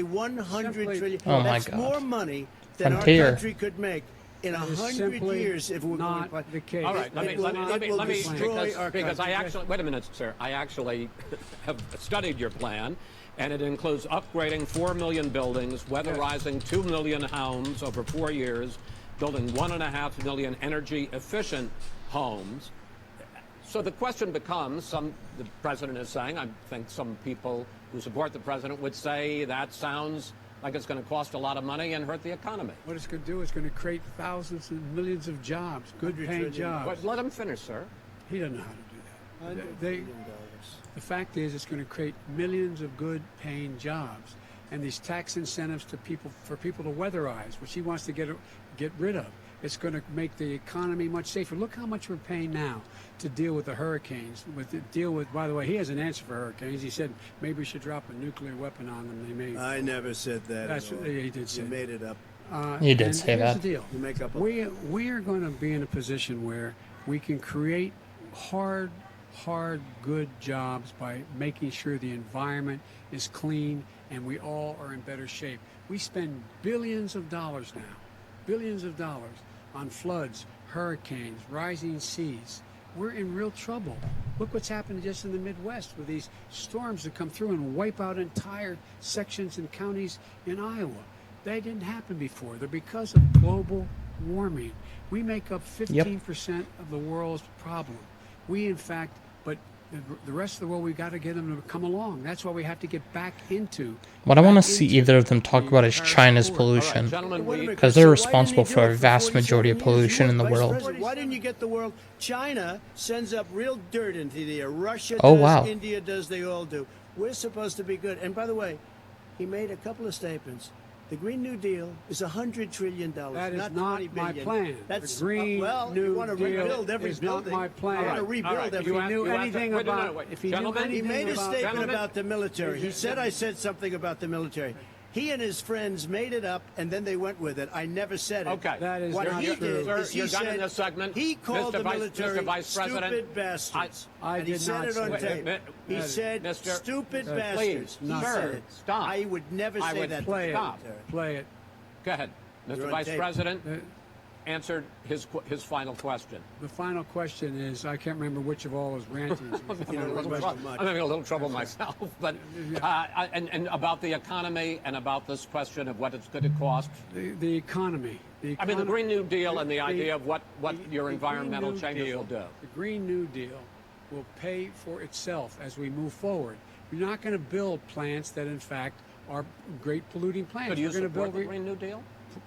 [SPEAKER 2] $100
[SPEAKER 3] Simply-
[SPEAKER 2] trillion.
[SPEAKER 4] Oh, my
[SPEAKER 2] That's
[SPEAKER 4] God.
[SPEAKER 2] more money than
[SPEAKER 4] Frontier.
[SPEAKER 2] our country could make in
[SPEAKER 3] That is
[SPEAKER 2] 100
[SPEAKER 3] simply
[SPEAKER 2] years if we're
[SPEAKER 3] not
[SPEAKER 2] going to
[SPEAKER 3] the case.
[SPEAKER 1] All right, let
[SPEAKER 2] It will destroy our
[SPEAKER 1] because I
[SPEAKER 2] country.
[SPEAKER 1] actually, wait a minute, sir. I actually have studied your plan, and it includes upgrading 4 million buildings, weatherizing 2 million homes over 4 years, building 1.5 million energy-efficient homes. So the question becomes, the president is saying, I think some people who support the president would say that sounds like it's going to cost a lot of money and hurt the economy.
[SPEAKER 3] What it's going to do is going to create thousands and millions of jobs, good
[SPEAKER 2] $100
[SPEAKER 3] paying
[SPEAKER 2] trillion.
[SPEAKER 3] jobs.
[SPEAKER 1] But let him finish, sir.
[SPEAKER 3] He doesn't know how to do that. The fact is, it's going to create millions of good paying jobs, and these tax incentives for people to weatherize, which he wants to get rid of. It's going to make the economy much safer. Look how much we're paying now to deal with the hurricanes. By the way, he has an answer for hurricanes. He said maybe we should drop a nuclear weapon on them. They may.
[SPEAKER 2] I never said that.
[SPEAKER 3] That's
[SPEAKER 2] at all.
[SPEAKER 3] what he did say.
[SPEAKER 2] You made it up.
[SPEAKER 4] You did
[SPEAKER 3] and
[SPEAKER 4] say
[SPEAKER 3] here's
[SPEAKER 4] that.
[SPEAKER 3] the deal.
[SPEAKER 2] You make up a
[SPEAKER 3] We are going to be in a position where we can create hard, good jobs by making sure the environment is clean and we all are in better shape. We spend billions of dollars on floods, hurricanes, rising seas. We're in real trouble. Look what's happened just in the Midwest with these storms that come through and wipe out entire sections and counties in Iowa. They didn't happen before. They're because of global warming. We make up 15% of the world's problem. We, in fact, but the rest of the world, we've got to get them to come along. That's why we have to get back into.
[SPEAKER 4] What I want to
[SPEAKER 3] back
[SPEAKER 4] see
[SPEAKER 3] into
[SPEAKER 4] either of them talk
[SPEAKER 3] the
[SPEAKER 4] about is
[SPEAKER 3] Paris
[SPEAKER 4] China's
[SPEAKER 3] Accord.
[SPEAKER 4] pollution.
[SPEAKER 1] Gentlemen,
[SPEAKER 2] Wait a minute,
[SPEAKER 4] Because
[SPEAKER 2] so
[SPEAKER 4] they're
[SPEAKER 2] why didn't
[SPEAKER 4] responsible
[SPEAKER 2] he do
[SPEAKER 4] for
[SPEAKER 2] it
[SPEAKER 4] a vast
[SPEAKER 2] 47
[SPEAKER 4] majority of
[SPEAKER 2] years?
[SPEAKER 4] pollution
[SPEAKER 2] You
[SPEAKER 4] in the
[SPEAKER 2] were vice
[SPEAKER 4] world.
[SPEAKER 2] president. Why didn't you get the world? China sends up real dirt into the air. Russia
[SPEAKER 4] Oh,
[SPEAKER 2] does,
[SPEAKER 4] wow.
[SPEAKER 2] India does, they all do. We're supposed to be good. And by the way, he made a couple of statements. The Green New Deal is $100 trillion.
[SPEAKER 3] That is
[SPEAKER 2] not
[SPEAKER 3] not
[SPEAKER 2] $20
[SPEAKER 3] my
[SPEAKER 2] billion.
[SPEAKER 3] plan.
[SPEAKER 2] That's
[SPEAKER 3] The Green
[SPEAKER 2] well, you
[SPEAKER 3] New
[SPEAKER 2] want to
[SPEAKER 3] Deal
[SPEAKER 2] rebuild every
[SPEAKER 3] is
[SPEAKER 2] building.
[SPEAKER 3] not my plan.
[SPEAKER 2] You want to
[SPEAKER 1] All right,
[SPEAKER 2] rebuild
[SPEAKER 1] all right.
[SPEAKER 2] every
[SPEAKER 3] If he knew
[SPEAKER 1] have to-
[SPEAKER 3] anything
[SPEAKER 1] wait,
[SPEAKER 3] about,
[SPEAKER 1] wait.
[SPEAKER 3] if he
[SPEAKER 1] Gentlemen?
[SPEAKER 3] knew
[SPEAKER 2] He
[SPEAKER 3] anything
[SPEAKER 2] made a
[SPEAKER 3] about,
[SPEAKER 2] statement
[SPEAKER 1] Gentlemen?
[SPEAKER 2] about the military. He said I said something about the military. He and his friends made it up, and then they went with it. I never said it.
[SPEAKER 1] Okay.
[SPEAKER 3] That is
[SPEAKER 2] What
[SPEAKER 3] not
[SPEAKER 2] he
[SPEAKER 3] true.
[SPEAKER 2] did
[SPEAKER 1] Sir,
[SPEAKER 2] is he
[SPEAKER 1] you're done in
[SPEAKER 2] said
[SPEAKER 1] this segment.
[SPEAKER 2] he called
[SPEAKER 1] Mr.
[SPEAKER 2] the military
[SPEAKER 1] Mr. Vice President,
[SPEAKER 2] stupid bastards.
[SPEAKER 3] I
[SPEAKER 2] and he
[SPEAKER 3] did
[SPEAKER 2] said
[SPEAKER 3] not
[SPEAKER 2] it on
[SPEAKER 3] say
[SPEAKER 2] tape.
[SPEAKER 1] that.
[SPEAKER 2] He said
[SPEAKER 1] Mr.
[SPEAKER 2] stupid
[SPEAKER 1] Please,
[SPEAKER 2] bastards. He
[SPEAKER 3] not
[SPEAKER 2] said
[SPEAKER 1] sir,
[SPEAKER 2] it.
[SPEAKER 1] stop.
[SPEAKER 2] I would never
[SPEAKER 1] I
[SPEAKER 2] say
[SPEAKER 1] would
[SPEAKER 2] that.
[SPEAKER 3] Play
[SPEAKER 2] to the
[SPEAKER 3] it.
[SPEAKER 2] military.
[SPEAKER 3] Play it.
[SPEAKER 1] Go ahead.
[SPEAKER 2] You're
[SPEAKER 1] Mr.
[SPEAKER 2] on
[SPEAKER 1] Vice
[SPEAKER 2] tape.
[SPEAKER 1] President answered his final question.
[SPEAKER 3] The final question is, I can't remember which of all his rantings.
[SPEAKER 1] I'm having a little
[SPEAKER 2] much.
[SPEAKER 1] trouble- I'm having a little trouble myself, but and about the economy and about this question of what it's going to cost.
[SPEAKER 3] The economy.
[SPEAKER 1] I mean, the Green New Deal and the
[SPEAKER 3] the-
[SPEAKER 1] idea of what your
[SPEAKER 3] the
[SPEAKER 1] environmental
[SPEAKER 3] Green New
[SPEAKER 1] changes
[SPEAKER 3] Deal-
[SPEAKER 1] will do.
[SPEAKER 3] The Green New Deal will pay for itself as we move forward. You're not going to build plants that, in fact, are great polluting plants.
[SPEAKER 1] So do you
[SPEAKER 3] We're going to
[SPEAKER 1] support
[SPEAKER 3] build.
[SPEAKER 1] the Green New Deal?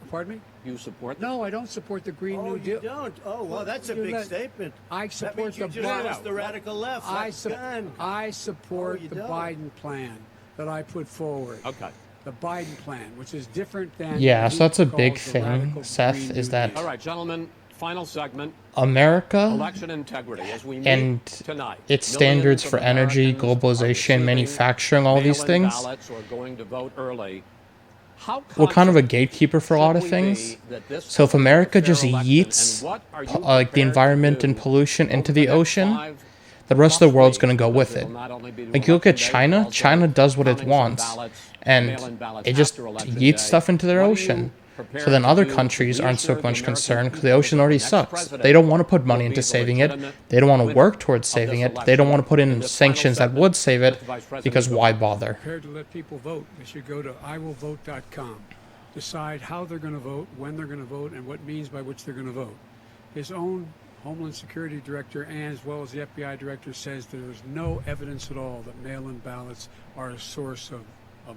[SPEAKER 3] Pardon me?
[SPEAKER 1] You support the
[SPEAKER 3] No, I don't support the Green
[SPEAKER 2] Oh,
[SPEAKER 3] New
[SPEAKER 2] you
[SPEAKER 3] Deal.
[SPEAKER 2] don't? Oh, well, that's a
[SPEAKER 3] You
[SPEAKER 2] big
[SPEAKER 3] let-
[SPEAKER 2] statement.
[SPEAKER 3] I
[SPEAKER 2] That
[SPEAKER 3] support
[SPEAKER 2] means you
[SPEAKER 3] the
[SPEAKER 2] just
[SPEAKER 3] Biden.
[SPEAKER 2] lost the radical left. That's done.
[SPEAKER 3] I support
[SPEAKER 2] Oh, you
[SPEAKER 3] the
[SPEAKER 2] don't?
[SPEAKER 3] Biden plan that I put forward.
[SPEAKER 1] Okay.
[SPEAKER 3] The Biden plan, which is different than
[SPEAKER 4] Yeah,
[SPEAKER 3] what
[SPEAKER 4] so
[SPEAKER 3] he
[SPEAKER 4] that's a
[SPEAKER 3] calls
[SPEAKER 4] big
[SPEAKER 3] the
[SPEAKER 4] thing,
[SPEAKER 3] radical
[SPEAKER 4] Seth,
[SPEAKER 3] Green
[SPEAKER 4] is
[SPEAKER 3] New
[SPEAKER 4] that-
[SPEAKER 3] Deal.
[SPEAKER 1] All right, gentlemen. Final segment.
[SPEAKER 4] America
[SPEAKER 1] Election integrity. As we meet
[SPEAKER 4] and
[SPEAKER 1] tonight,
[SPEAKER 4] its standards
[SPEAKER 1] millions of
[SPEAKER 4] for energy,
[SPEAKER 1] Americans are
[SPEAKER 4] globalization,
[SPEAKER 1] receiving
[SPEAKER 4] manufacturing, all these
[SPEAKER 1] mail-in
[SPEAKER 4] things.
[SPEAKER 1] ballots or going to vote early. How
[SPEAKER 4] We're kind of a
[SPEAKER 1] confident
[SPEAKER 4] gatekeeper for a lot of
[SPEAKER 1] should we
[SPEAKER 4] things.
[SPEAKER 1] be that this
[SPEAKER 4] So if
[SPEAKER 1] will be a
[SPEAKER 4] America
[SPEAKER 1] fair
[SPEAKER 4] just
[SPEAKER 1] election,
[SPEAKER 4] yeets
[SPEAKER 1] and what are you
[SPEAKER 4] like the
[SPEAKER 1] prepared to
[SPEAKER 4] environment
[SPEAKER 1] do
[SPEAKER 4] and pollution into
[SPEAKER 1] over
[SPEAKER 4] the
[SPEAKER 1] next
[SPEAKER 4] ocean,
[SPEAKER 1] 5
[SPEAKER 4] the rest of the
[SPEAKER 1] plus
[SPEAKER 4] world's
[SPEAKER 1] weeks?
[SPEAKER 4] going to go with
[SPEAKER 1] Because
[SPEAKER 4] it.
[SPEAKER 1] will not only be
[SPEAKER 4] Like you look at
[SPEAKER 1] election day, but
[SPEAKER 4] China,
[SPEAKER 1] also
[SPEAKER 4] China does what it
[SPEAKER 1] counting some
[SPEAKER 4] wants,
[SPEAKER 1] ballots,
[SPEAKER 4] and
[SPEAKER 1] mail-in ballots
[SPEAKER 4] it just
[SPEAKER 1] after election
[SPEAKER 4] yeets
[SPEAKER 1] day.
[SPEAKER 4] stuff into their
[SPEAKER 1] What are you
[SPEAKER 4] ocean.
[SPEAKER 1] prepared
[SPEAKER 4] So then
[SPEAKER 1] to
[SPEAKER 4] other
[SPEAKER 1] do to
[SPEAKER 4] countries aren't so
[SPEAKER 1] reassure the
[SPEAKER 4] much
[SPEAKER 1] American
[SPEAKER 4] concerned because the
[SPEAKER 1] people
[SPEAKER 4] ocean
[SPEAKER 1] that
[SPEAKER 4] already
[SPEAKER 1] the next
[SPEAKER 4] sucks.
[SPEAKER 1] president
[SPEAKER 4] They don't want to put money
[SPEAKER 1] will be
[SPEAKER 4] into
[SPEAKER 1] the
[SPEAKER 4] saving it.
[SPEAKER 1] legitimate
[SPEAKER 4] They don't want to
[SPEAKER 1] winner
[SPEAKER 4] work towards
[SPEAKER 1] of
[SPEAKER 4] saving
[SPEAKER 1] this
[SPEAKER 4] it. They don't want to put
[SPEAKER 1] election?
[SPEAKER 4] in
[SPEAKER 1] this final
[SPEAKER 4] sanctions that
[SPEAKER 1] segment,
[SPEAKER 4] would save it
[SPEAKER 1] Mr. Vice President,
[SPEAKER 4] because
[SPEAKER 1] go
[SPEAKER 4] why
[SPEAKER 1] ahead.
[SPEAKER 4] bother?
[SPEAKER 3] Prepared to let people vote. They should go to iwillvote.com, decide how they're going to vote, when they're going to vote, and what means by which they're going to vote. His own Homeland Security Director, and as well as the FBI Director, says there is no evidence at all that mail-in ballots are a source of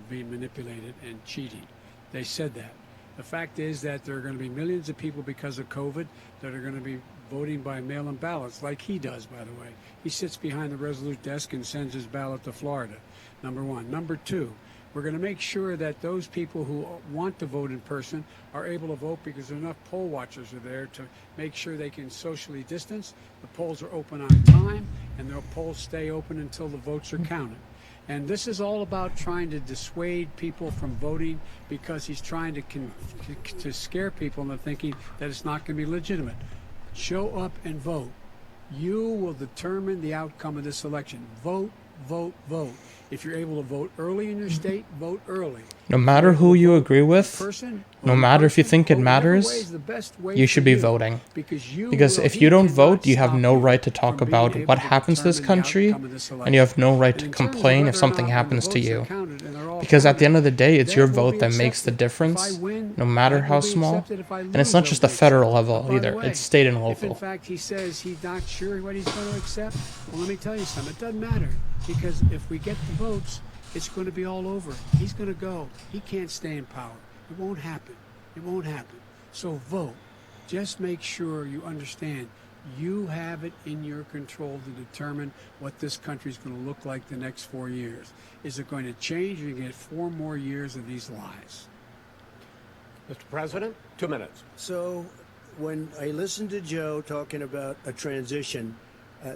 [SPEAKER 3] being manipulated and cheating. They said that. The fact is that there are going to be millions of people because of COVID that are going to be voting by mail-in ballots, like he does, by the way. He sits behind the Resolute desk and sends his ballot to Florida, number one. Number two, we're going to make sure that those people who want to vote in person are able to vote because enough poll watchers are there to make sure they can socially distance. The polls are open on time, and the polls stay open until the votes are counted. And this is all about trying to dissuade people from voting because he's trying to scare people into thinking that it's not going to be legitimate. Show up and vote. You will determine the outcome of this election. Vote, vote, vote. If you're able to vote early in your state, vote early.
[SPEAKER 4] No matter who you agree with,
[SPEAKER 3] Person,
[SPEAKER 4] no matter if you think it
[SPEAKER 3] vote whichever
[SPEAKER 4] matters,
[SPEAKER 3] way is the best way
[SPEAKER 4] you
[SPEAKER 3] for
[SPEAKER 4] should be voting.
[SPEAKER 3] Because
[SPEAKER 4] if you don't vote, you have no right to talk about what happens to this country, and you have no right to complain if something happens to you. Because at the end of the day, it's your vote that makes the difference, no matter how small. And it's not just the federal level either, it's state and
[SPEAKER 3] If in
[SPEAKER 4] local.
[SPEAKER 3] fact he says he's not sure what he's going to accept, well, let me tell you something. It doesn't matter because if we get the votes, it's going to be all over. He's going to go. He can't stay in power. It won't happen. It won't happen. So vote. Just make sure you understand you have it in your control to determine what this country is going to look like the next 4 years. Is it going to change or you get 4 more years of these lies?
[SPEAKER 1] Mr. President, 2 minutes.
[SPEAKER 2] So when I listened to Joe talking about a transition,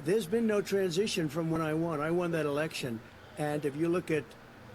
[SPEAKER 2] there's been no transition from when I won. I won that election. And if you look at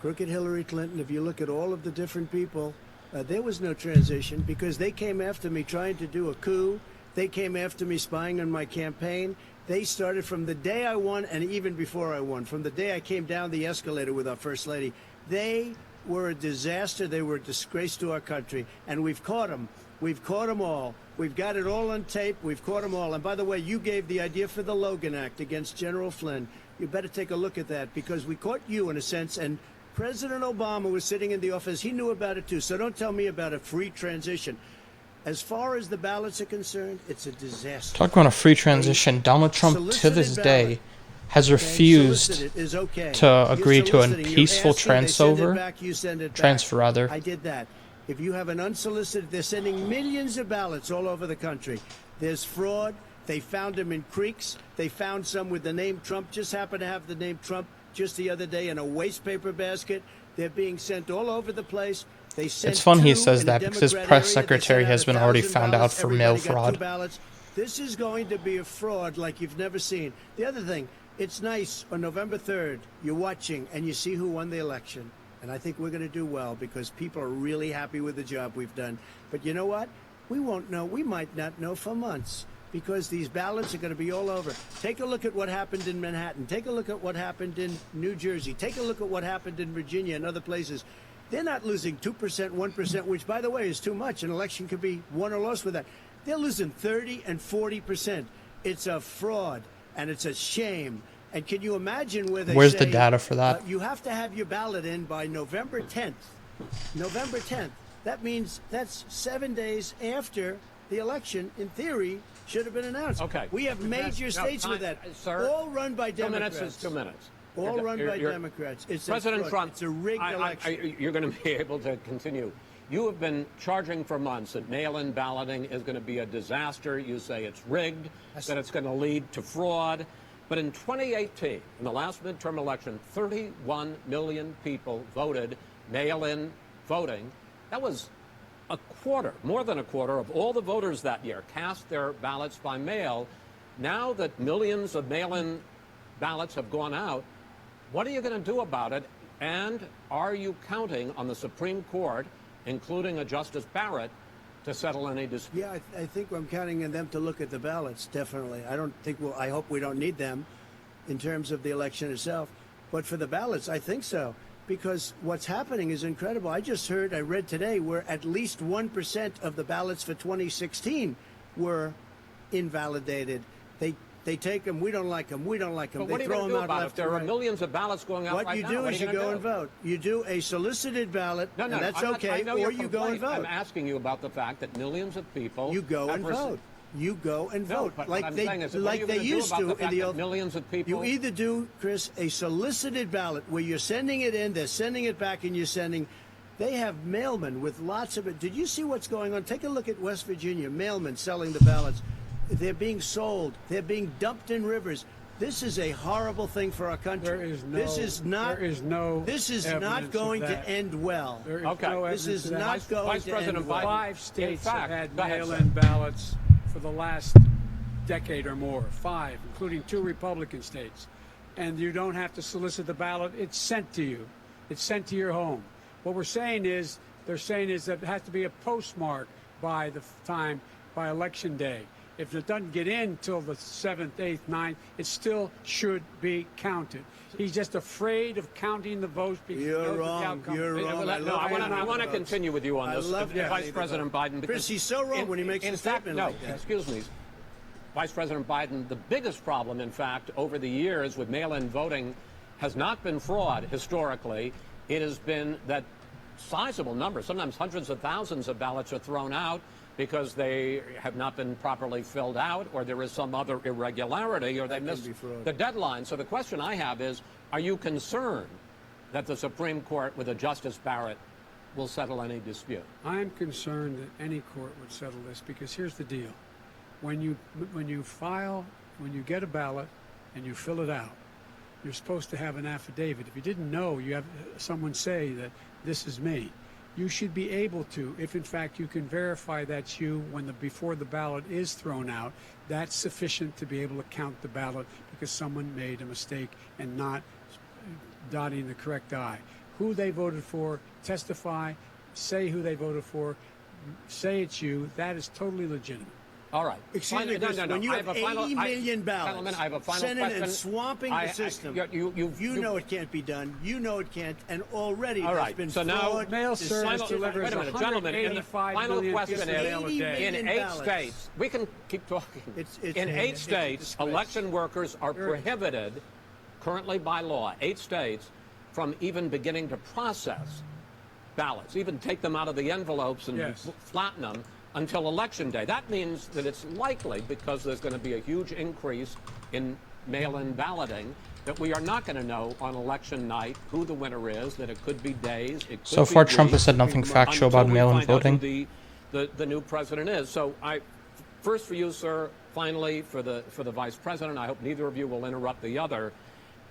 [SPEAKER 2] crooked Hillary Clinton, if you look at all of the different people, there was no transition because they came after me trying to do a coup. They came after me spying on my campaign. They started from the day I won and even before I won, from the day I came down the escalator with our First Lady. They were a disaster. They were a disgrace to our country. And we've caught them. We've caught them all. We've got it all on tape. We've caught them all. And by the way, you gave the idea for the Logan Act against General Flynn. You better take a look at that because we caught you in a sense. And President Obama was sitting in the office. He knew about it too. So don't tell me about a free transition. As far as the ballots are concerned, it's a disaster.
[SPEAKER 4] Talk about a free transition. Donald Trump, to this day, has refused to agree to a peaceful transfer.
[SPEAKER 2] I did that. If you have an unsolicited, they're sending millions of ballots all over the country. There's fraud. They found them in creeks. They found some with the name Trump, just happened to have the name Trump just the other day in a waste paper basket. They're being sent all over the place. They sent
[SPEAKER 4] It's fun he
[SPEAKER 2] two
[SPEAKER 4] says
[SPEAKER 2] in a
[SPEAKER 4] that because his
[SPEAKER 2] Democrat
[SPEAKER 4] press
[SPEAKER 2] area. They
[SPEAKER 4] secretary
[SPEAKER 2] sent
[SPEAKER 4] has
[SPEAKER 2] out
[SPEAKER 4] been already
[SPEAKER 2] 1,000
[SPEAKER 4] found out
[SPEAKER 2] ballots.
[SPEAKER 4] for mail
[SPEAKER 2] Everybody got
[SPEAKER 4] fraud.
[SPEAKER 2] 2 ballots. This is going to be a fraud like you've never seen. The other thing, it's nice on November 3rd, you're watching and you see who won the election. And I think we're going to do well because people are really happy with the job we've done. But you know what? We won't know. We might not know for months because these ballots are going to be all over. Take a look at what happened in Manhattan. Take a look at what happened in New Jersey. Take a look at what happened in Virginia and other places. They're not losing 2%, 1%, which, by the way, is too much. An election could be won or lost with that. They're losing 30 and 40%. It's a fraud, and it's a shame. And can you imagine where they
[SPEAKER 4] Where's
[SPEAKER 2] say,
[SPEAKER 4] the data for that?
[SPEAKER 2] you have to have your ballot in by November 10th. November 10th. That means that's 7 days after the election, in theory, should have been announced.
[SPEAKER 1] Okay.
[SPEAKER 2] We have major states with that,
[SPEAKER 1] sir,
[SPEAKER 2] all run by
[SPEAKER 1] 2
[SPEAKER 2] Democrats.
[SPEAKER 1] minutes is 2 minutes.
[SPEAKER 2] All run by
[SPEAKER 1] You're-
[SPEAKER 2] Democrats. It's
[SPEAKER 1] President
[SPEAKER 2] a fraud.
[SPEAKER 1] Trump,
[SPEAKER 2] It's a rigged election.
[SPEAKER 1] you're going to be able to continue. You have been charging for months that mail-in balloting is going to be a disaster. You say it's rigged, that it's going to lead to fraud. But in 2018, in the last midterm election, 31 million people voted mail-in voting. That was a quarter, more than a quarter of all the voters that year cast their ballots by mail. Now that millions of mail-in ballots have gone out, what are you going to do about it? And are you counting on the Supreme Court, including a Justice Barrett, to settle any dispute?
[SPEAKER 2] Yeah, I think I'm counting on them to look at the ballots, definitely. I hope we don't need them in terms of the election itself. But for the ballots, I think so. Because what's happening is incredible. I read today, where at least 1% of the ballots for 2016 were invalidated. They take them, we don't like them, we don't like them.
[SPEAKER 1] But
[SPEAKER 2] They
[SPEAKER 1] what are you
[SPEAKER 2] throw
[SPEAKER 1] going to
[SPEAKER 2] them
[SPEAKER 1] do
[SPEAKER 2] out
[SPEAKER 1] about it?
[SPEAKER 2] left
[SPEAKER 1] If there
[SPEAKER 2] and
[SPEAKER 1] are
[SPEAKER 2] right.
[SPEAKER 1] millions of ballots going out
[SPEAKER 2] What
[SPEAKER 1] right
[SPEAKER 2] you
[SPEAKER 1] now,
[SPEAKER 2] do
[SPEAKER 1] what
[SPEAKER 2] is
[SPEAKER 1] are
[SPEAKER 2] you
[SPEAKER 1] gonna
[SPEAKER 2] go
[SPEAKER 1] do?
[SPEAKER 2] and vote. You do a solicited ballot,
[SPEAKER 1] No,
[SPEAKER 2] and that's
[SPEAKER 1] I'm not-
[SPEAKER 2] okay,
[SPEAKER 1] I know
[SPEAKER 2] or
[SPEAKER 1] your
[SPEAKER 2] you go and
[SPEAKER 1] complaint.
[SPEAKER 2] vote.
[SPEAKER 1] I'm asking you about the fact that millions of people
[SPEAKER 2] You go
[SPEAKER 1] have
[SPEAKER 2] and
[SPEAKER 1] received-
[SPEAKER 2] vote. You go and
[SPEAKER 1] No,
[SPEAKER 2] vote
[SPEAKER 1] but
[SPEAKER 2] like
[SPEAKER 1] what I'm
[SPEAKER 2] they
[SPEAKER 1] saying is, what are
[SPEAKER 2] like
[SPEAKER 1] you
[SPEAKER 2] they
[SPEAKER 1] gonna do
[SPEAKER 2] used
[SPEAKER 1] about
[SPEAKER 2] to
[SPEAKER 1] the
[SPEAKER 2] in
[SPEAKER 1] fact
[SPEAKER 2] the
[SPEAKER 1] that
[SPEAKER 2] old.
[SPEAKER 1] millions of people?
[SPEAKER 2] You either do, Chris, a solicited ballot where you're sending it in, they're sending it back, and you're sending. They have mailmen with lots of it. Did you see what's going on? Take a look at West Virginia. Mailmen selling the ballots. They're being sold. They're being dumped in rivers. This is a horrible thing for our country.
[SPEAKER 3] There is no.
[SPEAKER 2] This is not.
[SPEAKER 3] There is no.
[SPEAKER 2] This is not
[SPEAKER 3] evidence of
[SPEAKER 2] going to
[SPEAKER 3] that.
[SPEAKER 2] end well.
[SPEAKER 3] There is
[SPEAKER 1] Okay.
[SPEAKER 3] no
[SPEAKER 2] This
[SPEAKER 3] evidence
[SPEAKER 2] is
[SPEAKER 3] of that.
[SPEAKER 2] not going
[SPEAKER 1] Vice
[SPEAKER 2] to
[SPEAKER 1] President
[SPEAKER 2] end well.
[SPEAKER 1] Biden-
[SPEAKER 3] 5 states
[SPEAKER 1] In fact,
[SPEAKER 3] have had
[SPEAKER 1] go ahead,
[SPEAKER 3] mail-in
[SPEAKER 1] sir.
[SPEAKER 3] ballots for the last decade or more. 5, including 2 Republican states. And you don't have to solicit the ballot. It's sent to you. It's sent to your home. What we're saying is, they're saying is that it has to be a postmark by the time, by Election Day. If it doesn't get in till the 7th, 8th, 9th, it still should be counted. He's just afraid of counting the votes because he
[SPEAKER 2] You're
[SPEAKER 3] knows what the
[SPEAKER 2] wrong.
[SPEAKER 3] outcome
[SPEAKER 2] You're
[SPEAKER 3] is.
[SPEAKER 2] wrong.
[SPEAKER 1] No, I want to
[SPEAKER 2] votes.
[SPEAKER 1] continue with you on
[SPEAKER 2] I
[SPEAKER 1] this,
[SPEAKER 2] love
[SPEAKER 1] Vice
[SPEAKER 2] counting the
[SPEAKER 1] President
[SPEAKER 2] votes.
[SPEAKER 1] Biden. because
[SPEAKER 2] Chris, he's so wrong when he makes
[SPEAKER 1] in
[SPEAKER 2] a
[SPEAKER 1] fact,
[SPEAKER 2] statement
[SPEAKER 1] no,
[SPEAKER 2] like that.
[SPEAKER 1] excuse me, Vice President Biden. The biggest problem, in fact, over the years with mail-in voting, has not been fraud historically. It has been that sizable numbers, sometimes hundreds of thousands of ballots are thrown out because they have not been properly filled out, or there is some other irregularity, or they missed
[SPEAKER 2] be fraud.
[SPEAKER 1] the deadline. So the question I have is, are you concerned that the Supreme Court, with a Justice Barrett, will settle any dispute?
[SPEAKER 3] I'm concerned that any court would settle this because here's the deal. When you get a ballot and you fill it out, you're supposed to have an affidavit. If you didn't know, you have someone say that this is me. You should be able to, if in fact you can verify that's you before the ballot is thrown out, that's sufficient to be able to count the ballot because someone made a mistake and not dotting the correct I. Who they voted for, testify, say who they voted for, say it's you. That is totally legitimate.
[SPEAKER 1] All right.
[SPEAKER 2] Excuse me, Chris, when you
[SPEAKER 1] I
[SPEAKER 2] have
[SPEAKER 1] a final-
[SPEAKER 2] 80 million ballots
[SPEAKER 1] Gentlemen, I have a final
[SPEAKER 2] sending
[SPEAKER 1] question.
[SPEAKER 2] and swamping the system,
[SPEAKER 1] you
[SPEAKER 2] know it can't be done. You know it can't, and already
[SPEAKER 1] All
[SPEAKER 2] there's
[SPEAKER 1] right,
[SPEAKER 2] been
[SPEAKER 1] so now-
[SPEAKER 2] fraud.
[SPEAKER 3] Mail
[SPEAKER 2] deception.
[SPEAKER 3] service delivers
[SPEAKER 1] Wait a minute, gentlemen. In the
[SPEAKER 3] 185
[SPEAKER 1] final
[SPEAKER 3] million
[SPEAKER 1] question
[SPEAKER 3] pieces of
[SPEAKER 1] is,
[SPEAKER 3] mail a day.
[SPEAKER 1] in
[SPEAKER 2] 80
[SPEAKER 1] 8
[SPEAKER 2] ballots.
[SPEAKER 1] states, we can keep talking.
[SPEAKER 2] It's
[SPEAKER 1] in 8
[SPEAKER 2] a
[SPEAKER 1] states,
[SPEAKER 2] disgrace.
[SPEAKER 1] election workers are prohibited, currently by law, 8 states, from even beginning to process ballots, even take them out of the envelopes and
[SPEAKER 3] Yes.
[SPEAKER 1] flatten them until Election Day. That means that it's likely, because there's going to be a huge increase in mail-in balloting, that we are not going to know on election night who the winner is, that it could be days, it could
[SPEAKER 4] So
[SPEAKER 1] be
[SPEAKER 4] far, Trump has
[SPEAKER 1] weeks,
[SPEAKER 4] said nothing factual
[SPEAKER 1] until
[SPEAKER 4] about
[SPEAKER 1] we
[SPEAKER 4] mail-in
[SPEAKER 1] find out who
[SPEAKER 4] voting.
[SPEAKER 1] the new president is. So first for you, sir, finally for the vice president, I hope neither of you will interrupt the other.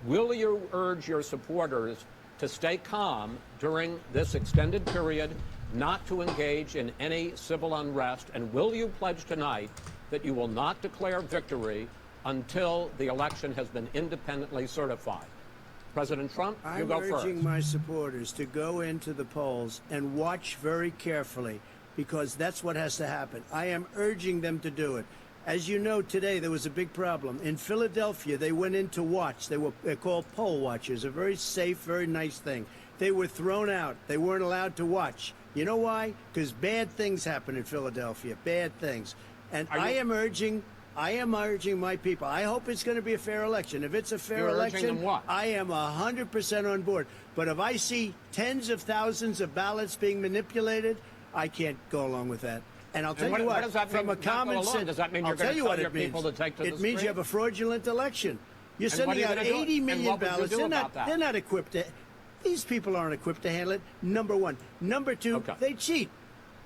[SPEAKER 1] Will you urge your supporters to stay calm during this extended period not to engage in any civil unrest? And will you pledge tonight that you will not declare victory until the election has been independently certified? President Trump, you go first.
[SPEAKER 2] I'm urging my supporters to go into the polls and watch very carefully, because that's what has to happen. I am urging them to do it. As you know, today there was a big problem. In Philadelphia, they went in to watch. They're called poll watchers, a very safe, very nice thing. They were thrown out. They weren't allowed to watch. You know why? Because bad things happen in Philadelphia, bad things. And I am urging my people. I hope it's going to be a fair election. If it's a fair election, I am 100% on board. But if I see tens of thousands of ballots being manipulated, I can't go along with that. And I'll tell you what,
[SPEAKER 1] does that mean,
[SPEAKER 2] from a common sense,
[SPEAKER 1] does that mean you're going to tell your people to take to the
[SPEAKER 2] it means you have a fraudulent election. You're sending out 80 million ballots. They're not equipped to. These people aren't equipped to handle it. Number one. Number two, they cheat.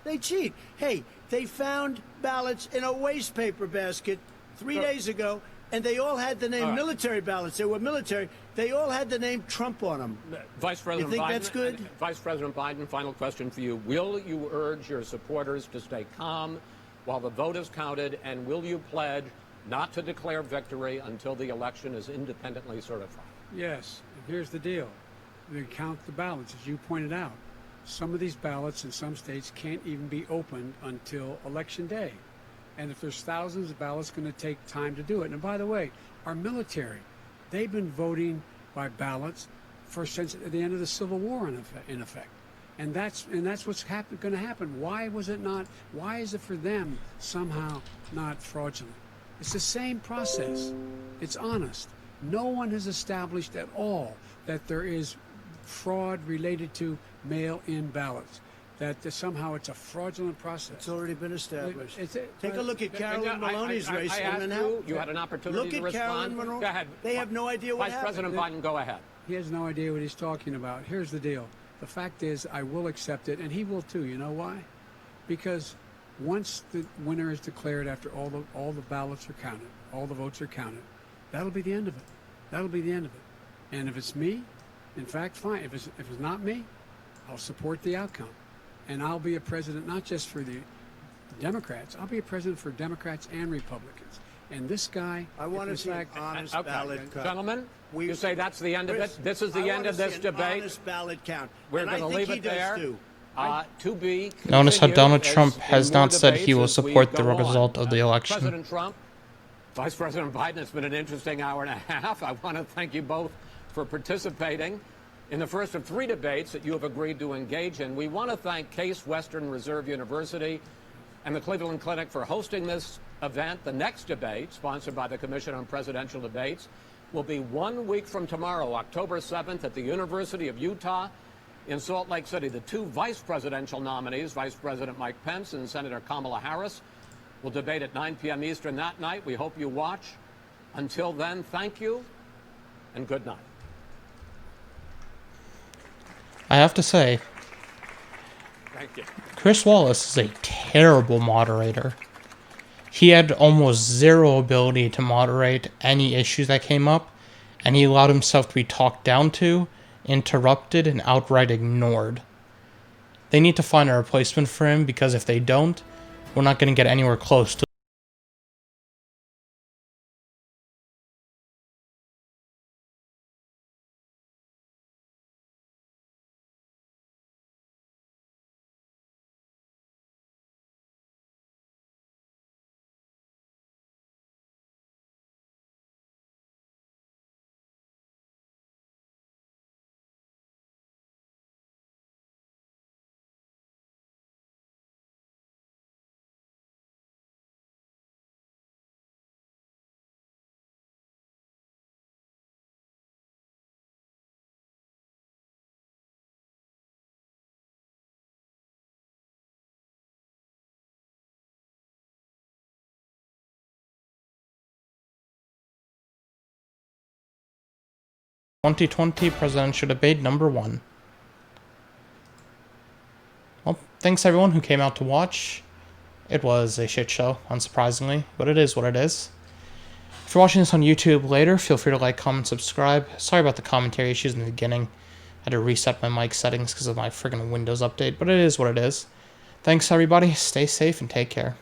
[SPEAKER 2] They cheat. Hey, they found ballots in a waste paper basket 3 days ago, and they all had the name military ballots. They were military. They all had the name Trump on them.
[SPEAKER 1] Vice President
[SPEAKER 2] you think
[SPEAKER 1] Biden,
[SPEAKER 2] that's good?
[SPEAKER 1] Vice President Biden, final question for you. Will you urge your supporters to stay calm while the vote is counted, and will you pledge not to declare victory until the election is independently certified?
[SPEAKER 3] Yes. And here's the deal. They count the ballots, as you pointed out. Some of these ballots in some states can't even be opened until Election Day. And if there's thousands of ballots, it's going to take time to do it. And by the way, our military, they've been voting by ballots since the end of the Civil War, in effect. And that's what's going to happen. Why was it not? Why is it for them somehow not fraudulent? It's the same process. It's honest. No one has established at all that there is fraud related to mail-in ballots, that somehow it's a fraudulent process.
[SPEAKER 2] It's already been established. Take a look at Carolyn Maloney's race.
[SPEAKER 1] I asked you had an opportunity to respond.
[SPEAKER 2] Carolyn Maloney.
[SPEAKER 1] Go ahead.
[SPEAKER 2] They have no idea what happened.
[SPEAKER 1] Vice President Biden, go ahead.
[SPEAKER 3] He has no idea what he's talking about. Here's the deal. The fact is, I will accept it, and he will too. You know why? Because once the winner is declared, after all the ballots are counted, all the votes are counted, that'll be the end of it. That'll be the end of it. And if it's me, in fact, fine. If it's not me, I'll support the outcome. And I'll be a president not just for the Democrats. I'll be a president for Democrats and Republicans. And this guy,
[SPEAKER 2] I want to see an honest ballot count.
[SPEAKER 1] Gentlemen, you say that's the end of it? This is the end of this debate?
[SPEAKER 2] Honest ballot count.
[SPEAKER 1] We're going to leave it there. To be
[SPEAKER 4] Notice how Donald Trump has not said he will
[SPEAKER 1] as we
[SPEAKER 4] support the
[SPEAKER 1] go
[SPEAKER 4] result
[SPEAKER 1] on.
[SPEAKER 4] of the election.
[SPEAKER 1] President Trump, Vice President Biden, it's been an interesting hour and a half. I want to thank you both for participating in the first of 3 debates that you have agreed to engage in. We want to thank Case Western Reserve University and the Cleveland Clinic for hosting this event. The next debate, sponsored by the Commission on Presidential Debates, will be 1 week from tomorrow, October 7th, at the University of Utah in Salt Lake City. The 2 vice presidential nominees, Vice President Mike Pence and Senator Kamala Harris, will debate at 9 p.m. Eastern that night. We hope you watch. Until then, thank you and good night.
[SPEAKER 4] I have to say,
[SPEAKER 1] Thank you.
[SPEAKER 4] Chris Wallace is a terrible moderator. He had almost zero ability to moderate any issues that came up, and he allowed himself to be talked down to, interrupted, and outright ignored. They need to find a replacement for him, because if they don't, we're not going to get anywhere close to #2020 presidential debate number 1. Well, thanks everyone who came out to watch. It was a shit show, unsurprisingly, but it is what it is. If you're watching this on YouTube later, feel free to like, comment, subscribe. Sorry about the commentary issues in the beginning. had to reset my mic settings because of my friggin' Windows update, but it is what it is. Thanks, everybody. Stay safe and take care.